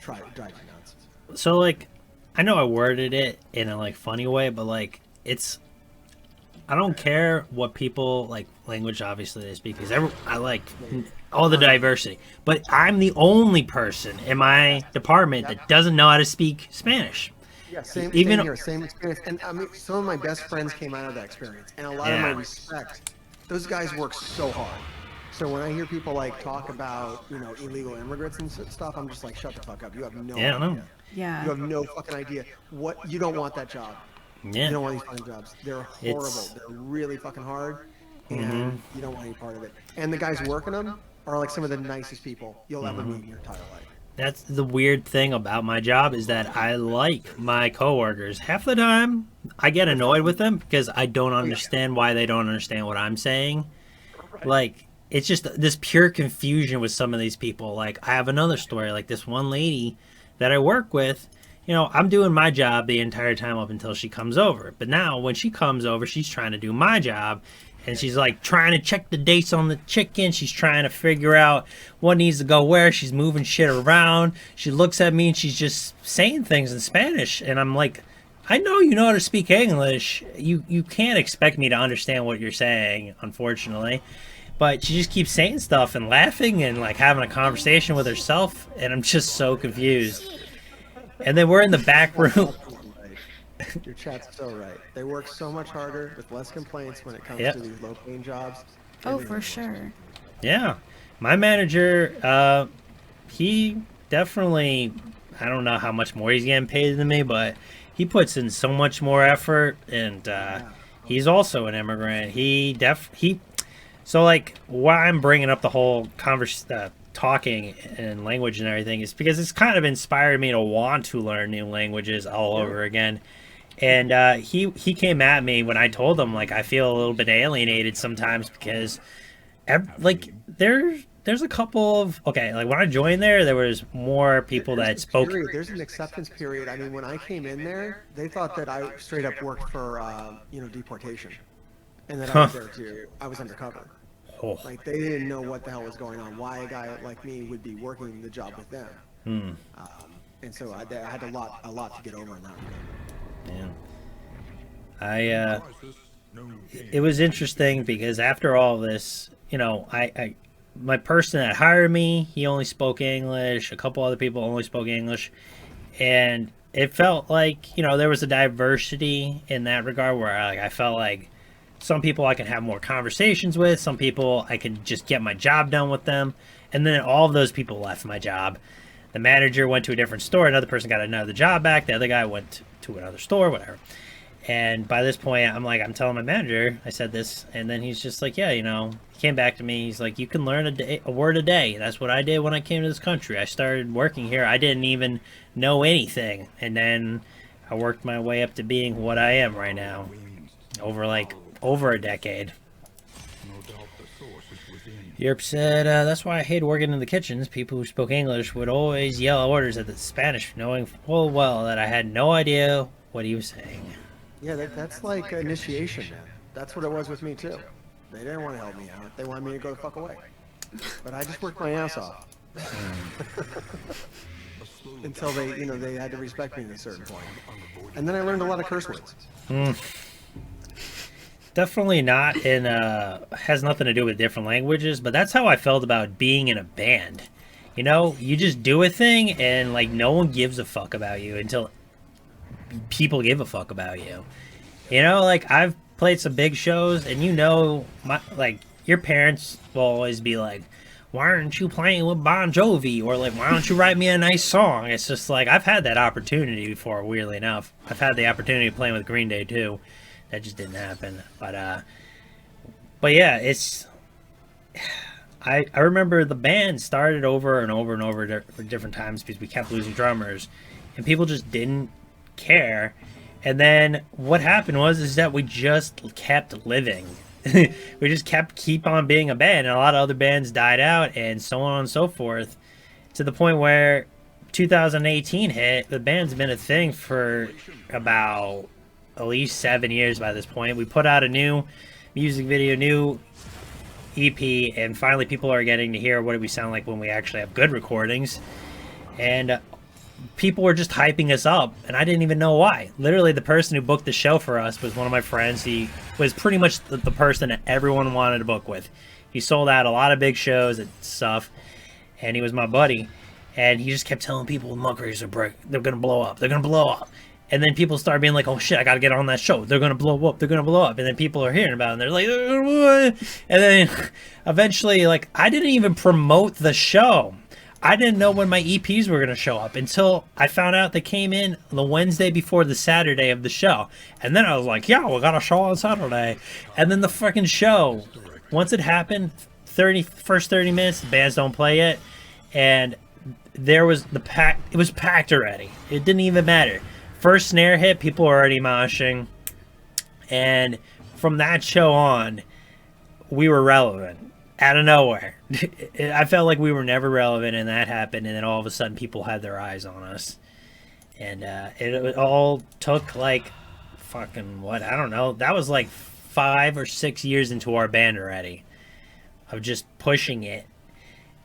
drives me nuts. So, like, I know I worded it in a, like, funny way, but, like, I don't care what people, like, language, obviously, they speak, because I like all the diversity. But I'm the only person in my department that doesn't know how to speak Spanish. Yeah, same experience. And I mean, some of my best friends came out of that experience, and a lot of my respect. Those guys work so hard. So when I hear people like talk about, illegal immigrants and stuff, I'm just like, shut the fuck up. You have no idea. I know. Yeah. You have no fucking idea. You don't want that job. Yeah. You don't want these fucking jobs. They're horrible. They're really fucking hard, and you don't want any part of it. And the guys working them are like some of the nicest people you'll ever meet in your entire life. That's the weird thing about my job is that I like my coworkers. Half the time, I get annoyed with them because I don't understand why they don't understand what I'm saying. Like, it's just this pure confusion with some of these people. Like, I have another story. Like, this one lady that I work with, I'm doing my job the entire time up until she comes over. But now, when she comes over, she's trying to do my job. And she's like trying to check the dates on the chicken. She's trying to figure out what needs to go where. She's moving shit around. She looks at me and she's just saying things in Spanish. And I'm like, I know you know how to speak English. You can't expect me to understand what you're saying, unfortunately. But she just keeps saying stuff and laughing and like having a conversation with herself. And I'm just so confused. And then we're in the back room. Your chat's so right. They work so much harder with less complaints when it comes to these low-paying jobs. Oh, for sure. Yeah. My manager, he definitely, I don't know how much more he's getting paid than me, but he puts in so much more effort, and he's also an immigrant. So, like, why I'm bringing up the whole talking and language and everything is because it's kind of inspired me to want to learn new languages all over again. And he came at me when I told him, like, I feel a little bit alienated sometimes because, there's a couple of, like, when I joined there was more people that spoke. There's an acceptance period. I mean, when I came in there, they thought that I straight up worked for, deportation. And that I was undercover. Oh. Like, they didn't know what the hell was going on, why a guy like me would be working the job with them. And so I had a lot to get over in that regard. Yeah. It was interesting because after all this, my person that hired me, he only spoke English. A couple other people only spoke English. And it felt like, there was a diversity in that regard where I felt like some people I can have more conversations with. Some people I can just get my job done with them. And then all of those people left my job. The manager went to a different store. Another person got another job back. The other guy went to another store, whatever. And by this point, I'm telling my manager, I said this, and then he's just like, yeah, he came back to me. He's like, you can learn a word a day. That's what I did when I came to this country. I started working here. I didn't even know anything. And then I worked my way up to being what I am right now over a decade. Europe said, that's why I hate working in the kitchens. People who spoke English would always yell orders at the Spanish, knowing full well that I had no idea what he was saying. Yeah, that's like initiation, man. That's what it was with me too. They didn't want to help me out. They wanted me to go the fuck away. But I just worked my ass off. Until they, they had to respect me at a certain point. And then I learned a lot of curse words. Definitely not in has nothing to do with different languages, but that's how I felt about being in a band. You just do a thing and like no one gives a fuck about you until people give a fuck about you. Like I've played some big shows and your parents will always be like, why aren't you playing with Bon Jovi? Or like, why don't you write me a nice song? It's just like, I've had that opportunity before, weirdly enough. I've had the opportunity of playing with Green Day too. That just didn't happen. But yeah, I remember the band started over and over and over for different times because we kept losing drummers. And people just didn't care. And then what happened is that we just kept living. We just keep on being a band, and a lot of other bands died out and so on and so forth, to the point where 2018 hit. The band's been a thing for about at least 7 years by this point. We put out a new music video, new EP, and finally people are getting to hear what we sound like when we actually have good recordings. And people were just hyping us up, and I didn't even know why. Literally, the person who booked the show for us was one of my friends. He was pretty much the person that everyone wanted to book with. He sold out a lot of big shows and stuff, and he was my buddy. And he just kept telling people, Muckrakers they're going to blow up. They're going to blow up. And then people started being like, oh shit, I got to get on that show. They're going to blow up. They're going to blow up. And then people are hearing about it, and they're like, what? And then eventually, like, I didn't even promote the show. I didn't know when my EPs were going to show up until I found out they came in the Wednesday before the Saturday of the show. And then I was like, yeah, we got a show on Saturday. And then the freaking show, once it happened, first 30 minutes, the bands don't play it. And there was it was packed already. It didn't even matter. First snare hit, people were already moshing. And from that show on, we were relevant. Out of nowhere. I felt like we were never relevant, and that happened, and then all of a sudden people had their eyes on us. And it all took like fucking I don't know. That was like 5 or 6 years into our band already of just pushing it.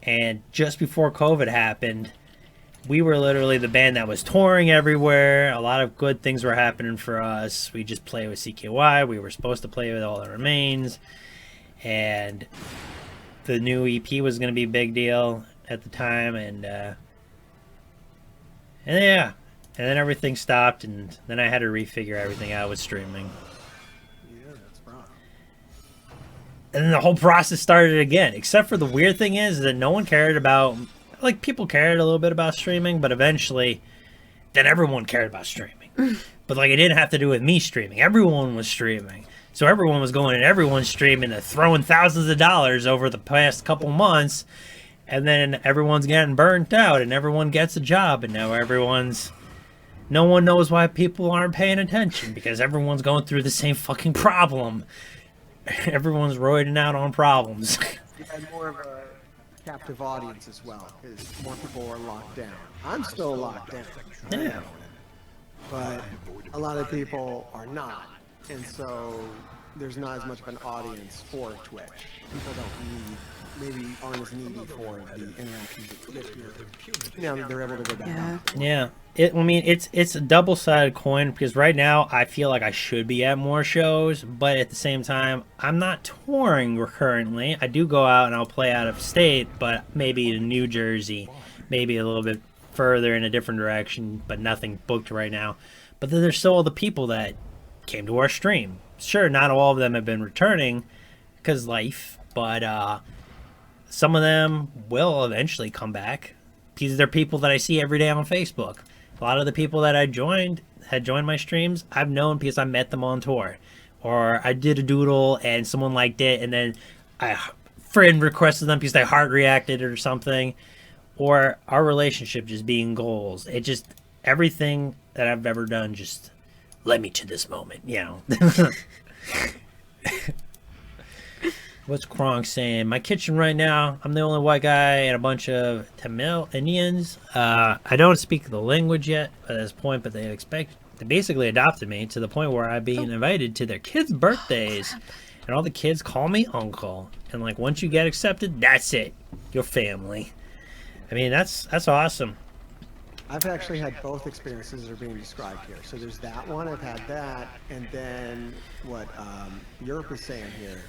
And just before COVID happened, we were literally the band that was touring everywhere. A lot of good things were happening for us. We just played with CKY. We were supposed to play with All That Remains. And the new EP was going to be a big deal at the time, and yeah, and then everything stopped, and then I had to refigure everything out with streaming. Yeah, that's rough. And then the whole process started again, except for the weird thing is that no one cared about, like, people cared a little bit about streaming, but eventually then everyone cared about streaming. But like, it didn't have to do with me streaming. Everyone was streaming. So everyone was going and everyone's streaming and throwing thousands of dollars over the past couple months. And then everyone's getting burnt out and everyone gets a job. And now no one knows why people aren't paying attention because everyone's going through the same fucking problem. Everyone's roiding out on problems. You had more of a captive audience as well because more people are locked down. I'm still locked down. Yeah. But a lot of people are not. And so there's not as much of an audience for Twitch. People maybe aren't as needy for the interactions that Twitch gives. Now they're able to go back out. Yeah. It's a double-sided coin because right now I feel like I should be at more shows, but at the same time, I'm not touring currently. I do go out and I'll play out of state, but maybe in New Jersey, maybe a little bit further in a different direction, but nothing booked right now. But then there's still all the people that came to our stream. Sure, not all of them have been returning because life, but some of them will eventually come back because they're people that I see every day on Facebook. A lot of the people that had joined my streams, I've known because I met them on tour, or I did a doodle and someone liked it, and then I friend requested them because they heart reacted or something, or our relationship just being goals. It just everything that I've ever done just led me to this moment, you know. What's Kronk saying? My kitchen right now, I'm the only white guy and a bunch of Tamil Indians. I don't speak the language yet at this point, but they expect They basically adopted me to the point where I'm being invited to their kids' birthdays, and all the kids call me uncle. And like once you get accepted, that's it. Your family. I mean, that's awesome. I've actually had both experiences that are being described here. So there's that one, I've had that, and then what Europe is saying here,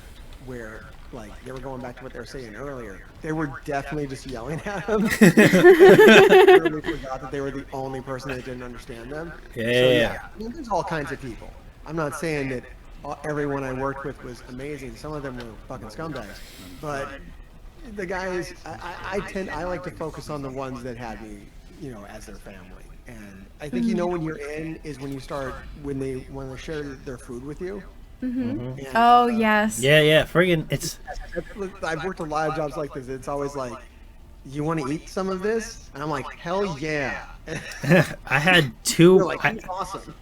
where like they were going back to what they were saying earlier. They were definitely just yelling at him. They really forgot that they were the only person that didn't understand them. Yeah. I mean, there's all kinds of people. I'm not saying that everyone I worked with was amazing. Some of them were fucking scumbags, but the guys, I like to focus on the ones that had me, you know, as their family. And I think, you know, when you're in is when you start, when they share their food with you. And, Oh, yes. Yeah. Friggin' it's. I've worked a lot of jobs like this. It's always like, you want to eat some of this? And I'm like, hell yeah. I had two. They're like, it's awesome.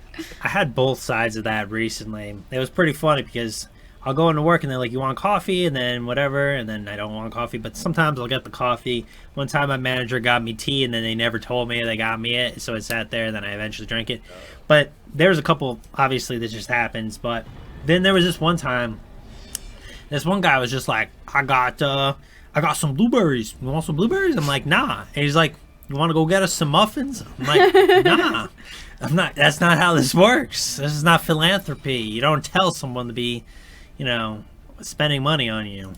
I had both sides of that recently. It was pretty funny because I'll go into work and they're like, you want coffee? And then whatever. And then I don't want coffee. But sometimes I'll get the coffee. One time my manager got me tea and then they never told me they got me it. So it sat there and then I eventually drank it. But there's a couple, obviously, that just happens. But then there was this one time, this one guy was just like, I got some blueberries. You want some blueberries? I'm like, nah. And he's like, you want to go get us some muffins? I'm like, nah. I'm not. That's not how this works. This is not philanthropy. You don't tell someone to be, you know, spending money on you.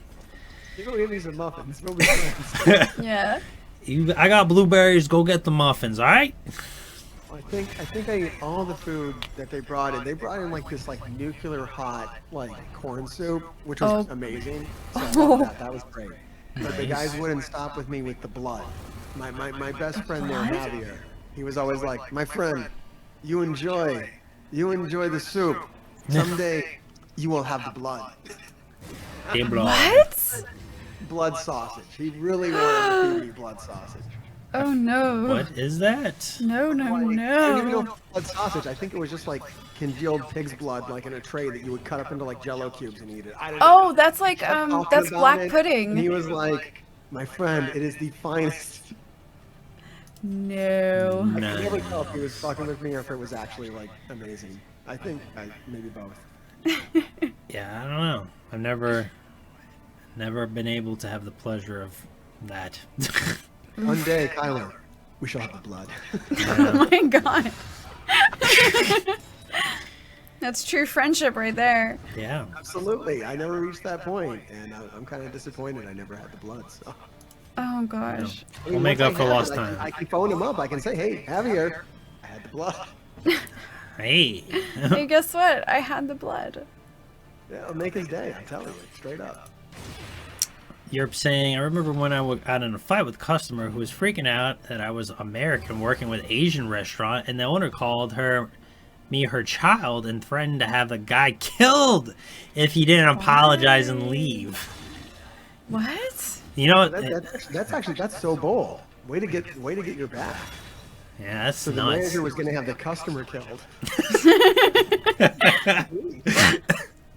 You go get me some muffins. We'll be friends. Yeah. I got blueberries. Go get the muffins. All right. I think I ate all the food that they brought in. They brought in like this like nuclear hot like corn soup, which was amazing. So I loved that was great. But the guys wouldn't stop with me with the blood. My best friend there, Javier, he was always like, my friend, you enjoy the soup. Someday you will have the blood. What? Blood sausage. He really wanted to feed me blood sausage. Oh, no. What is that? No. I don't even know if it was blood sausage. I think it was just like congealed pig's blood, like in a tray that you would cut up into like Jello cubes and eat it. I don't know. Oh, that's like, Talking that's about black it, pudding. And he was like, my friend, it is the finest. No. I could never tell if he was fucking with me or if it was actually like amazing. I think maybe both. Yeah, I don't know. I've never been able to have the pleasure of that. One day, Kyler, we shall have the blood. Oh my god. That's true friendship right there. Yeah. Absolutely. I never reached that point, and I'm kind of disappointed I never had the blood. So. Oh gosh. I mean, We'll make once up for I had lost it, time. I can phone him up. I can say, hey, Javier, I had the blood. Hey. Hey, guess what? I had the blood. Yeah, I'll make his day. I'm telling you, straight up. You're saying, I remember when I got in a fight with a customer who was freaking out that I was American working with Asian restaurant, and the owner called me her child and threatened to have the guy killed if he didn't apologize and leave. What? You know, That's so bold. Way to get your back. yeah, that's So the nuts. manager was going to have the customer killed.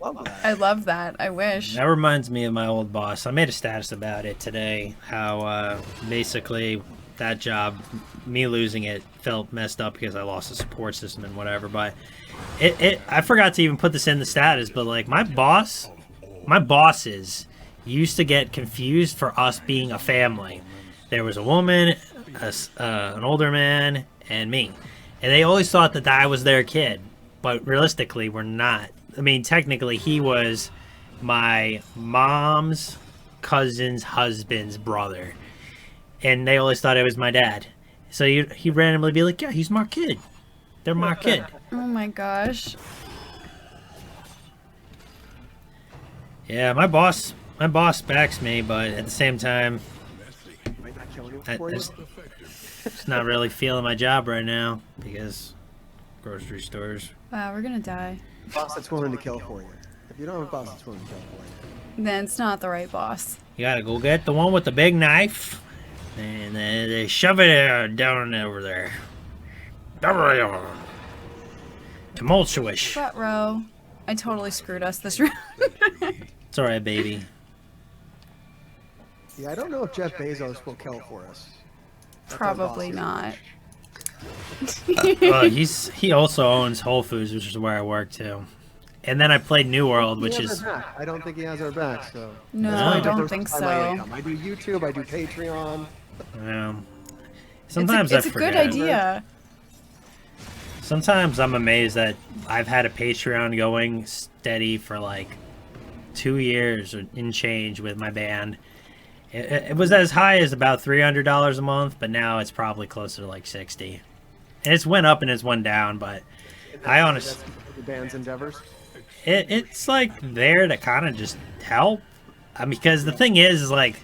Love that. I love that. I wish. That reminds me of my old boss. I made a status about it today. How basically that job, me losing it, felt messed up because I lost the support system and whatever. But I forgot to even put this in the status. But like my bosses used to get confused for us being a family. There was a woman, an older man, and me, and they always thought that I was their kid. But realistically, we're not. I mean, technically, he was my mom's cousin's husband's brother. And they always thought it was my dad. So he'd randomly be like, yeah, he's my kid. They're my kid. Oh my gosh. Yeah, my boss backs me, but at the same time, Might not kill you I for you. just not really feeling my job right now because grocery stores. Wow, we're gonna die. Boss that's willing to kill for you. If you don't have a boss that's willing to kill for you. Then it's not the right boss. You gotta go get the one with the big knife, and then they shove it down over there. Tumultuous. Front row. I totally screwed us this round. It's alright, baby. Yeah, I don't know if Jeff Bezos will kill for us. That's our Probably boss. not. He also owns Whole Foods, which is where I work too. And then I played New World, which is... I don't think he has our back, so... No, No. I don't think so. I do YouTube, I do Patreon. Sometimes it's I a forget. good idea. Sometimes I'm amazed that I've had a Patreon going steady for like 2 years or in change with my band. It was as high as about $300 a month, but now it's probably closer to like 60. And it's went up and it's went down, but I honestly... The band's endeavors? It's like there to kind of just help. I mean, because the thing is like,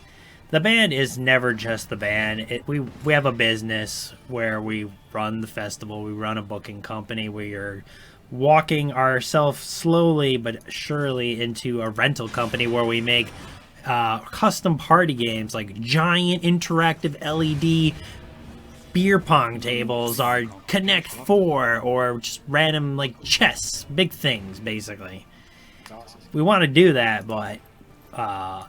the band is never just the band. We have a business where we run the festival. We run a booking company. We are walking ourselves slowly but surely into a rental company where we make custom party games like giant interactive LED beer pong tables, or Connect 4, or just random like chess, big things basically. We want to do that, but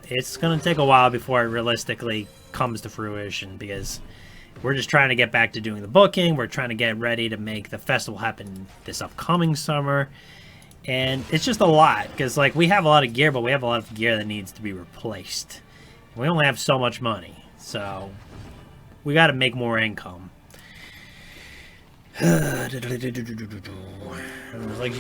it's going to take a while before it realistically comes to fruition, because we're just trying to get back to doing the booking. We're trying to get ready to make the festival happen this upcoming summer. And it's just a lot, because like we have a lot of gear, but we have a lot of gear that needs to be replaced. We only have so much money, so we got to make more income. Like,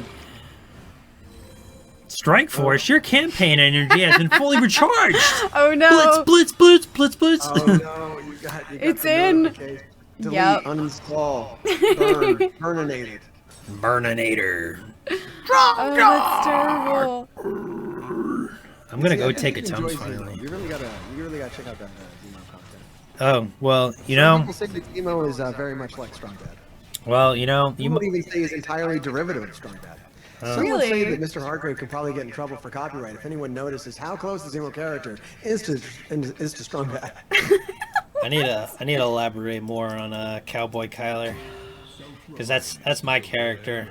Strike Force, your campaign energy has been fully recharged. Oh no! Blitz, blitz, blitz, blitz, blitz. Oh no, you got It's the in. notification. Delete, Yep. uninstall, burn, burninated. Burninator. Oh, that's terrible. I'm gonna go I take a enjoy Tums Zemo. finally. You really gotta check out that Zemo content. Oh, well, you Some know, people say that Zemo is very much like Strong Bad. well, you know, You would even say is entirely derivative of Strong Bad. Some would say Really? that MrHartgrave could probably get in trouble for copyright if anyone notices how close the Zemo character is to Strong Bad. I need to elaborate more on Cowboy Kyler, because that's my character.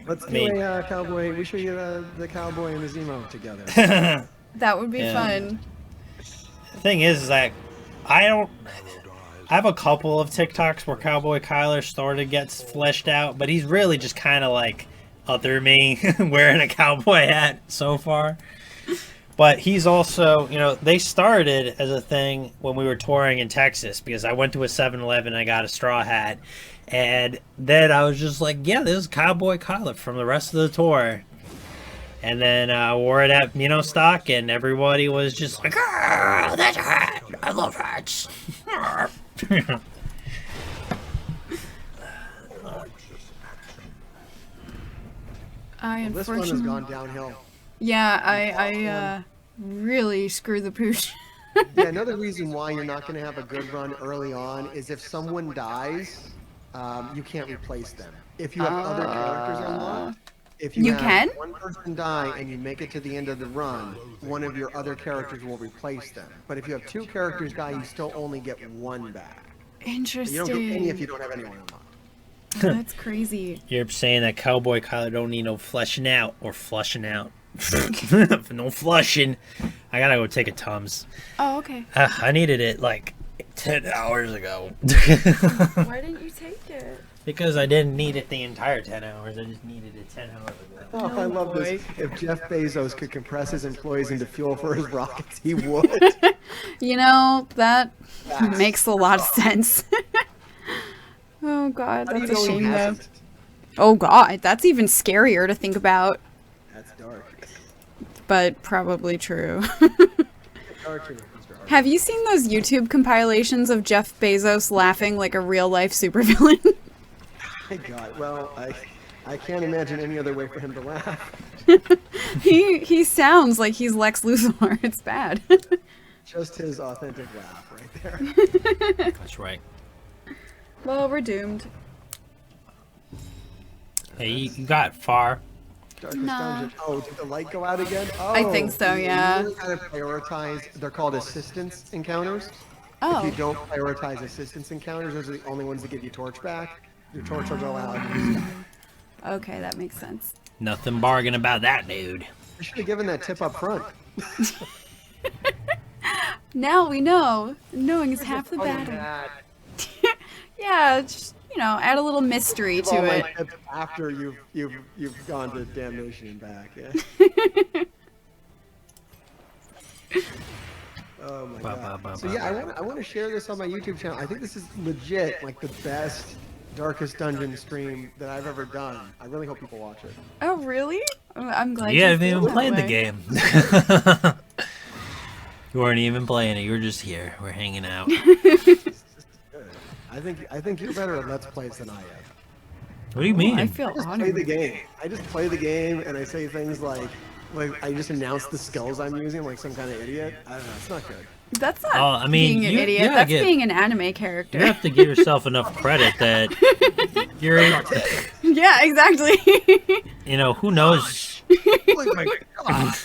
Let's do Me. a cowboy. We should get the cowboy and the Zemo together. That would be Yeah. fun. The thing is that I have a couple of TikToks where Cowboy Kyler sort of gets fleshed out, but he's really just kind of like other me wearing a cowboy hat so far. But he's also, you know, they started as a thing when we were touring in Texas, because I went to a 7-Eleven and I got a straw hat. And then I was just like, yeah, this is Cowboy Kyler from the rest of the tour. And then I wore it at, you know, stock, and everybody was just like, ah, that's a hat. I love hats. This one has gone downhill. Yeah, I really screwed the pooch. Yeah, another reason why you're not going to have a good run early on is if someone dies, you can't replace them. If you have other characters unlocked, if you You have can? one person die and you make it to the end of the run, one of your other characters will replace them. But if you have two characters die, you still only get one back. Interesting. You don't get any if you don't have anyone unlocked. Oh, that's crazy. You're saying that Cowboy Kyler don't need no fleshing out or flushing out. No flushing. I gotta go take a Tums. Oh, okay. I needed it like 10 hours ago. Why didn't you take it? Because I didn't need it the entire 10 hours. I just needed it 10 hours ago. Oh, I love this. If Jeff Bezos could compress his employees into fuel for his rockets, he would. You know, that makes a lot of sense. Oh god, How do you that's a know he shame though. hasn't? Oh god, that's even scarier to think about, That's dark. but probably true. Darker than Mr. Hart. Have you seen those YouTube compilations of Jeff Bezos laughing like a real-life supervillain? My God. Well, I can't imagine any other way for him to laugh. He sounds like he's Lex Luthor. It's bad. Just his authentic laugh right there. That's right. Well, we're doomed. Hey, you got far. Darkest Dungeon. Oh, did the light go out again? Oh, I think so, yeah. You really gotta prioritize. They're called assistance encounters. If Oh, you don't prioritize assistance encounters, those are the only ones that give you torch back. Your torch will go out. And you die. okay, that makes sense. Nothing bargain about that, dude. You should have given that tip up front. Now we know. Knowing is half the Just call him battle. that. Yeah, just, add a little mystery Give all to my it. tips after you've gone to damnation and back. Yeah. Oh my god. So yeah, I want to share this on my YouTube channel. I think this is legit like the best Darkest Dungeon stream that I've ever done. I really hope people watch it. Oh, really? I'm glad You you haven't feel even that played the way. game. You weren't even playing it. You were just here. We're hanging out. I think you're better at Let's Plays than I am. What do you mean? I feel I just play honored. the game. I just play the game and I say things like I just announce the skills I'm using like some kind of idiot. I don't know. It's not good. That's not I mean, being an you- idiot. yeah, I That's get- being an anime character. You have to give yourself enough credit that you're, Yeah, exactly. who knows? Oh my god.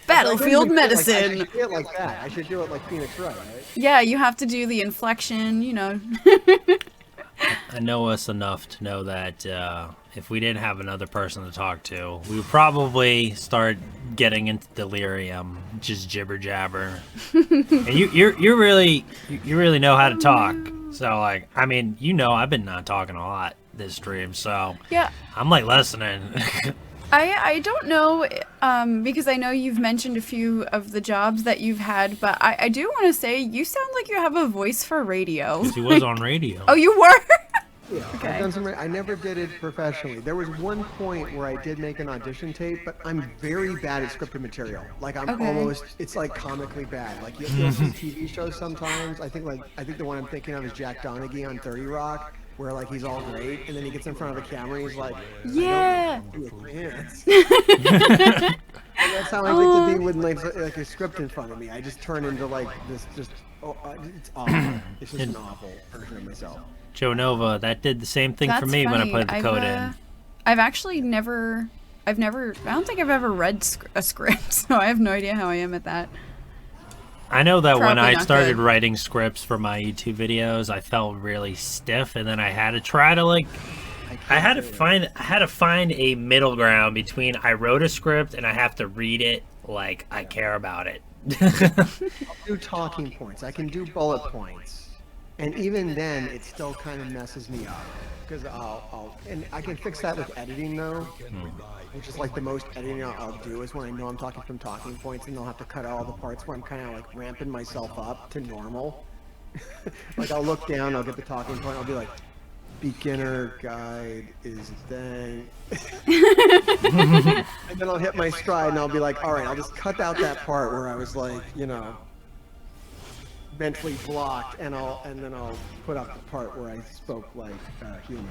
Battlefield I medicine. should do it like that. I should do it like Phoenix Wright, right? Yeah, you have to do the inflection, I know us enough to know that if we didn't have another person to talk to, we would probably start getting into delirium, just jibber jabber. And you really know how to talk. So like, I mean, I've been not talking a lot this stream, so Yeah. I'm like listening. I don't know, because I know you've mentioned a few of the jobs that you've had, but I do want to say you sound like you have a voice for radio. He was on radio. Oh, you were? Yeah, Okay. I've done some. I never did it professionally. There was one point where I did make an audition tape, but I'm very bad at scripted material. Like I'm Okay. almost. It's like comically bad. Like you'll see TV shows sometimes. I think the one I'm thinking of is Jack Donaghy on 30 Rock, where like he's all great, and then he gets in front of the camera and he's like, Yeah. I don't do a dance. And that's how I like to be with like a script in front of me. I just turn into like this. It's awful. It's just an awful version of myself. Joe Nova, that did the same thing for That's me when I funny. put the code in. I've actually I don't think I've ever read a script, so I have no idea how I am at that. I know that when Probably I not started good. writing scripts for my YouTube videos, I felt really stiff, and then I had to try to I had to find a middle ground between I wrote a script and I have to read it like I care about it. Do talking points. I can do bullet points, and even then, it still kind of messes me up because and I can fix that with editing though, which is like the most editing I'll do is when I know I'm talking from talking points, and they'll have to cut out all the parts where I'm kind of like ramping myself up to normal. Like I'll look down, I'll get the talking point, I'll be like, beginner guide is then. And then I'll hit my stride and I'll be like, all right, I'll just cut out that part where I was like, mentally blocked, and then I'll put up the part where I spoke like human.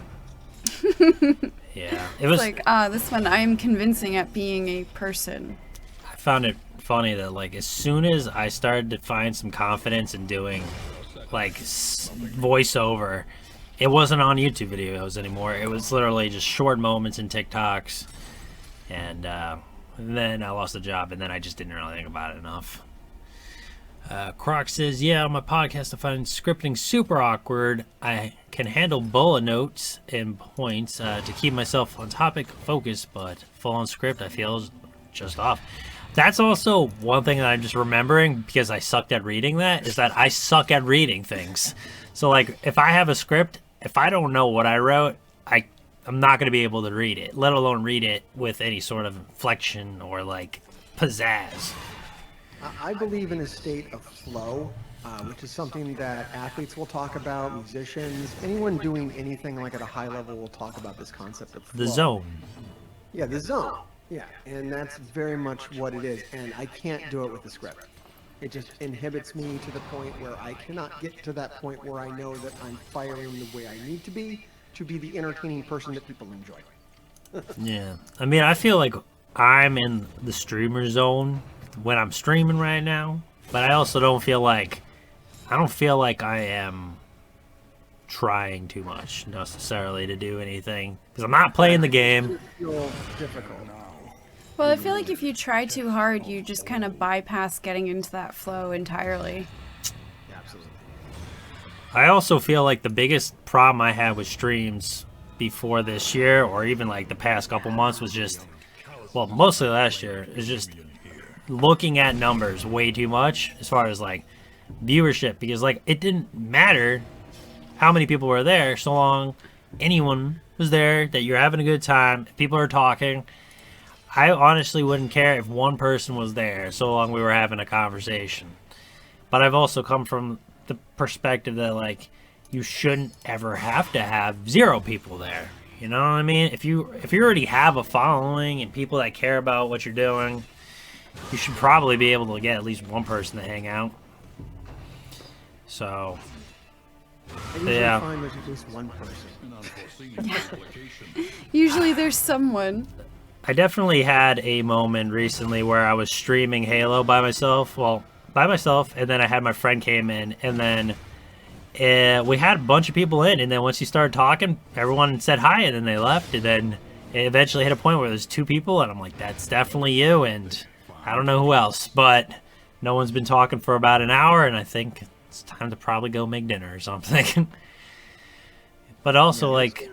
Yeah, it was. Like, this one I am convincing at being a person. I found it funny that as soon as I started to find some confidence in doing voiceover, it wasn't on YouTube videos anymore. It was literally just short moments in TikToks, and then I lost the job, and then I just didn't really think about it enough. Croc says, yeah, on my podcast I find scripting super awkward. I can handle bullet notes and points to keep myself on topic focused, but full-on script I feel is just off. That's also one thing that I'm just remembering because I sucked at reading that, is that I suck at reading things. So if I have a script, if I don't know what I wrote, I'm not going to be able to read it, let alone read it with any sort of inflection or pizzazz. I believe in a state of flow, which is something that athletes will talk about, musicians, anyone doing anything at a high level will talk about this concept of flow. The zone. Yeah, the zone. Yeah, and that's very much what it is, and I can't do it with the script. It just inhibits me to the point where I cannot get to that point where I know that I'm firing the way I need to be the entertaining person that people enjoy. Yeah. I mean, I feel like I'm in the streamer zone when I'm streaming right now, but I also don't feel like I am trying too much necessarily to do anything because I'm not playing the game. It feels difficult. Well, I feel like if you try too hard, you just kind of bypass getting into that flow entirely. Absolutely. I also feel like the biggest problem I had with streams before this year, or even the past couple months, was mostly last year, is just looking at numbers way too much as far as viewership, because it didn't matter how many people were there, so long anyone was there, that you're having a good time, people are talking. I honestly wouldn't care if one person was there, so long we were having a conversation. But I've also come from the perspective that, like, you shouldn't ever have to have 0 people there. You know what I mean? If you already have a following and people that care about what you're doing, you should probably be able to get at least one person to hang out. So, I usually yeah. find there's at least one person. An unforeseen complication. Usually there's someone. I definitely had a moment recently where I was streaming Halo by myself. Well, by myself, and then I had my friend came in, and then we had a bunch of people in, and then once you started talking, everyone said hi, and then they left, and then it eventually hit a point where there's 2 people, and I'm like, that's definitely you, and I don't know who else, but no one's been talking for about an hour, and I think it's time to probably go make dinner or something. But also, like...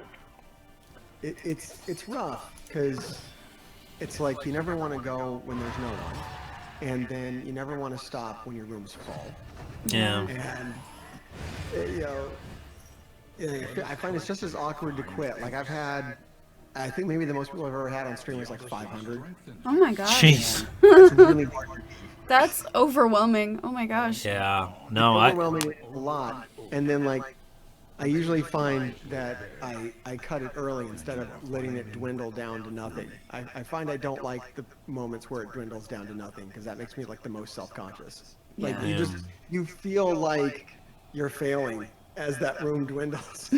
It's rough, because it's like you never want to go when there's no one, and then you never want to stop when your room's full. Yeah. And you know, I find it's just as awkward to quit. Like I think maybe the most people I've ever had on stream was like 500. Oh my gosh. Jeez. It's really hard to beat. That's overwhelming. Oh my gosh. Yeah. No, I... Overwhelming a lot, and then like I usually find that I cut it early instead of letting it dwindle down to nothing. I find I don't like the moments where it dwindles down to nothing, because that makes me like the most self-conscious. Like Yeah. you feel like you're failing as that room dwindles.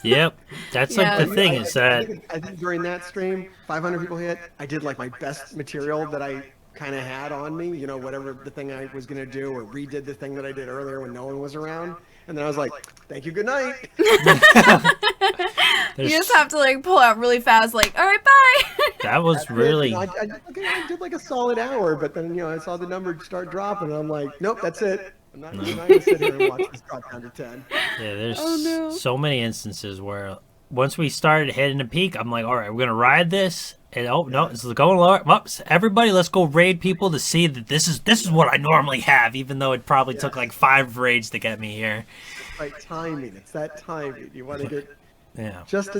Yep. That's Yeah. like the thing is that... I think during that stream, 500 people hit, I did like my best material that I kind of had on me, you know, whatever the thing I was going to do, or redid the thing that I did earlier when no one was around. And then I was like, thank you, good night. You just have to like pull out really fast, like, all right, bye. That was really... I did like a solid hour, but then, you know, I saw the number start dropping, and I'm like, nope, that's it. I'm not going to sit here and watch this drop down to 10. Yeah, there's Oh, no. so many instances where once we started hitting the peak, I'm like, all right, we're going to ride this. And oh, no, it's going lower. Oops, everybody, let's go raid people to see that this is what I normally have, even though it probably took like 5 raids to get me here. Right timing. It's that timing. You want to get Yeah. just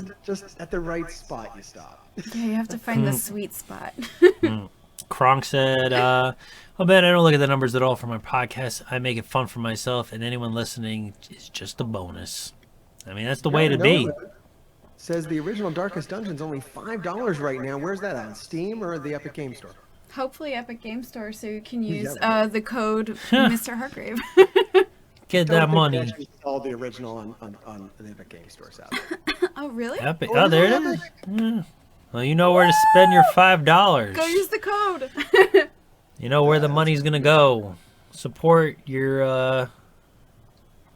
at the right spot, you stop. Yeah, you have to find the sweet spot. Kronk said, oh man, I don't look at the numbers at all for my podcast. I make it fun for myself, and anyone listening is just a bonus. I mean, that's the way to be. Says the original Darkest Dungeon's only $5 right now. Where's that on Steam or the Epic Game Store? Hopefully Epic Game Store, so you can use Yeah. the code MrHartgrave. Get that money. Actually installed the original on the Epic Game Store app. Oh, really? Epic. Oh, there it is. Yeah. Well, you know where to spend your $5. Go use the code. You know where the money's gonna go. Support your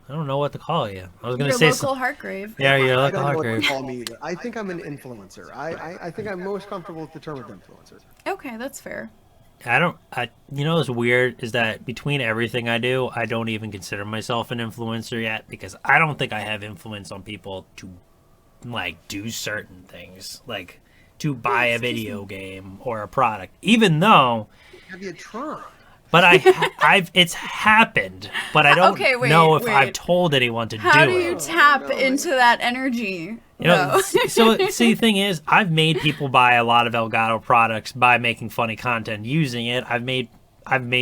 I don't know what to call you. I was gonna Your say local Heartgrave. Yeah, your I local don't know what to Heartgrave. call me either. I think I'm an influencer. I think I'm most comfortable with the term of influencer. Okay, that's fair. You know what's weird is that between everything I do, I don't even consider myself an influencer yet, because I don't think I have influence on people to like do certain things, like to buy a video game or a product, even though Have you tried? but I've it's happened, but I don't Okay, wait, know if wait. I've told anyone to How do do it. you tap into that energy? You know, though? so see, the thing is, I've made people buy a lot of Elgato products by making funny content using it. I've made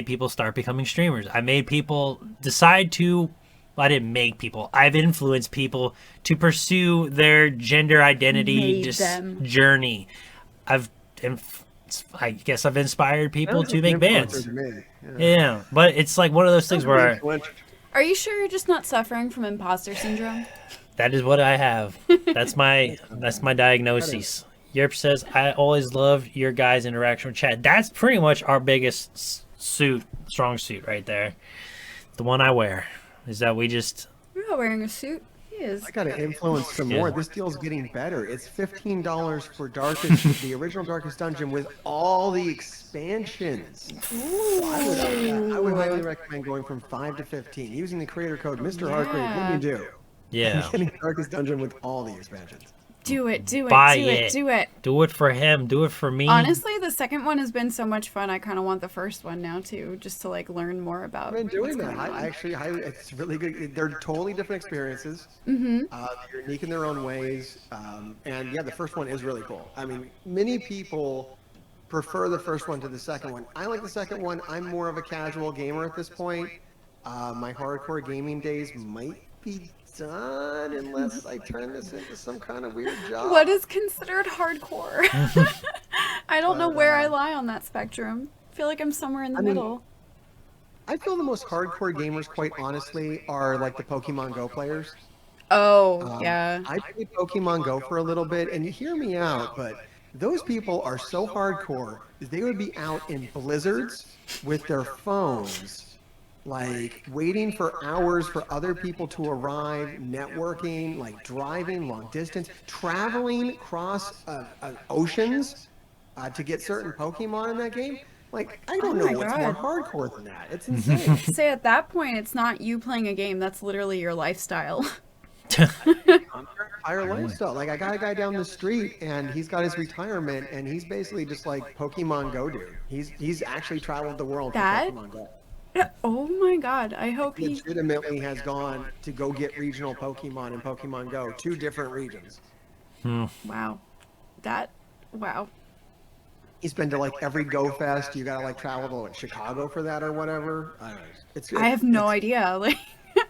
people start becoming streamers. I made people decide to. Well, I didn't make people. I've influenced people to pursue their gender identity Made them. journey. I guess I've inspired people to make bands. Yeah, but it's like one of those things where Are you sure you're just not suffering from imposter syndrome? that is what I have. That's my diagnosis. Yerp says, I always love your guys' interaction with chat. That's pretty much our biggest strong suit right there. The one I wear is that we just... You're not wearing a suit. He is. I gotta influence some more. This deal's getting better. It's $15 for Darkest, the original Darkest Dungeon with all the expansions. I would highly recommend going from 5 to 15 using the creator code MrHartgrave. What do you do? Yeah. Getting Darkest Dungeon with all the expansions. Do it, do it, Buy do it, do it. Do it for him. Do it for me. Honestly, the second one has been so much fun. I kind of want the first one now too, just to like learn more about. I've been doing what's that. going on. It's really good. They're totally different experiences. They're unique in their own ways. And yeah, the first one is really cool. I mean, many people prefer the first one to the second one. I like the second one. I'm more of a casual gamer at this point. My hardcore gaming days might be done unless I turn this into some kind of weird job. What is considered hardcore? I don't know where I lie on that spectrum. I feel like I'm somewhere in the middle. I feel the most hardcore gamers, quite honestly, are like the Pokemon Go players. Oh, yeah. I played Pokemon Go for a little bit, and you hear me out, but those people are so hardcore, they would be out in blizzards with their phones, like waiting for hours for other people to arrive, networking, like driving long distance, traveling across oceans to get certain Pokemon in that game. Like, I don't know what's more hardcore than that. It's insane. Say at that point, it's not you playing a game. That's literally your lifestyle. Entire lifestyle. Like, I got a guy down the street, and he's got his retirement, and he's basically just like Pokemon Go dude. He's actually traveled the world for Pokemon Go. Oh my god, I hope he Legitimately has gone to go get regional Pokemon in Pokemon Go, 2 different regions. Wow. Wow. He's been to like every Go Fest. You gotta like travel to like Chicago for that or whatever. I don't know. I have no idea. Like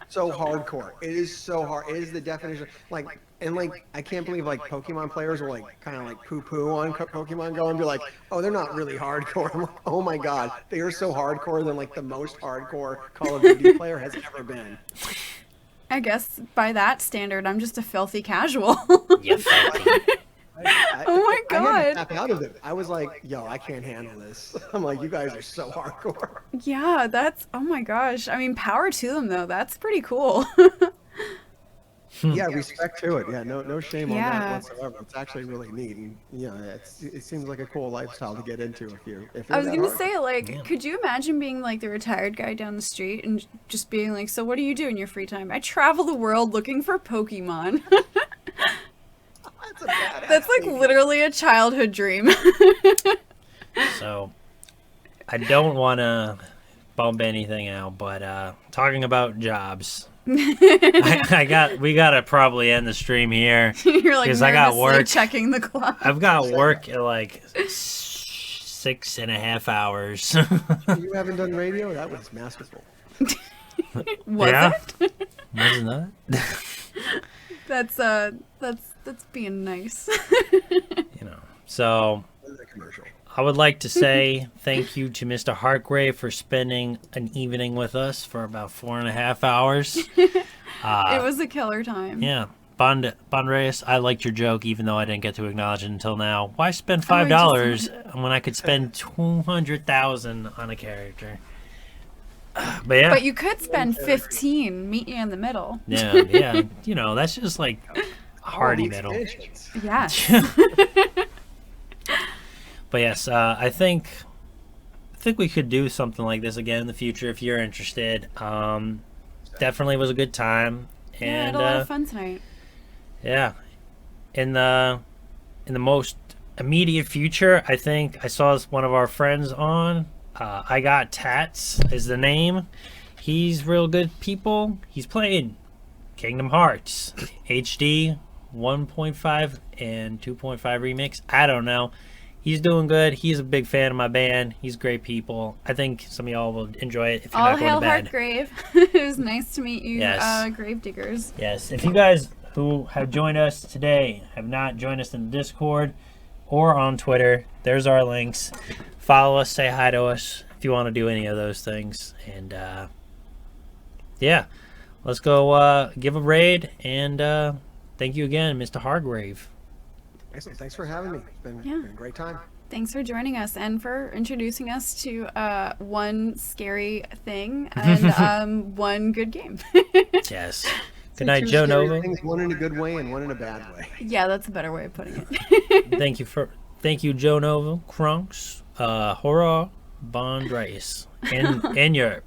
So hardcore. It is so hard. It is the definition. Like, and like, I can't believe like Pokemon players will like kind of like poo-poo on Pokemon Go and be like, oh, they're not really hardcore. I'm like, oh my god, they are so hardcore than like the most hardcore Call of Duty player has ever been. I guess by that standard, I'm just a filthy casual. You filthy. Oh my I had to god. tap out of it. I was like, yo, I can't handle this. I'm like, you guys are so hardcore. Yeah, that's oh my gosh. I mean, power to them though. That's pretty cool. Yeah, respect to it. Yeah, no shame on that Yeah. whatsoever. It's actually really neat, and yeah, it seems like a cool lifestyle to get into if you're I was that gonna hard. say, like, could you imagine being like the retired guy down the street and just being like, so what do you do in your free time? I travel the world looking for Pokemon. That's a badass That's like thing. literally a childhood dream. So, I don't want to bump anything out, but talking about jobs, we gotta probably end the stream here. You're like Because I got nervously work. checking the clock. I've got work at like 6.5 hours. You haven't done radio? That was masterful. Was Yeah. it? Wasn't that? That's being nice. You know. So That was a commercial. I would like to say thank you to Mr. Hartgrave for spending an evening with us for about 4.5 hours. It was a killer time. Yeah. Bond Reyes, I liked your joke, even though I didn't get to acknowledge it until now. Why spend Oh, I $5 when I could spend $200,000 on a character? But yeah, But you could spend 15. Meet you in the middle. yeah. You know, that's just like hearty All the middle. expansions. Yes. But yes, I think we could do something like this again in the future if you're interested. Definitely was a good time, Yeah, I had and a lot of fun tonight. yeah, in the most immediate future, I think I saw one of our friends on. I Got Tats is the name. He's real good people. He's playing Kingdom Hearts HD 1.5 and 2.5 remix. I don't know. He's doing good. He's a big fan of my band. He's great people. I think some of y'all will enjoy it if you're All not going hail to bed. Hartgrave. It was nice to meet you, Yes. Gravediggers. Yes, if you guys who have joined us today have not joined us in the Discord or on Twitter, there's our links. Follow us, say hi to us if you want to do any of those things. And yeah, let's go give a raid. And thank you again, Mr. Hartgrave. Excellent. Thanks for having me. It's been a great time. Thanks for joining us and for introducing us to one scary thing and one good game. Yes. Good night, Two Joe scary Nova. things, one in a good way and one in a bad way. Yeah, that's a better way of putting it. Thank you, Joe Nova, Krunks, Horror, Bond Rice, and Europe.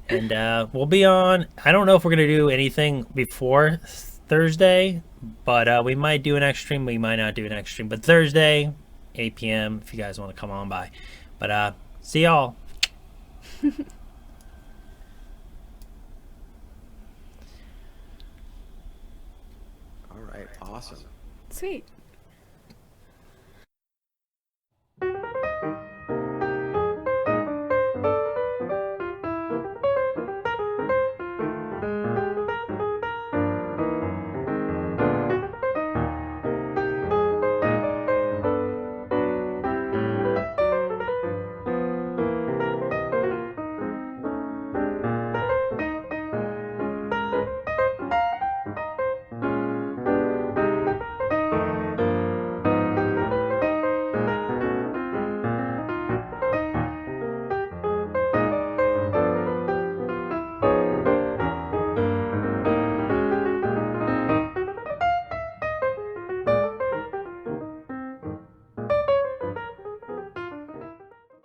And we'll be on. I don't know if we're gonna do anything before Thursday, But we might do an extra stream. We might not do an extra stream. But Thursday, 8 p.m. if you guys want to come on by. But see y'all. All right. Awesome. Sweet.